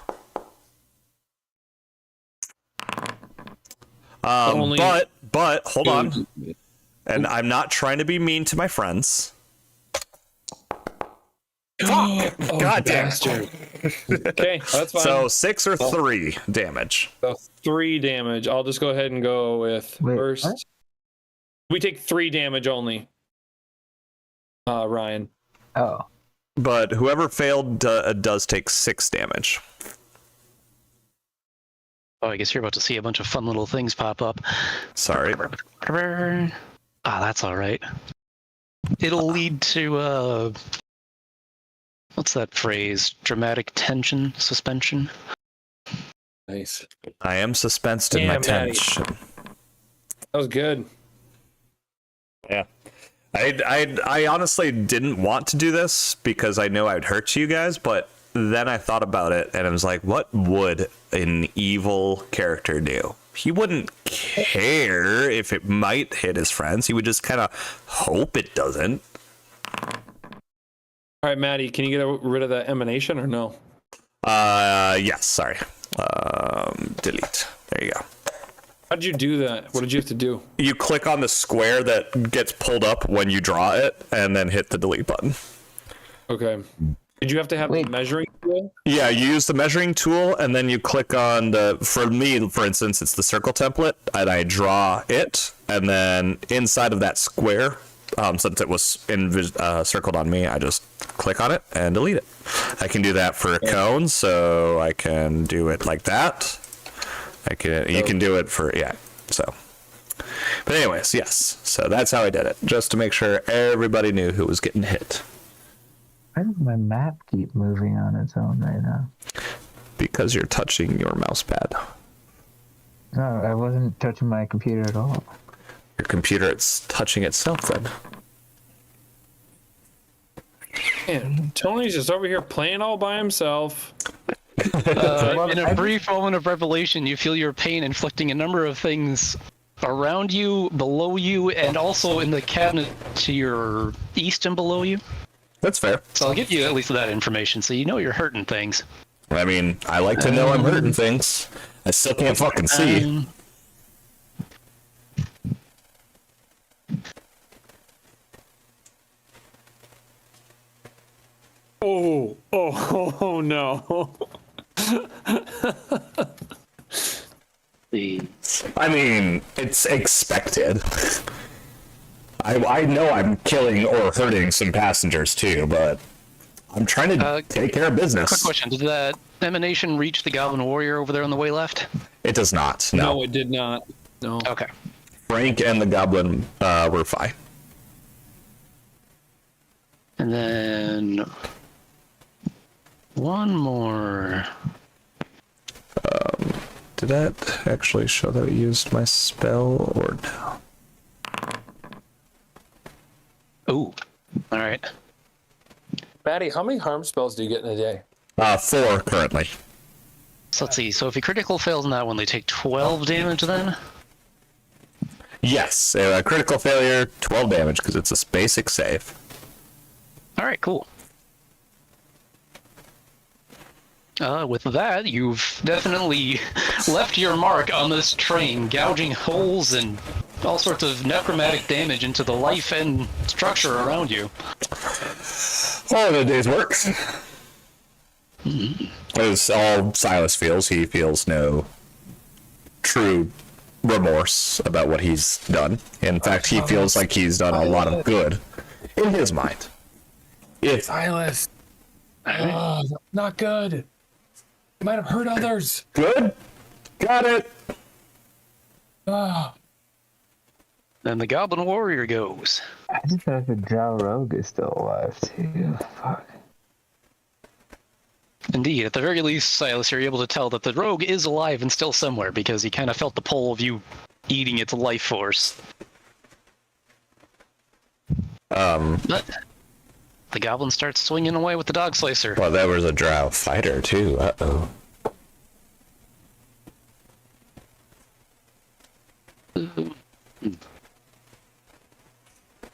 Only- But hold on. And I'm not trying to be mean to my friends. God damn. Bastard. Okay, that's fine. So 6 or 3 damage. So 3 damage. I'll just go ahead and go with Wait, first. what? We take 3 damage only. Ryan. Oh. But whoever failed does take 6 damage. Oh, I guess you're about to see a bunch of fun little things pop up. Sorry. That's all right. It'll lead to what's that phrase? Dramatic tension, suspension. Nice. I am suspensed in my Damn, Maddie. tension. That was good. Yeah. I honestly didn't want to do this because I know I'd hurt you guys, but then I thought about it and I was like, what would an evil character do? He wouldn't care if it might hit his friends. He would just kind of hope it doesn't. All right, Maddie, can you get rid of that emanation or no? Yes, sorry. Delete. There you go. How'd you do that? What did you have to do? You click on the square that gets pulled up when you draw it and then hit the delete button. Okay. Did you have to have the Wait. measuring tool? Yeah, you use the measuring tool and then you click on for me, for instance, it's the circle template and I draw it and then inside of that square, since it was circled on me, I just click on it and delete it. I can do that for a cone, so I can do it like that. You can do it for, yeah, so. But anyways, yes, so that's how I did it, just to make sure everybody knew who was getting hit. Why does my map keep moving on its own right now? Because you're touching your mouse pad. No, I wasn't touching my computer at all. Your computer, it's touching itself then. Man, Tony's just over here playing all by himself. In a brief moment of revelation, you feel your pain inflicting a number of things around you, below you, and also in the cabinet to your east and below you. That's fair. So I'll give you at least that information, so you know you're hurting things. I mean, I like to know I'm hurting things. I still can't fucking see. Oh no. I mean, it's expected. I know I'm killing or hurting some passengers too, but I'm trying to take care of business. Quick question: did that emanation reach the Goblin Warrior over there on the way left? It does not. No, No. it did not. No. Okay. Frank and the Goblin were fine. And then one more. Did that actually show that I used my spell or no? Ooh. All right. Maddie, how many harm spells do you get in a day? 4 currently. So let's see. So if he critical fails in that one, they take 12 damage then? Yes, critical failure, 12 damage because it's a basic save. All right, cool. With that, you've definitely left your mark on this train, gouging holes and all sorts of necromantic damage into the life and structure around you. Oh, the day's work. As all Silas feels, he feels no true remorse about what he's done. In fact, he feels like he's done a lot of good in his mind. If Silas. Not good. You might have hurt others. good, got it. Then the Goblin Warrior goes. I just know if the Drow Rogue is still alive too. Fuck. Indeed, at the very least, Silas, you're able to tell that the rogue is alive and still somewhere because he kind of felt the pull of you eating its life force. But the goblin starts swinging away with the dog slicer. Well, there was a drow fighter too. Uh-oh.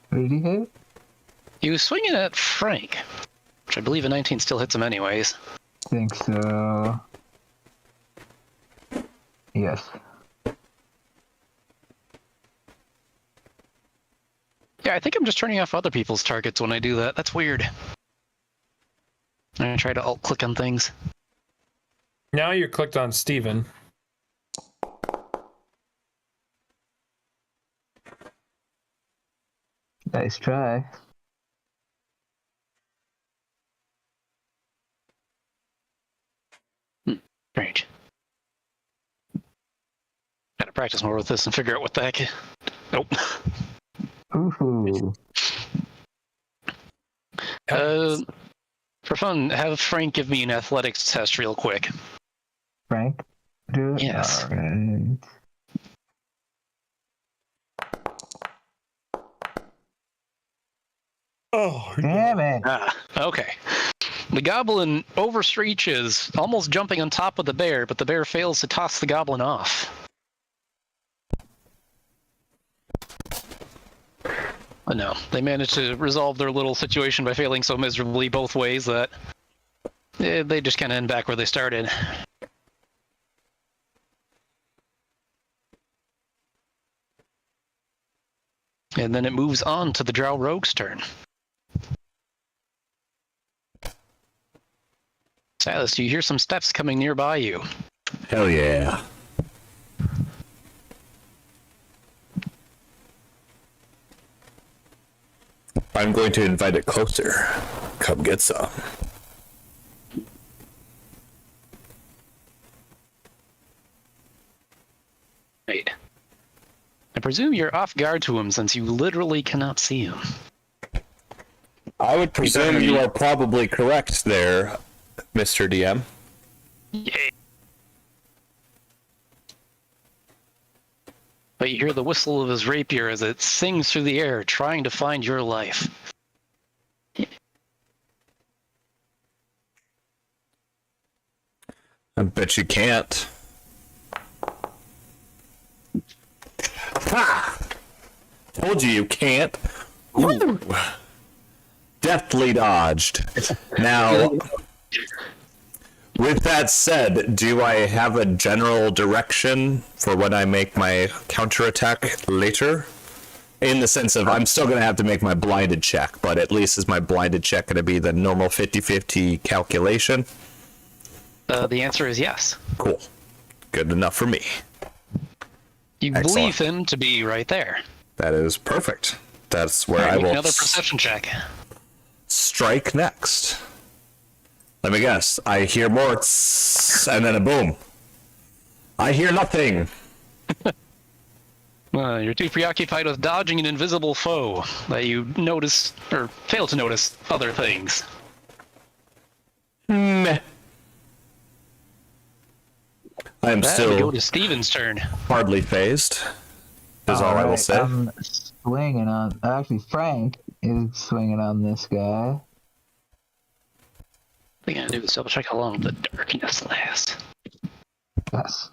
What did he hit? He was swinging at Frank, which I believe a 19 still hits him anyways. Think so. Yes. Yeah, I think I'm just turning off other people's targets when I do that. That's weird. I'm gonna try to alt-click on things. Now you're clicked on Steven. Nice try. Strange. Gotta practice more with this and figure out what the heck. Nope. Ooh. For fun, have Frank give me an athletics test real quick. Frank, do it? Yes. Alright. Oh, Damn it. Ah, okay. The goblin overstreaches, almost jumping on top of the bear, but the bear fails to toss the goblin off. But no, they managed to resolve their little situation by failing so miserably both ways that they just kind of end back where they started. And then it moves on to the Drow Rogue's turn. Silas, do you hear some steps coming nearby you? Hell yeah. I'm going to invite it closer. Come get some. Right. I presume you're off guard to him since you literally cannot see him. I would presume you are probably correct there, Mr. DM. Yay. But you hear the whistle of his rapier as it sings through the air, trying to find your life. I bet you can't. Ha! Told you can't. Ooh. Deftly dodged. Now, with that said, do I have a general direction for when I make my counterattack later? In the sense of, I'm still going to have to make my blinded check, but at least is my blinded check going to be the normal 50-50 calculation? The answer is yes. Cool. Good enough for me. You Excellent. believe him to be right there. That is perfect. That's where Alright, I make will another perception check. strike next. Let me guess. I hear more tss, and then a boom. I hear nothing. You're too preoccupied with dodging an invisible foe that you notice, or fail to notice, other things. Meh. I am That would go still to Steven's turn. hardly phased, is all I will Alright, say. I'm swinging on. Actually, Frank is swinging on this guy. What I'm gonna do is double check how long the darkness lasts. Yes.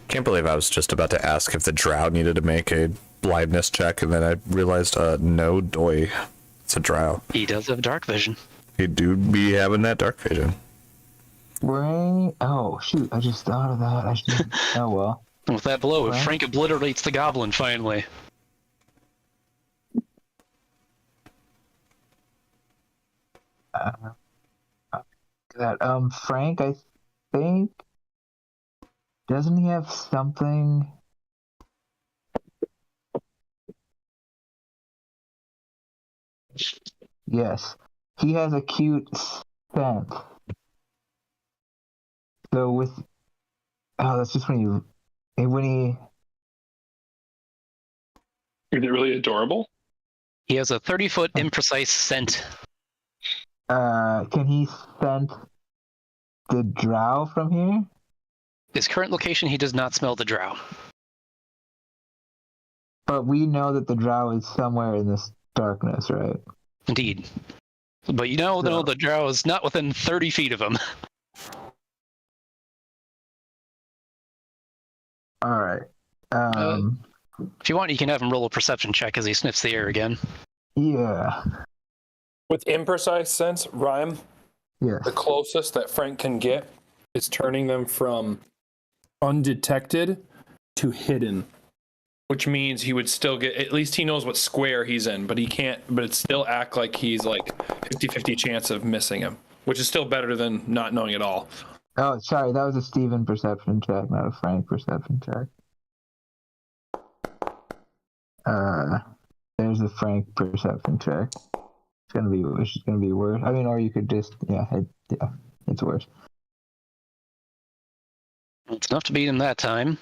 Can't believe I was just about to ask if the drow needed to make a blindness check, and then I realized, no, doy. It's a drow. He does have dark vision. He do be having that dark vision. Frank. Oh shoot! I just thought of that. I should. Oh well. And with that blow, Frank? Frank obliterates the goblin finally. That Frank, I think, doesn't he have something? Yes, he has acute scent. So with that's just when he Is it really adorable? He has a 30-foot imprecise scent. can he scent the drow from here? His current location, he does not smell the drow. But we know that the drow is somewhere in this darkness, right? Indeed. But you know, though, the drow is not within 30 feet of him. All right. If you want, you can have him roll a perception check as he sniffs the air again. Yeah. With imprecise sense, Rhyme, Yes. the closest that Frank can get is turning them from undetected to hidden, which means he would still get, at least he knows what square he's in, but he can't, but it still act like he's like 50-50 chance of missing him, which is still better than not knowing at all. Oh, sorry, that was a Steven perception check, not a Frank perception check. There's a Frank perception check. It's gonna be worse. I mean, or you could just, it's worse. It's enough to beat him that time.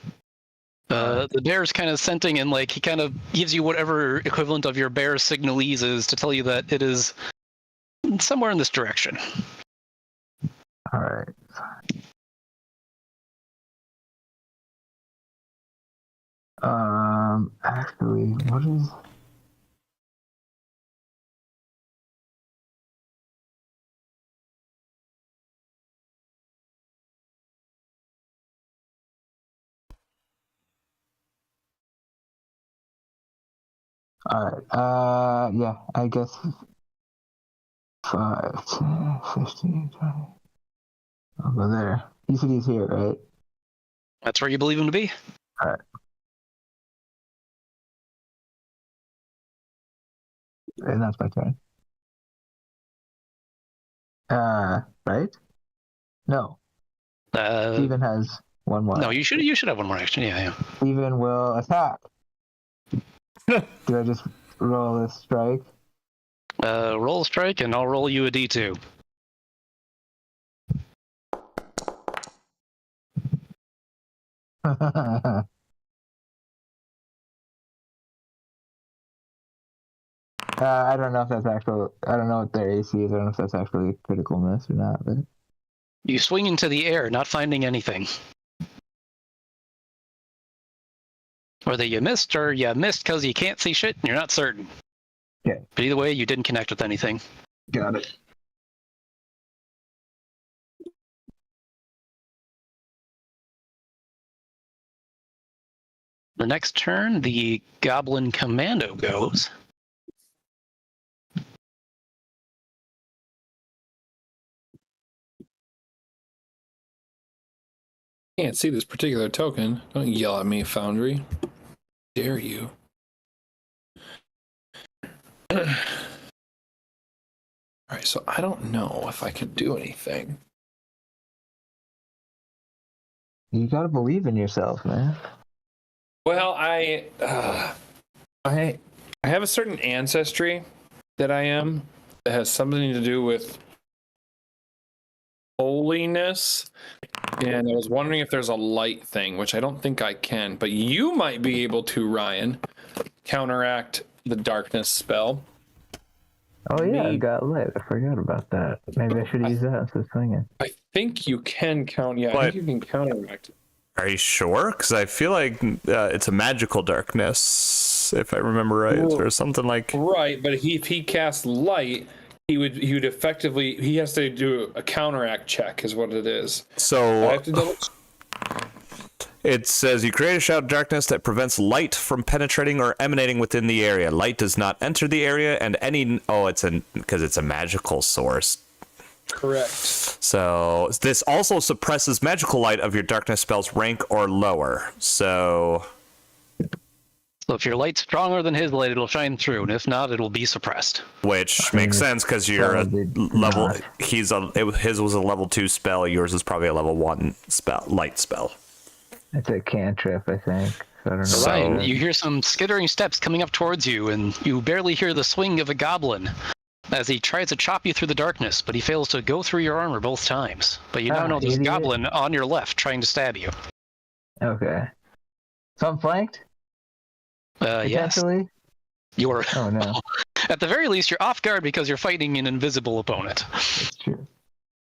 The bear's kind of scenting, and like he kind of gives you whatever equivalent of your bear signalese is to tell you that it is somewhere in this direction. All right. Actually, what is? All right. Yeah, I guess 5, 10, 15, 20. I'll go there. You said he's here, right? That's where you believe him to be? All right. And that's my turn. Right? No. Steven has one more. No, you should have one more action. Yeah. Steven will attack. Do I just roll a strike? Roll a strike, and I'll roll you a d2. I don't know if that's actual. I don't know what their AC is. I don't know if that's actually a critical miss or not. But You swing into the air, not finding anything. Whether you missed or you missed because you can't see shit, you're not certain. Okay. But either way, you didn't connect with anything. got it. The next turn, the Goblin Commando goes. Can't see this particular token. Don't yell at me, Foundry. Dare you? All right, so I don't know if I can do anything. You gotta believe in yourself, man. Well, I have a certain ancestry that I am that has something to do with holiness, and I was wondering if there's a light thing, which I don't think I can, but you might be able to, Ryan, counteract the darkness spell. Oh yeah, I got lit. I forgot about that. Maybe I should use that instead of swinging. I think you can count. Yeah, I But- think you can counteract it. Are you sure? Because I feel like it's a magical darkness, if I remember right, or something like. Right, but if he casts light, he would effectively, he has to do a counteract check, is what it is. I So have to double. It says you create a shroud of darkness that prevents light from penetrating or emanating within the area. Light does not enter the area, and because it's a magical source. Correct. So this also suppresses magical light of your darkness spell's rank or lower. So if your light's stronger than his light, it'll shine through, and if not, it'll be suppressed. which makes sense because you're a level. His was a level 2 spell. Yours is probably a level 1 spell, light spell. It's a cantrip, I think. So I don't know. So- Ryan, you hear some skittering steps coming up towards you, and you barely hear the swing of a goblin as he tries to chop you through the darkness, but he fails to go through your armor both times. But you now know there's a idiot. goblin on your left trying to stab you. Okay. So I'm flanked? Yes. Potentially? You're, Oh, no. at the very least, you're off guard because you're fighting an invisible opponent. That's true.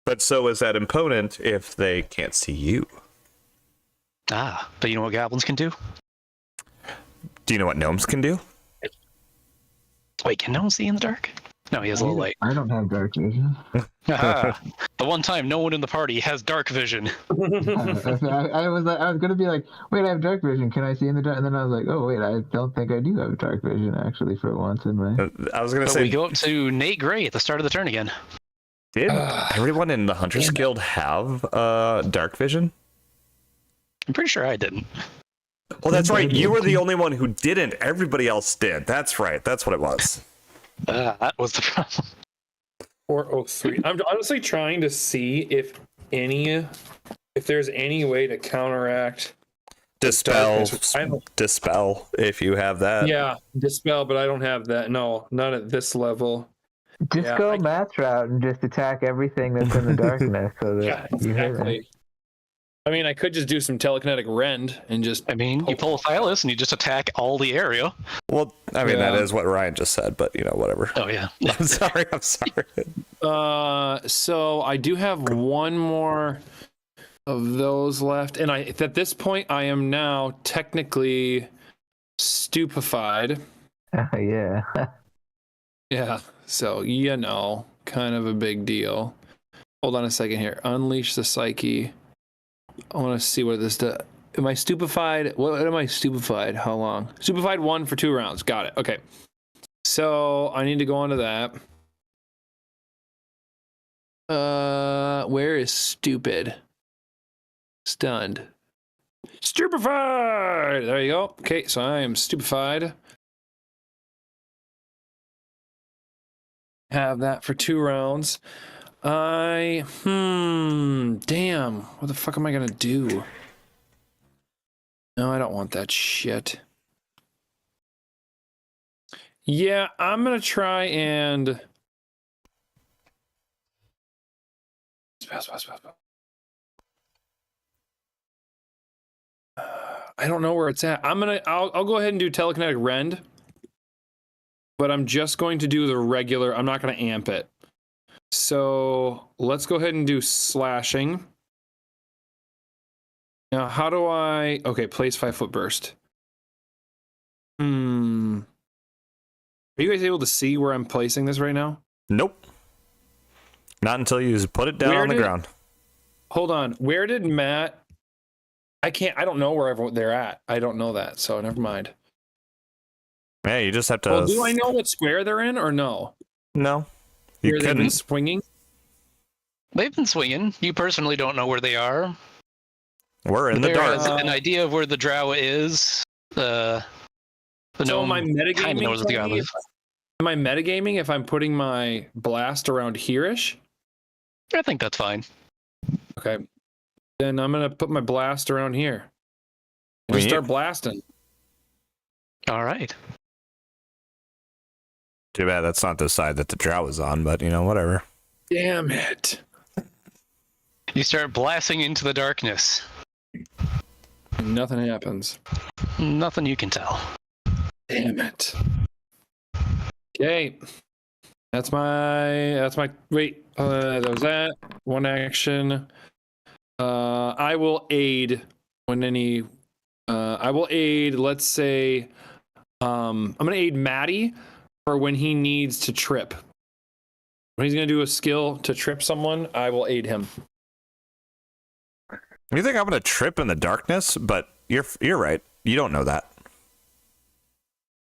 But so is that opponent if they can't see you. Ah, but you know what goblins can do? Do you know what gnomes can do? Wait, can gnomes see in the dark? No, he has a little light. I don't have dark vision. Ah, the one time no one in the party has dark vision. I was gonna be like, wait, I have dark vision. Can I see in the dark? And then I was like, oh wait, I don't think I do have dark vision actually for once in my. I was gonna But say, we go up to Nate Gray at the start of the turn again. did everyone in the Hunters Guild have dark vision? I'm pretty sure I didn't. Well, that's right. You were the only one who didn't. Everybody else did. That's right. That's what it was. That was the problem. 403. I'm honestly trying to see if there's any way to counteract Dispel, darkness. dispel. If you have that. Yeah, dispel, but I don't have that. No, not at this level. Just Yeah, go math route and just attack everything that's in the darkness so that Yeah, you hit it. exactly. I mean, I could just do some telekinetic rend and just. I mean, you pull a Phyllis and you just attack all the area. Well, I mean that Yeah. is what Ryan just said, but whatever. Oh, yeah. I'm sorry. I'm sorry. So I do have one more of those left, and at this point I am now technically stupefied. Yeah. Yeah. So kind of a big deal. Hold on a second here. Unleash the psyche. I want to see what this does. Am I stupefied? What am I stupefied? How long? Stupefied 1 for 2 rounds. Got it. Okay. So I need to go on to that. Where is stupid? Stunned. Stupefied! There you go. Okay, so I am stupefied. Have that for 2 rounds. Damn. What the fuck am I gonna do? No, I don't want that shit. Yeah, I'm gonna try and I don't know where it's at. I'll go ahead and do telekinetic rend, but I'm just going to do the regular. I'm not going to amp it. So let's go ahead and do slashing. Now, how do I? Okay, place 5-foot burst. Are you guys able to see where I'm placing this right now? Nope. Not until you put it down on the ground. Hold on. Where did Matt? I don't know where they're at. I don't know that, so never mind. Yeah, you just have to. Well, do I know what square they're in or no? No. You Where they've been couldn't. swinging? They've been swinging. You personally don't know where they are. We're in the There dark. is an idea of where the drow is. The So gnome am I metagaming? kind of knows where the goblin is. Am I metagaming if I'm putting my blast around here-ish? I think that's fine. Okay. Then I'm gonna put my blast around here. Well, Just you- start blasting. All right. Too bad that's not the side that the drow is on, but whatever. Damn it. You start blasting into the darkness. Nothing happens. Nothing you can tell. Damn it. Okay. That's my wait, that was that. One action. I will aid when any I will aid, let's say I'm gonna aid Matty for when he needs to trip. When he's gonna do a skill to trip someone, I will aid him. You think I'm gonna trip in the darkness? But you're right. You don't know that.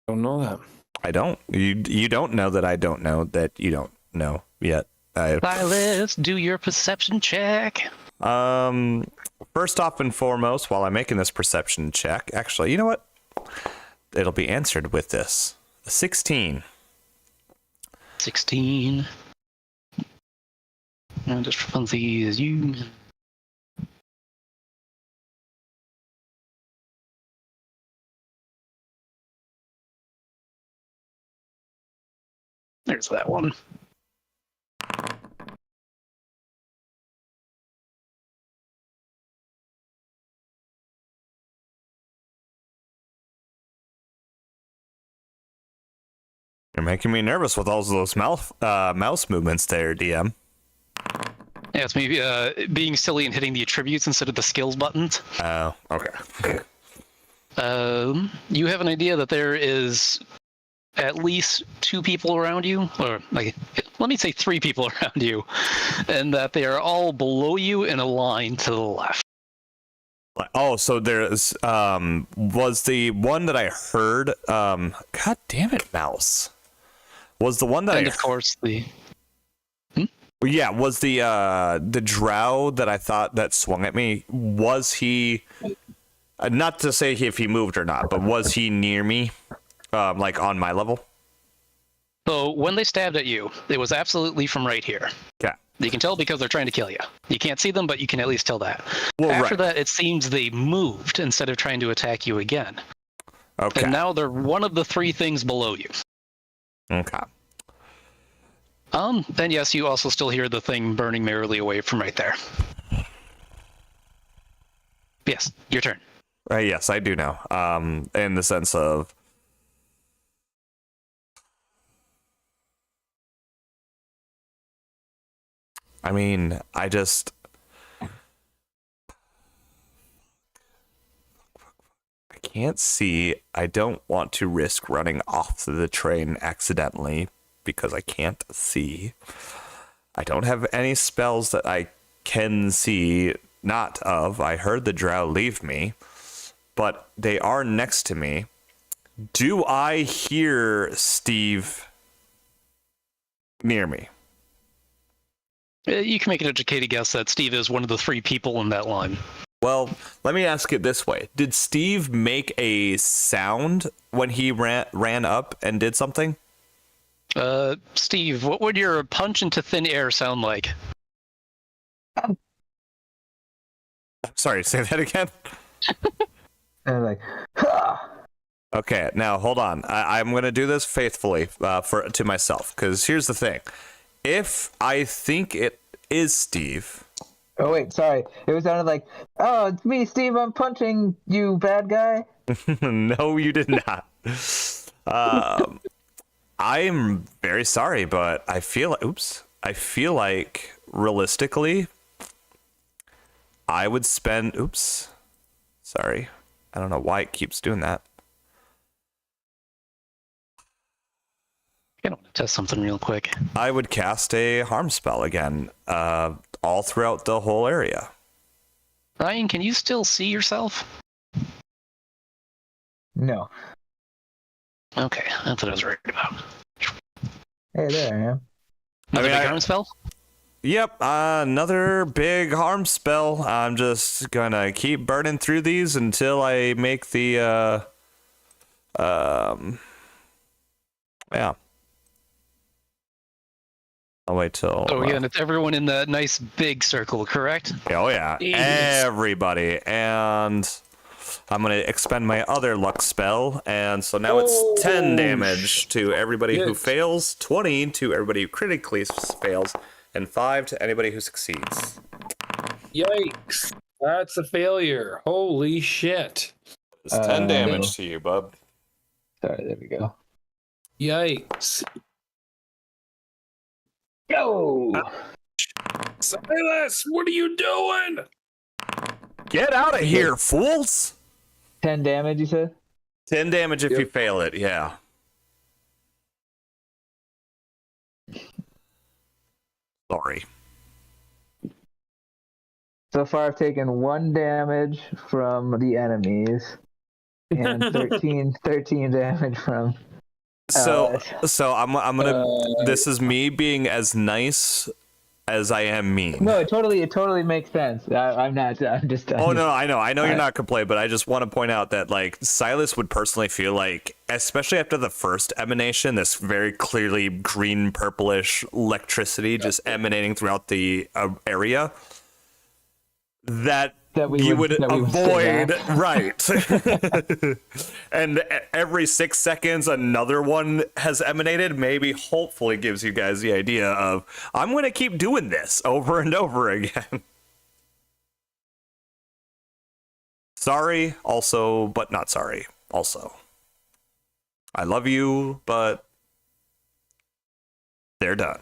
Don't know that. I don't. You don't know that I don't know that you don't know yet. Silas, do your perception check. First off and foremost, while I'm making this perception check, actually, you know what? It'll be answered with this. 16. 16. And just for funsies, you. There's that one. You're making me nervous with all of those mouse movements there, DM. Yeah, it's maybe being silly and hitting the attributes instead of the skills buttons. Oh, okay. You have an idea that there is at least 2 people around you, or like, let me say 3 people around you, and that they are all below you in a line to the left. Oh, so there's was the one that I heard. God damn it, mouse. Was the one that And of course the. Yeah, was the drow that I thought that swung at me, was he, not to say if he moved or not, but was he near me, like on my level? So when they stabbed at you, it was absolutely from right here. Okay. You can tell because they're trying to kill you. You can't see them, but you can at least tell that. Well, After right. that, it seems they moved instead of trying to attack you again. Okay. And now they're one of the 3 things below you. Okay. And yes, you also still hear the thing burning merrily away from right there. Yes, your turn. Yes, I do know. In the sense of, I mean, I can't see. I don't want to risk running off the train accidentally because I can't see. I don't have any spells that I can see not of. I heard the drow leave me, but they are next to me. Do I hear Steve near me? You can make an educated guess that Steve is one of the 3 people in that line. Well, let me ask it this way. Did Steve make a sound when he ran up and did something? Steve, what would your punch into thin air sound like? Sorry, say that again. And I'm like, ha! Okay, now hold on. I'm going to do this faithfully to myself, because here's the thing. If I think it is Steve... Oh wait, sorry. It sounded like, oh, it's me, Steve. I'm punching you, bad guy. No, you did not. I'm very sorry, but I feel like realistically, I would spend. Sorry, I don't know why it keeps doing that. I want to test something real quick. I would cast a harm spell again, all throughout the whole area. Ryan, can you still see yourself? No. Okay, that's what I was worried about. Hey, there I am. Another big harm spell? Yep, another big harm spell. I'm just gonna keep burning through these until I make the yeah. I'll wait till. Oh, yeah, and it's everyone in that nice big circle, correct? Oh yeah, everybody, and I'm gonna expend my other luck spell, and so now it's 10 damage to everybody who fails, 20 to everybody who critically fails, and 5 to anybody who succeeds. Yikes. That's a failure. Holy shit. It's 10 damage to you, bub. Sorry, there we go. Yikes. Go! Silas, what are you doing? Get out of here, fools! 10 damage, you said? 10 damage if you fail it, yeah. Sorry. So far, I've taken 1 damage from the enemies, and 13 damage from. So I'm gonna. This is me being as nice as I am mean. No, it totally makes sense. I'm not. I'm just. Oh no, I know you're not complaining, but I just want to point out that like Silas would personally feel like, especially after the first emanation, this very clearly green purplish electricity just emanating throughout the area, that you would avoid, right? And every 6 seconds another one has emanated. Maybe hopefully gives you guys the idea of, I'm going to keep doing this over and over again. Sorry also, but not sorry also. I love you, but they're done.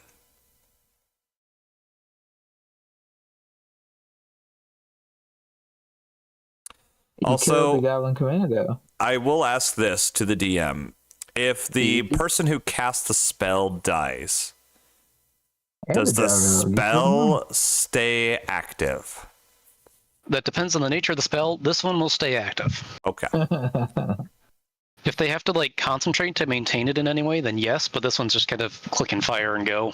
Also, the Goblin Commando. I will ask this to the DM. If the person who casts the spell dies, does the spell stay active? That depends on the nature of the spell. This one will stay active. Okay. If they have to like concentrate to maintain it in any way, then yes, but this one's just kind of click and fire and go.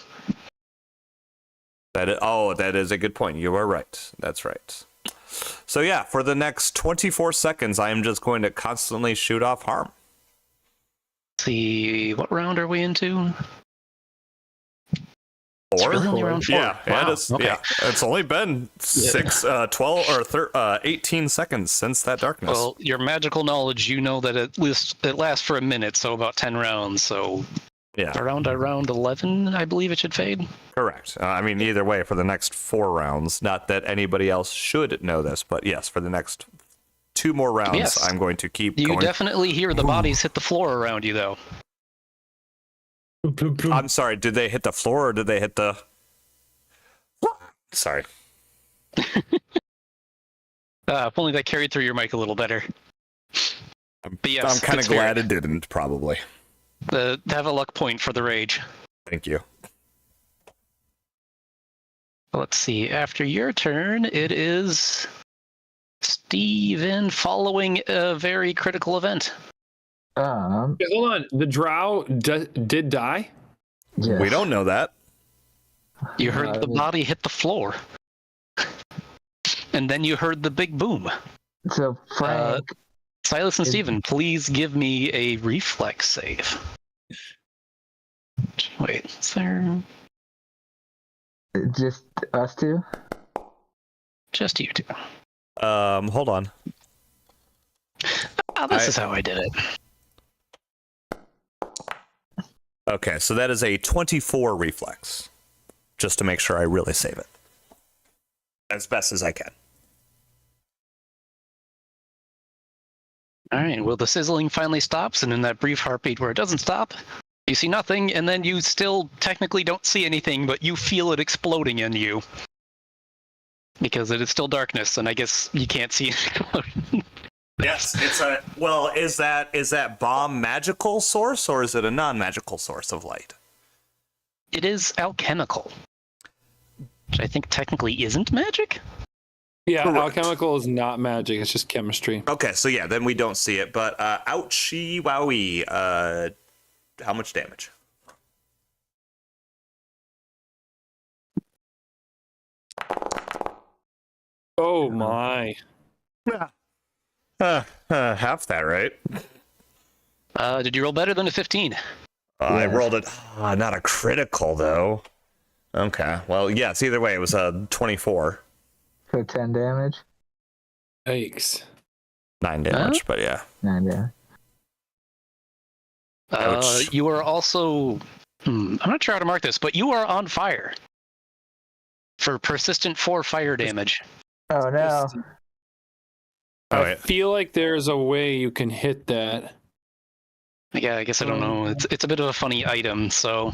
That is a good point. You are right. That's right. So yeah, for the next 24 seconds, I am just going to constantly shoot off harm. See, what round are we into? 4? It's really only round 4. Yeah, wow. okay. Yeah. It's only been 12 or 18 seconds since that darkness. Well, your magical knowledge, you know that at least it lasts for a minute, so about 10 rounds. So yeah, around 11, I believe it should fade. Correct. I mean, either way, for the next 4 rounds, not that anybody else should know this, but yes, for the next 2 more rounds, yes. I'm going to keep going. You definitely hear the bodies hit the floor around you, though. I'm sorry, did they hit the floor or did they hit the... Sorry. If only that carried through your mic a little better. But yes, I'm kind of glad it didn't, probably. Have a luck point for the rage. Thank you. Let's see. After your turn, it is Steven following a very critical event. Hold on. The drow did die? Yes. We don't know that. You heard the body hit the floor. And then you heard the big boom. So, Frank... Silas and Steven, please give me a reflex save. Wait, is there... Just us two? Just you two. Hold on. This is how I did it. Okay, so that is a 24 reflex. Just to make sure I really save it. As best as I can. All right, well, the sizzling finally stops, and in that brief heartbeat where it doesn't stop, you see nothing, and then you still technically don't see anything, but you feel it exploding in you. Because it is still darkness, and I guess you can't see it explode. Yes, it's a... Well, is that bomb magical source, or is it a non-magical source of light? It is alchemical. Which I think technically isn't magic? Yeah, Correct. alchemical is not magic. It's just chemistry. Okay, so yeah, then we don't see it. But ouchie wowie. How much damage? Oh my. Half that, right? Did you roll better than a 15? I rolled it. Not a critical, though. Okay, well, yes, either way, it was a 24. For 10 damage? Yikes. 9 damage, but yeah. 9 damage. Ouch. You are also... I'm not sure how to mark this, but you are on fire. For persistent 4 fire damage. Oh, no. Oh, I feel like there's a way you can hit that. Yeah, I guess I don't know. It's a bit of a funny item, so...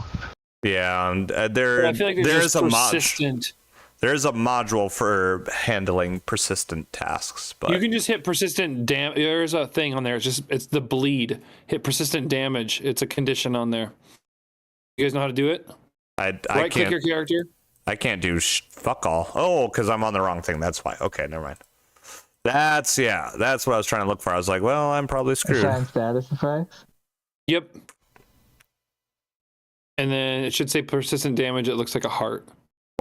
Yeah, I feel like there's persistent. There's a module for handling persistent tasks, but You can just hit persistent damage. There's a thing on there. It's the bleed. Hit persistent damage. It's a condition on there. You guys know how to do it? I Right click can't. your character. I can't do fuck all. Oh, because I'm on the wrong thing. That's why. Okay, never mind. That's what I was trying to look for. I was like, well, I'm probably screwed. Assign status effects. Yep. And then it should say persistent damage. It looks like a heart.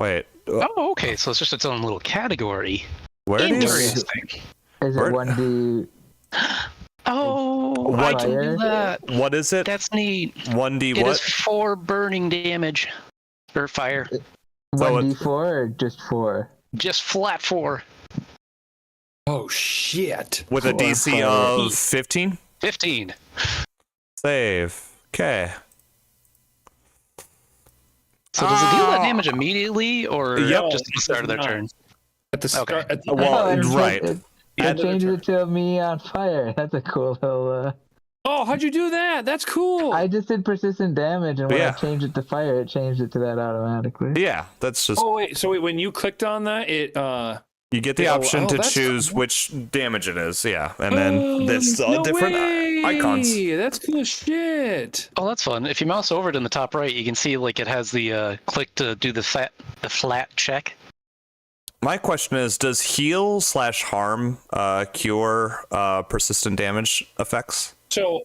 Wait. Oh, okay. So it's just its own little category. Where it is? Interesting. Is it Where- 1d? Oh, What- I can do that. What is it? That's neat. 1D It is what? 4 burning damage. Or fire. 1d4 or just 4? Just flat 4. Oh shit! With a DC fire. of 15? 15. Save. Okay. So does it deal that damage immediately, or Yep. just at the start of their turn? At the start. Okay. At the, Well, it right. It end of the changes turn. it to me on fire. That's a cool little. Oh, how'd you do that? That's cool. I just did persistent damage, and when Yeah. I changed it to fire, it changed it to that automatically. Yeah, that's just Oh wait, so wait, when you clicked on that, it you get the oh, option oh, to that's choose cool. which damage it is. Yeah, and then this no different way! icons. That's cool as shit. Oh, that's fun. If you mouse over it in the top right, you can see like it has the click to do the flat check. My question is, does heal/harm cure persistent damage effects? So,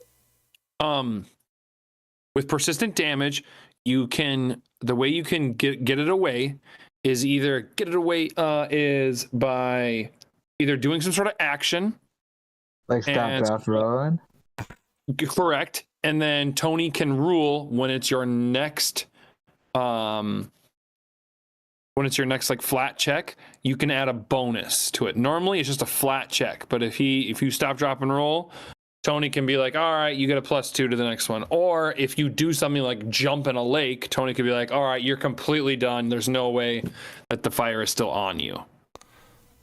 with persistent damage, the way you can get it away is either is by either doing some sort of action, Like stop, And- drop, rolling. correct, and then Tony can rule when it's your next like flat check, you can add a bonus to it. Normally it's just a flat check, but if you stop, drop, and roll, Tony can be like, all right, you get a +2 to the next one. Or if you do something like jump in a lake, Tony could be like, all right, you're completely done. There's no way that the fire is still on you.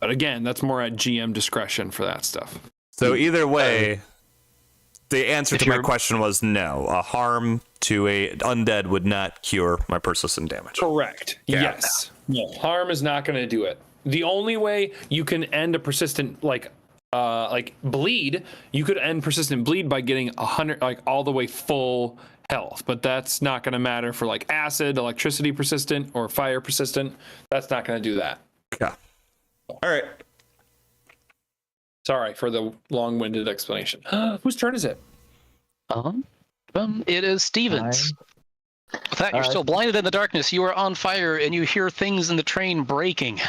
But again, that's more at GM discretion for that stuff. So either way, the answer if to my you're- question was no. A harm to a undead would not cure my persistent damage. Correct. Yeah. Yes. No, harm is not going to do it. The only way you can end a persistent like bleed, you could end persistent bleed by getting 100 like all the way full health, but that's not going to matter for like acid, electricity persistent, or fire persistent. That's not going to do that. Yeah. All right. Sorry for the long-winded explanation. Whose turn is it? It is Stevens. With that, you're still blinded in the darkness. You are on fire, and you hear things in the train breaking.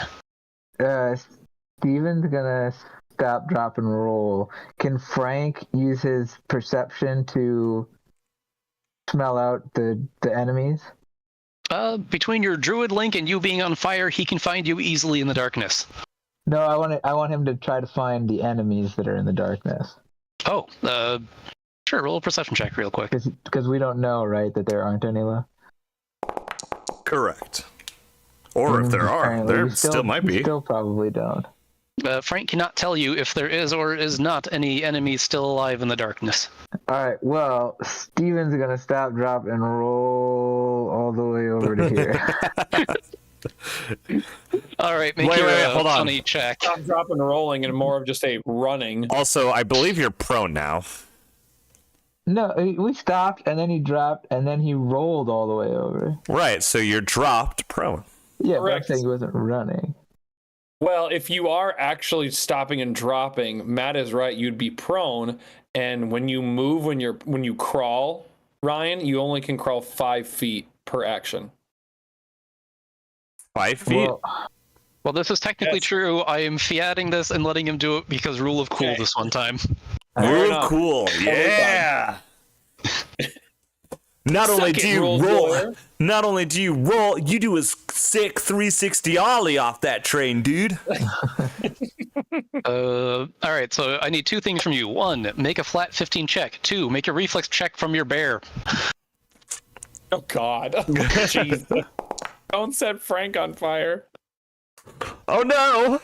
Steven's gonna stop, drop, and roll. Can Frank use his perception to smell out the enemies? Between your druid link and you being on fire, he can find you easily in the darkness. No, I want him to try to find the enemies that are in the darkness. Oh, sure. Roll a perception check real quick. Because we don't know, right, that there aren't any left. Correct. Or if there are, Apparently, there we still might we be. Still probably don't. Frank cannot tell you if there is or is not any enemies still alive in the darkness. All right. Well, Steven's gonna stop, drop, and roll all the way over to here. All right, make Wait, your hold on. funny check. Stop, dropping, rolling, and more of just a running. Also, I believe you're prone now. No, we stopped, and then he dropped, and then he rolled all the way over. Right, so you're dropped prone. Yeah, but I'm Correct. saying he wasn't running. Well, if you are actually stopping and dropping, Matt is right. You'd be prone, and when you move, when you crawl, Ryan, you only can crawl 5 feet per action. 5 feet? Well, this is technically Yes. true. I am fiating this and letting him do it because rule of cool Okay. this one time. Move enough. cool. Yeah. Not only Suck it, do you rule roll, four. you do a sick 360 ollie off that train, dude. All right, so I need 2 things from you. 1, make a flat 15 check. 2, make a reflex check from your bear. Oh God! Jeez. Don't set Frank on fire. Oh no.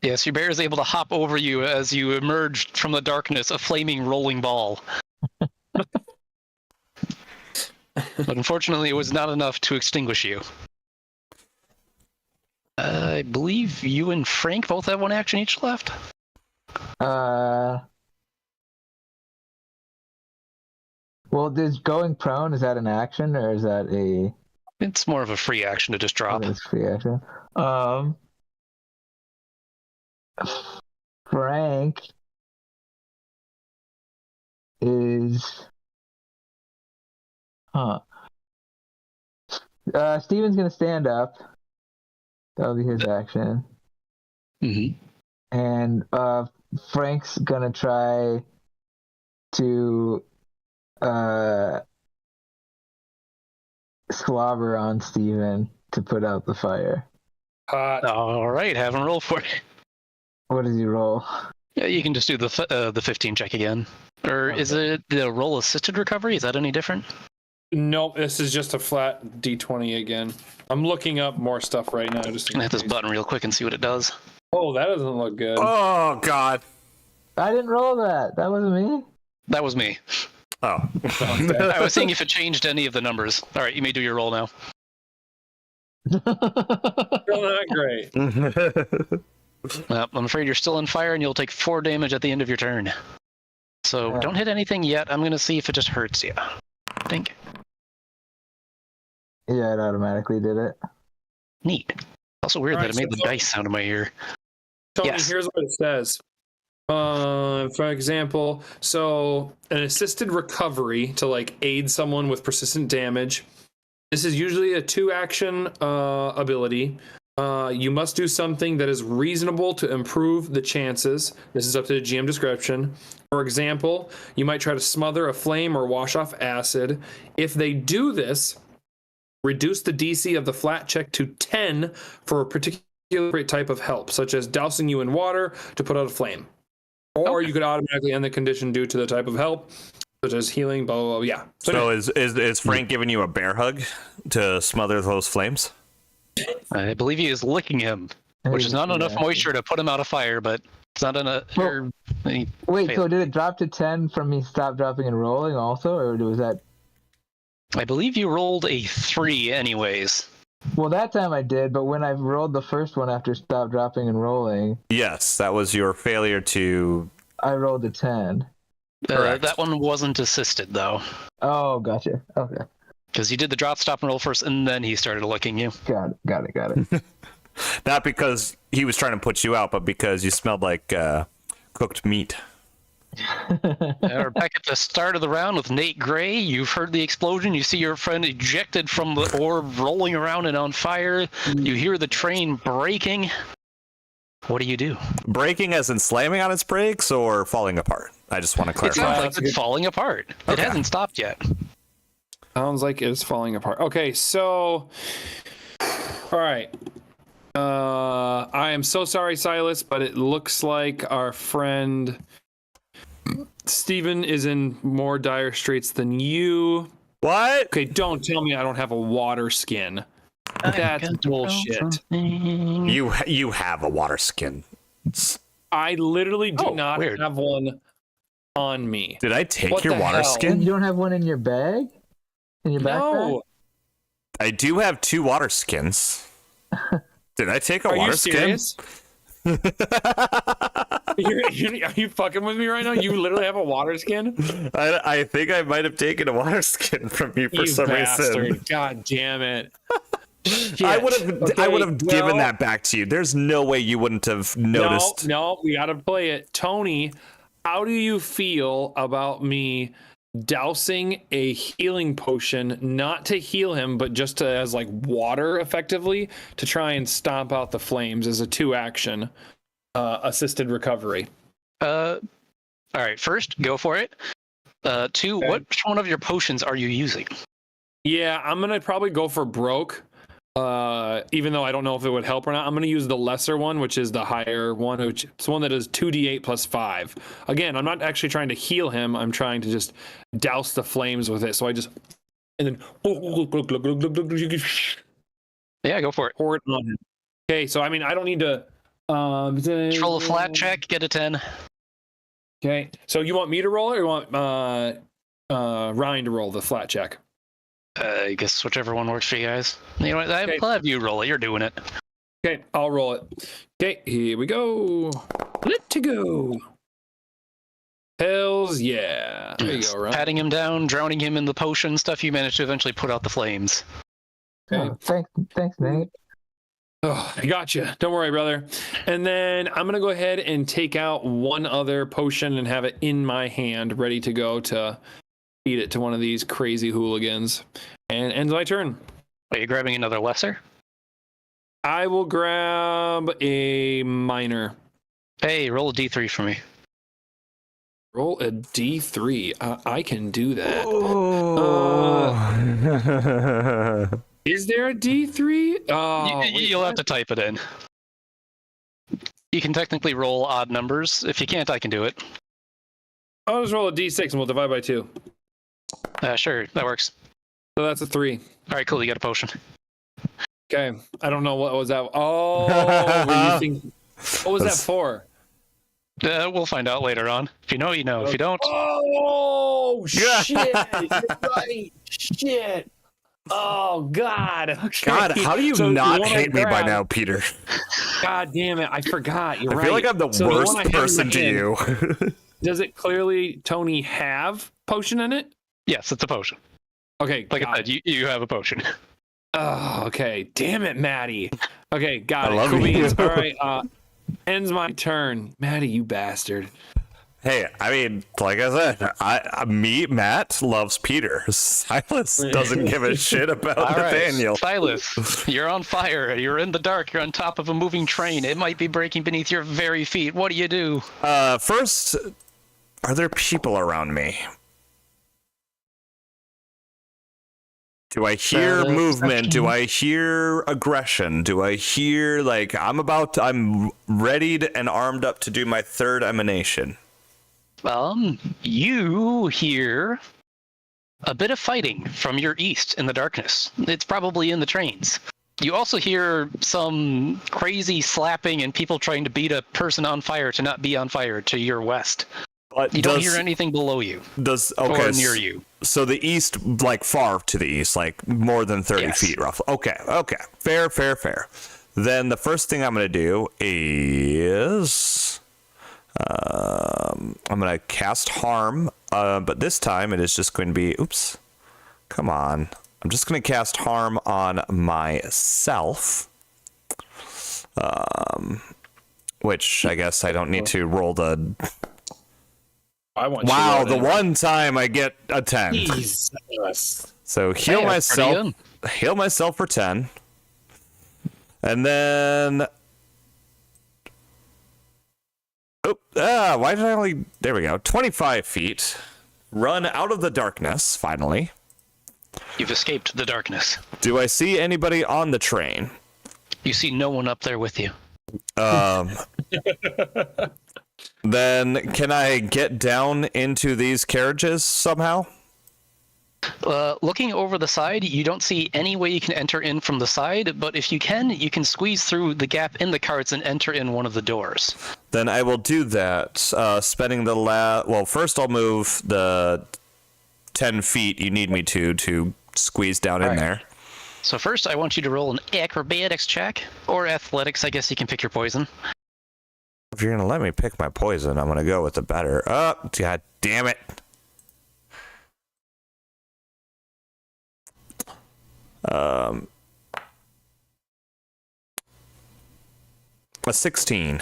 Yes, your bear is able to hop over you as you emerge from the darkness, a flaming rolling ball. But unfortunately, it was not enough to extinguish you. I believe you and Frank both have one action each left. Well, is going prone, is that an action or is that a It's more of a free action to just drop. it's free action? Frank is Steven's gonna stand up. That'll be his action. Mm-hmm. And Frank's gonna try to slobber on Steven to put out the fire. All right, have him roll for it. What does he roll? Yeah, you can just do the 15 check again. Or is it the roll assisted recovery? Is that any different? Nope, this is just a flat D20 again. I'm looking up more stuff right now. Just I'm gonna hit this button real quick and see what it does. Oh, that doesn't look good. Oh God. I didn't roll that. That wasn't me. That was me. Oh. I was seeing if it changed any of the numbers. All right, you may do your roll now. Still not great. Well, I'm afraid you're still on fire and you'll take 4 damage at the end of your turn. So don't hit anything yet. I'm gonna see if it just hurts you. Think. Yeah, it automatically did it. Neat. Also weird All that right, it made the so- dice sound in my ear. Tony, Yes. here's what it says. For example, so an assisted recovery to like aid someone with persistent damage. This is usually a 2-action ability. You must do something that is reasonable to improve the chances. This is up to the GM description. For example, you might try to smother a flame or wash off acid. If they do this, reduce the DC of the flat check to 10 for a particular type of help, such as dousing you in water to put out a flame. Or you could automatically end the condition due to the type of help, such as healing, blah, blah, blah. Yeah. So is Frank giving you a bear hug to smother those flames? I believe he is licking him, which is not enough moisture to put him out of fire, but it's not enough. Wait, so did it drop to 10 from me stop, dropping, and rolling also, or was that? I believe you rolled a 3 anyways. Well, that time I did, but when I rolled the first one after stop, dropping, and rolling, Yes, that was your failure to. I rolled a 10. Correct. That one wasn't assisted, though, Oh, gotcha. Okay. because you did the drop, stop, and roll first, and then he started licking you. Got it. Not because he was trying to put you out, but because you smelled like cooked meat. We're back at the start of the round with Nate Gray. You've heard the explosion. You see your friend ejected from the orb, rolling around and on fire. You hear the train braking. What do you do? Breaking as in slamming on its brakes or falling apart? I just want to It clarify. sounds like it's falling apart. It Okay. hasn't stopped yet. Sounds like it's falling apart. Okay, so all right. I am so sorry, Silas, but it looks like our friend Steven is in more dire straits than you. What? Okay, don't tell me I don't have a water skin. That's bullshit. You have a water skin. I literally do Oh, not weird. have one on me. Did I take What your the water hell? You skin? don't have one in your bag? In your backpack? No. I do have 2 water skins. Did I take a Are water you serious? Are you fucking with me right now? You literally have a water skin? skin? I think I might have taken a water skin from you for You some bastard. reason. God damn it. I would have Okay, given no. that back to you. There's no way you wouldn't have noticed. No, we gotta play it. Tony, how do you feel about me dousing a healing potion, not to heal him, but just to, as like water effectively, to try and stomp out the flames as a 2-action assisted recovery? All right, first, go for it. 2, Okay. which one of your potions are you using? Yeah, I'm gonna probably go for broke. Even though I don't know if it would help or not, I'm going to use the lesser one, which is the higher one, which it's the one that is 2d8 plus 5. Again, I'm not actually trying to heal him. I'm trying to just douse the flames with it. So I just, and then Yeah, go for it. pour it on him. Okay, so I mean, I don't need to. Just roll a flat check, get a 10. Okay, so you want me to roll it, or you want Ryan to roll the flat check? I guess whichever one works for you guys. You know what? Okay. I'll have you roll it. You're doing it. Okay, I'll roll it. Okay, here we go. Let to go. Hells yeah. There you go, Ron. Patting him down, drowning him in the potion stuff, you managed to eventually put out the flames. Okay. Oh, thanks, Nate. Oh, I gotcha. Don't worry, brother. And then I'm gonna go ahead and take out one other potion and have it in my hand, ready to go to feed it to one of these crazy hooligans. And ends my turn. Are you grabbing another lesser? I will grab a minor. Hey, roll a d3 for me. Roll a d3. I can do that. Is there a d3? Oh, You'll have to type it in. You can technically roll odd numbers. If you can't, I can do it. I'll just roll a d6 and we'll divide by 2. Sure, that works. So that's a 3. All right, cool. You got a potion. Okay. I don't know what was that. Oh, were you think, what was that for? We'll find out later on. If you know, you know. If you don't, Oh, shit. You're right. Shit. Oh, God. Okay. God, how do you So the not one I hate me by grabbed- now, Peter? God damn it. I forgot. You're I right. feel like I'm the So one worst I have in person my to hand, you. Does it clearly, Tony, have potion in it? yes, it's a potion. Okay. Like got I said, you have a potion. Oh, okay. Damn it, Maddie. Okay, got I it. love Cool you. beans. All right. Ends my turn. Maddie, you bastard. Hey, I mean, like I said, Matt loves Peter. Silas doesn't give a shit about All right, Nathaniel. Silas, you're on fire. You're in the dark. You're on top of a moving train. It might be breaking beneath your very feet. What do you do? First, are there people around me? Do I hear movement? Do I hear aggression? Do I hear, like, I'm readied and armed up to do my third emanation? You hear a bit of fighting from your east in the darkness. It's probably in the trains. You also hear some crazy slapping and people trying to beat a person on fire to not be on fire to your west. But You don't hear anything below you or near you. So the east, like far to the east, like more than 30 Yes. feet roughly. Okay. Fair. Then the first thing I'm going to do is I'm going to cast harm, but this time it is just going to be, oops, come on. I'm just going to cast harm on myself, which I guess I don't need to roll the... I want Wow, you to the one time I get a 10. Jesus. So heal Hey, that's pretty myself for 10. And then why did I only, there we go, 25 feet. Run out of the darkness, finally. You've escaped the darkness. Do I see anybody on the train? You see no one up there with you. Then can I get down into these carriages somehow? Looking over the side, you don't see any way you can enter in from the side, but if you can squeeze through the gap in the carts and enter in one of the doors. Then I will do that, spending the well, first I'll move the 10 feet you need me to squeeze down in Alright. there. So first, I want you to roll an acrobatics check, or athletics, I guess you can pick your poison. If you're going to let me pick my poison, I'm going to go with the better. Oh, god damn it. A 16.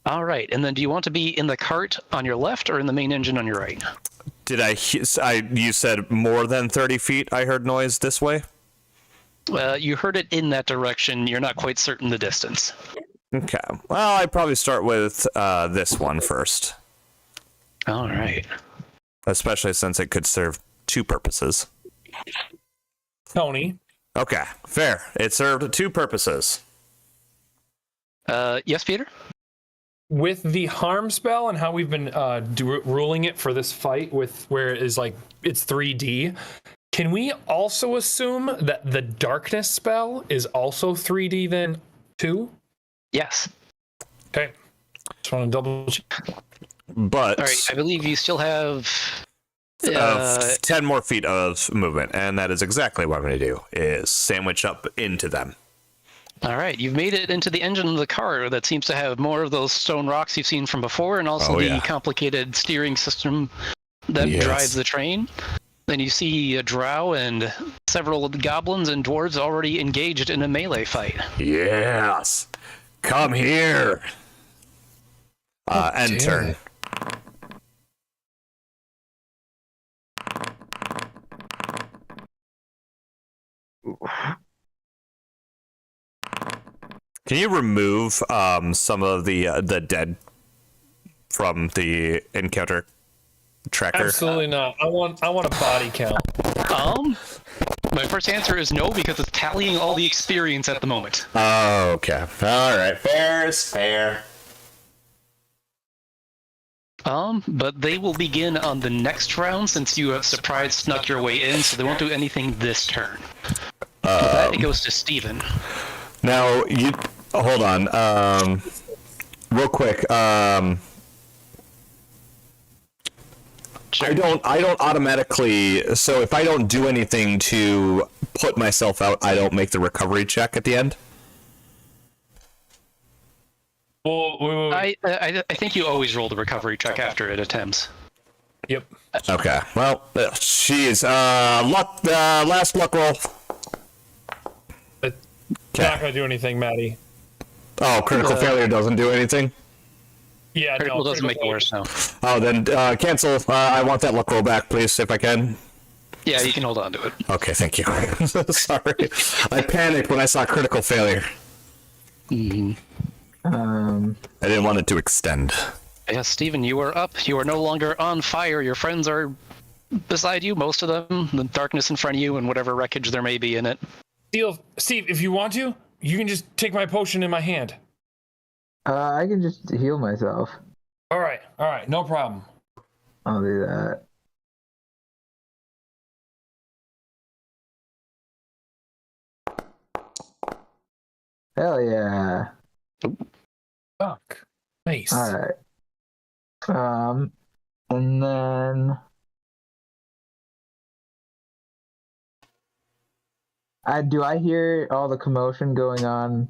All right, and then do you want to be in the cart on your left or in the main engine on your right? Did you said more than 30 feet I heard noise this way? You heard it in that direction. You're not quite certain the distance. Okay. Well, I'd probably start with this one first. All right. Especially since it could serve two purposes. Tony. Okay, fair. It served two purposes. Yes, Peter? With the harm spell and how we've been ruling it for this fight, with where it is like it's 3D, can we also assume that the darkness spell is also 3D then too? Yes. Okay. Just want to double check. But All right, I believe you still have... 10 more feet of movement, and that is exactly what I'm going to do, is sandwich up into them. All right, you've made it into the engine of the car that seems to have more of those stone rocks you've seen from before, and also the complicated steering system that drives the train. Then you see a drow and several goblins and dwarves already engaged in a melee fight. Yes. Come here. End turn. Can you remove some of the dead from the encounter tracker? Absolutely not. I want a body count. My first answer is no, because it's tallying all the experience at the moment. Oh, okay. All right. Fair is fair. But they will begin on the next round since you have surprise snuck your way in, so they won't do anything this turn. That goes to Steven. Now, you hold on. Real quick. Sure. I don't automatically. So if I don't do anything to put myself out, I don't make the recovery check at the end. Well, wait. I think you always roll the recovery check after it attempts. Yep. Okay. Well, jeez. Luck. Last luck roll. Not gonna do anything, Maddie. Oh, critical failure doesn't do anything. Yeah, Critical doesn't make it worse now. Oh, then cancel. I want that luck roll back, please, if I can. Yeah, you can hold on to it. Okay, thank you. Sorry, I panicked when I saw critical failure. Mm-hmm. I didn't want it to extend. Yes, Steven, you are up. You are no longer on fire. Your friends are beside you, most of them. The darkness in front of you and whatever wreckage there may be in it. Steve, if you want to, you can just take my potion in my hand. I can just heal myself. All right, no problem. I'll do that. Hell yeah. Fuck. Nice. All right. And then do I hear all the commotion going on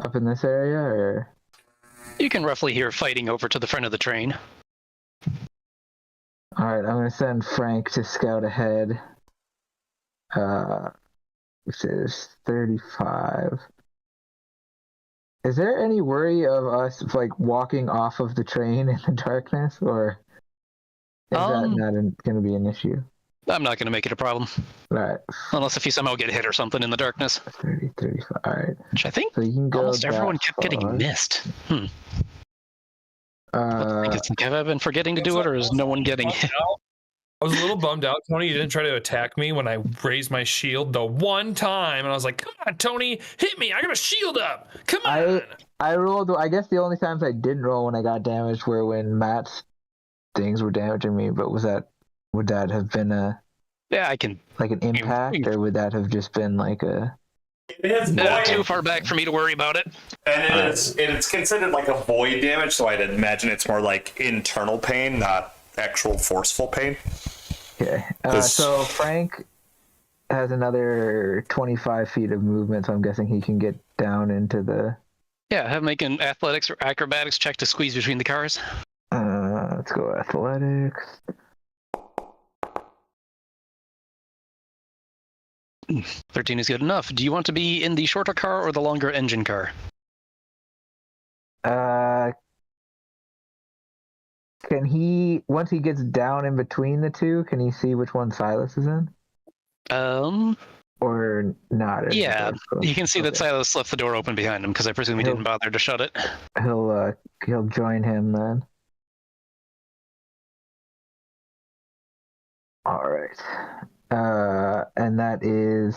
up in this area, or? You can roughly hear fighting over to the front of the train. All right, I'm gonna send Frank to scout ahead. Which is 35. Is there any worry of us like walking off of the train in the darkness, or is that not going to be an issue? I'm not going to make it a problem. Right. Unless if you somehow get hit or something in the darkness. 30, 35. All right. Which I think so you can go almost everyone that kept getting far. missed. Have I been forgetting to do it, or is no one getting hit? I was a little bummed out, Tony. You didn't try to attack me when I raised my shield the one time, and I was like, "Come on, Tony, hit me! I got a shield up. Come on!" I rolled. I guess the only times I didn't roll when I got damaged were when Matt's things were damaging me. But would that have been I can like an impact, or would that have just been like a? It's not too far back for me to worry about it. And it's considered like a void damage, so I'd imagine it's more like internal pain, not actual forceful pain. Okay. So Frank has another 25 feet of movement, so I'm guessing he can get down into the. Yeah, have him make an athletics or acrobatics check to squeeze between the cars. Let's go athletics. 13 is good enough. Do you want to be in the shorter car or the longer engine car? Can he, once he gets down in between the two, can he see which one Silas is in? Or not? Yeah, you can see that Silas left the door open behind him because I presume he didn't bother to shut it. He'll join him then. All right. And that is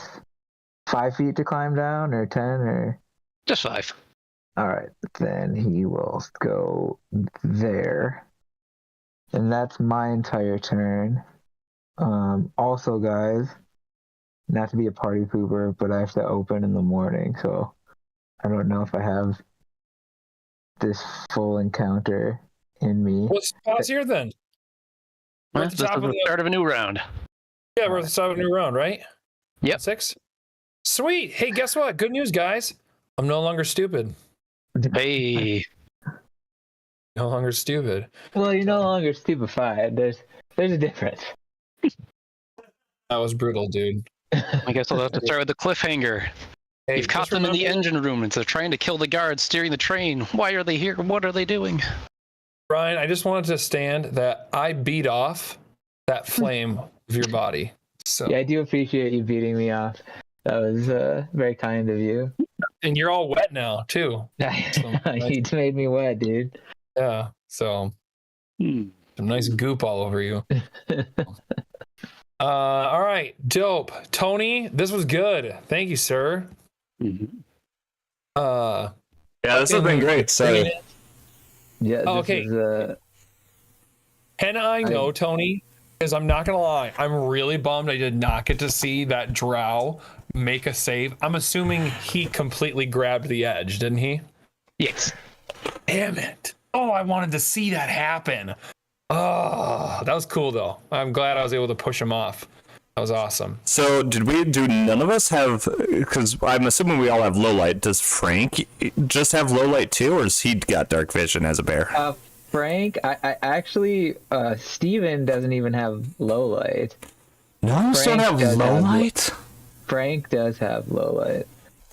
5 feet to climb down, or 10, or just 5. All right, then he will go there, and that's my entire turn. Also, guys, not to be a party pooper, but I have to open in the morning, so I don't know if I have this full encounter in me. Let's pause here then. Well, this is the start of a new round. Yeah, we're at the start of a new round, right? Yep. 6? Sweet. Hey, guess what? Good news, guys. I'm no longer stupid. Hey, No longer stupid. Well, you're no longer stupefied. There's a difference. That was brutal, dude. I guess I'll have to start with the cliffhanger. Hey, You've caught just them in the remember- engine room, and they're trying to kill the guards steering the train. Why are they here? What are they doing? Brian, I just wanted to stand that I beat off that flame of your body. So, Yeah, I do appreciate you beating me off. That was very kind of you. and you're all wet now too. You made me wet, dude. Yeah. So some nice goop all over you. All right, dope. Tony, this was good. Thank you, sir. Yeah, this has been great. So Yeah. Oh, this okay. is, Can I know, Tony? Because I'm not gonna lie, I'm really bummed I did not get to see that drow make a save. I'm assuming he completely grabbed the edge, didn't he? Yes. Damn it. Oh, I wanted to see that happen. Oh, that was cool though. I'm glad I was able to push him off. That was awesome. So do none of us have, because I'm assuming we all have low light. Does Frank just have low light too, or has he got dark vision as a bear? Frank, I actually, Steven doesn't even have low light. No, don't have does low have- light? Frank does have low light.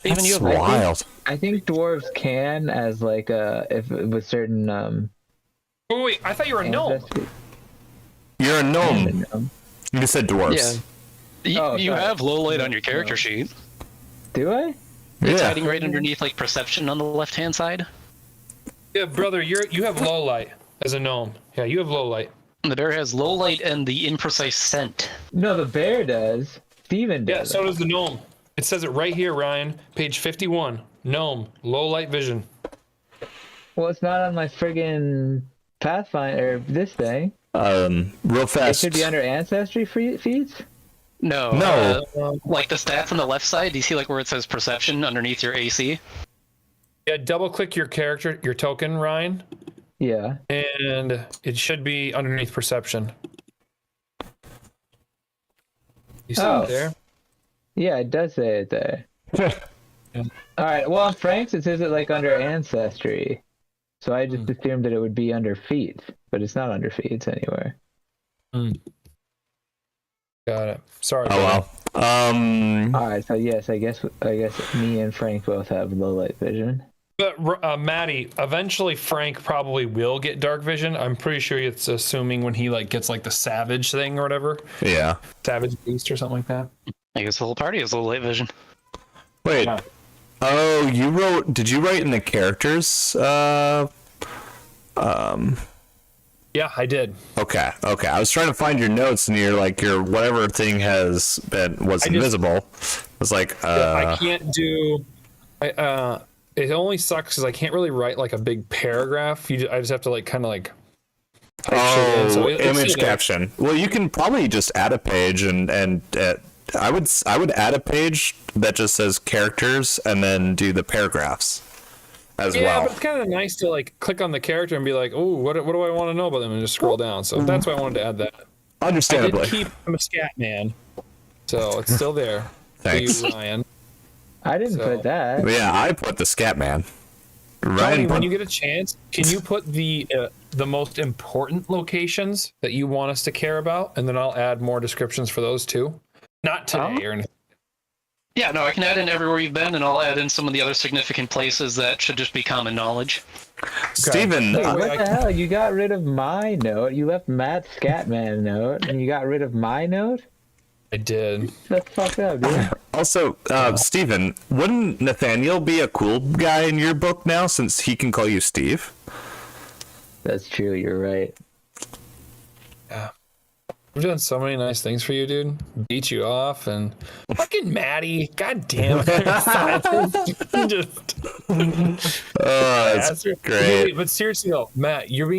Even you That's have wild. I think dwarves can, as like if with certain Oh, wait, I thought you were a gnome. ancestry. You're a gnome. You said dwarves. Yeah. You sorry. have low light on your character sheet. Do I? It's Yeah. hiding right underneath like perception on the left-hand side. Yeah, brother, you have low light as a gnome. Yeah, you have low light. The bear has low light and the imprecise scent. No, the bear does. Steven does. Yeah, so does the gnome. It says it right here, Ryan. Page 51. Gnome, low light vision. Well, it's not on my friggin' Pathfinder, this thing. Real It fast. should be under ancestry feats. No. Like the stats on the left side, do you see like where it says perception underneath your AC? Yeah, double click your character, your token, Ryan, Yeah. and it should be underneath perception. You see Oh. it there? Yeah, it does say it there. All right. Well, on Frank's it says it like under ancestry, so I just assumed that it would be under feats, but it's not under feats anywhere. Got it. Sorry. Oh well. All right. So yes, I guess me and Frank both have low light vision. But Maddie, eventually Frank probably will get dark vision. I'm pretty sure it's assuming when he like gets like the savage thing or whatever, Yeah. savage beast or something like that. I guess the whole party has low light vision. Wait. Yeah. Oh, did you write in the characters? Yeah, I did. Okay. I was trying to find your notes, and your whatever thing was invisible. It was like I can't do. It only sucks because I can't really write like a big paragraph. I just have to like kind of like. type shit in. So it's image still there. caption. Well, you can probably just add a page, and I would add a page that just says characters, and then do the paragraphs as Yeah, well. but it's kind of nice to like click on the character and be like, oh, what do I want to know about them, and just scroll down. So that's why I wanted to add that. I Understandably. did keep I'm a scat man, so it's still there. Thanks. For you, Ryan. I didn't So- put that. Yeah, I put the scat man. Tony, Ryan, when you get a chance, can you put the most important locations that you want us to care about, and then I'll add more descriptions for those too. Not today or anything. Yeah, no, I can add in everywhere you've been, and I'll add in some of the other significant places that should just be common knowledge. Steven, Hey, what the hell? You got rid of my note. You left Matt's Scatman note, and you got rid of my note. I did. That's fucked up, dude. also, Steven, wouldn't Nathaniel be a cool guy in your book now, since he can call you Steve? That's true. You're right. We've done so many nice things for you, dude. Beat you off and fucking Maddie. God damn it. Just That's great. But seriously though, Matt, you're being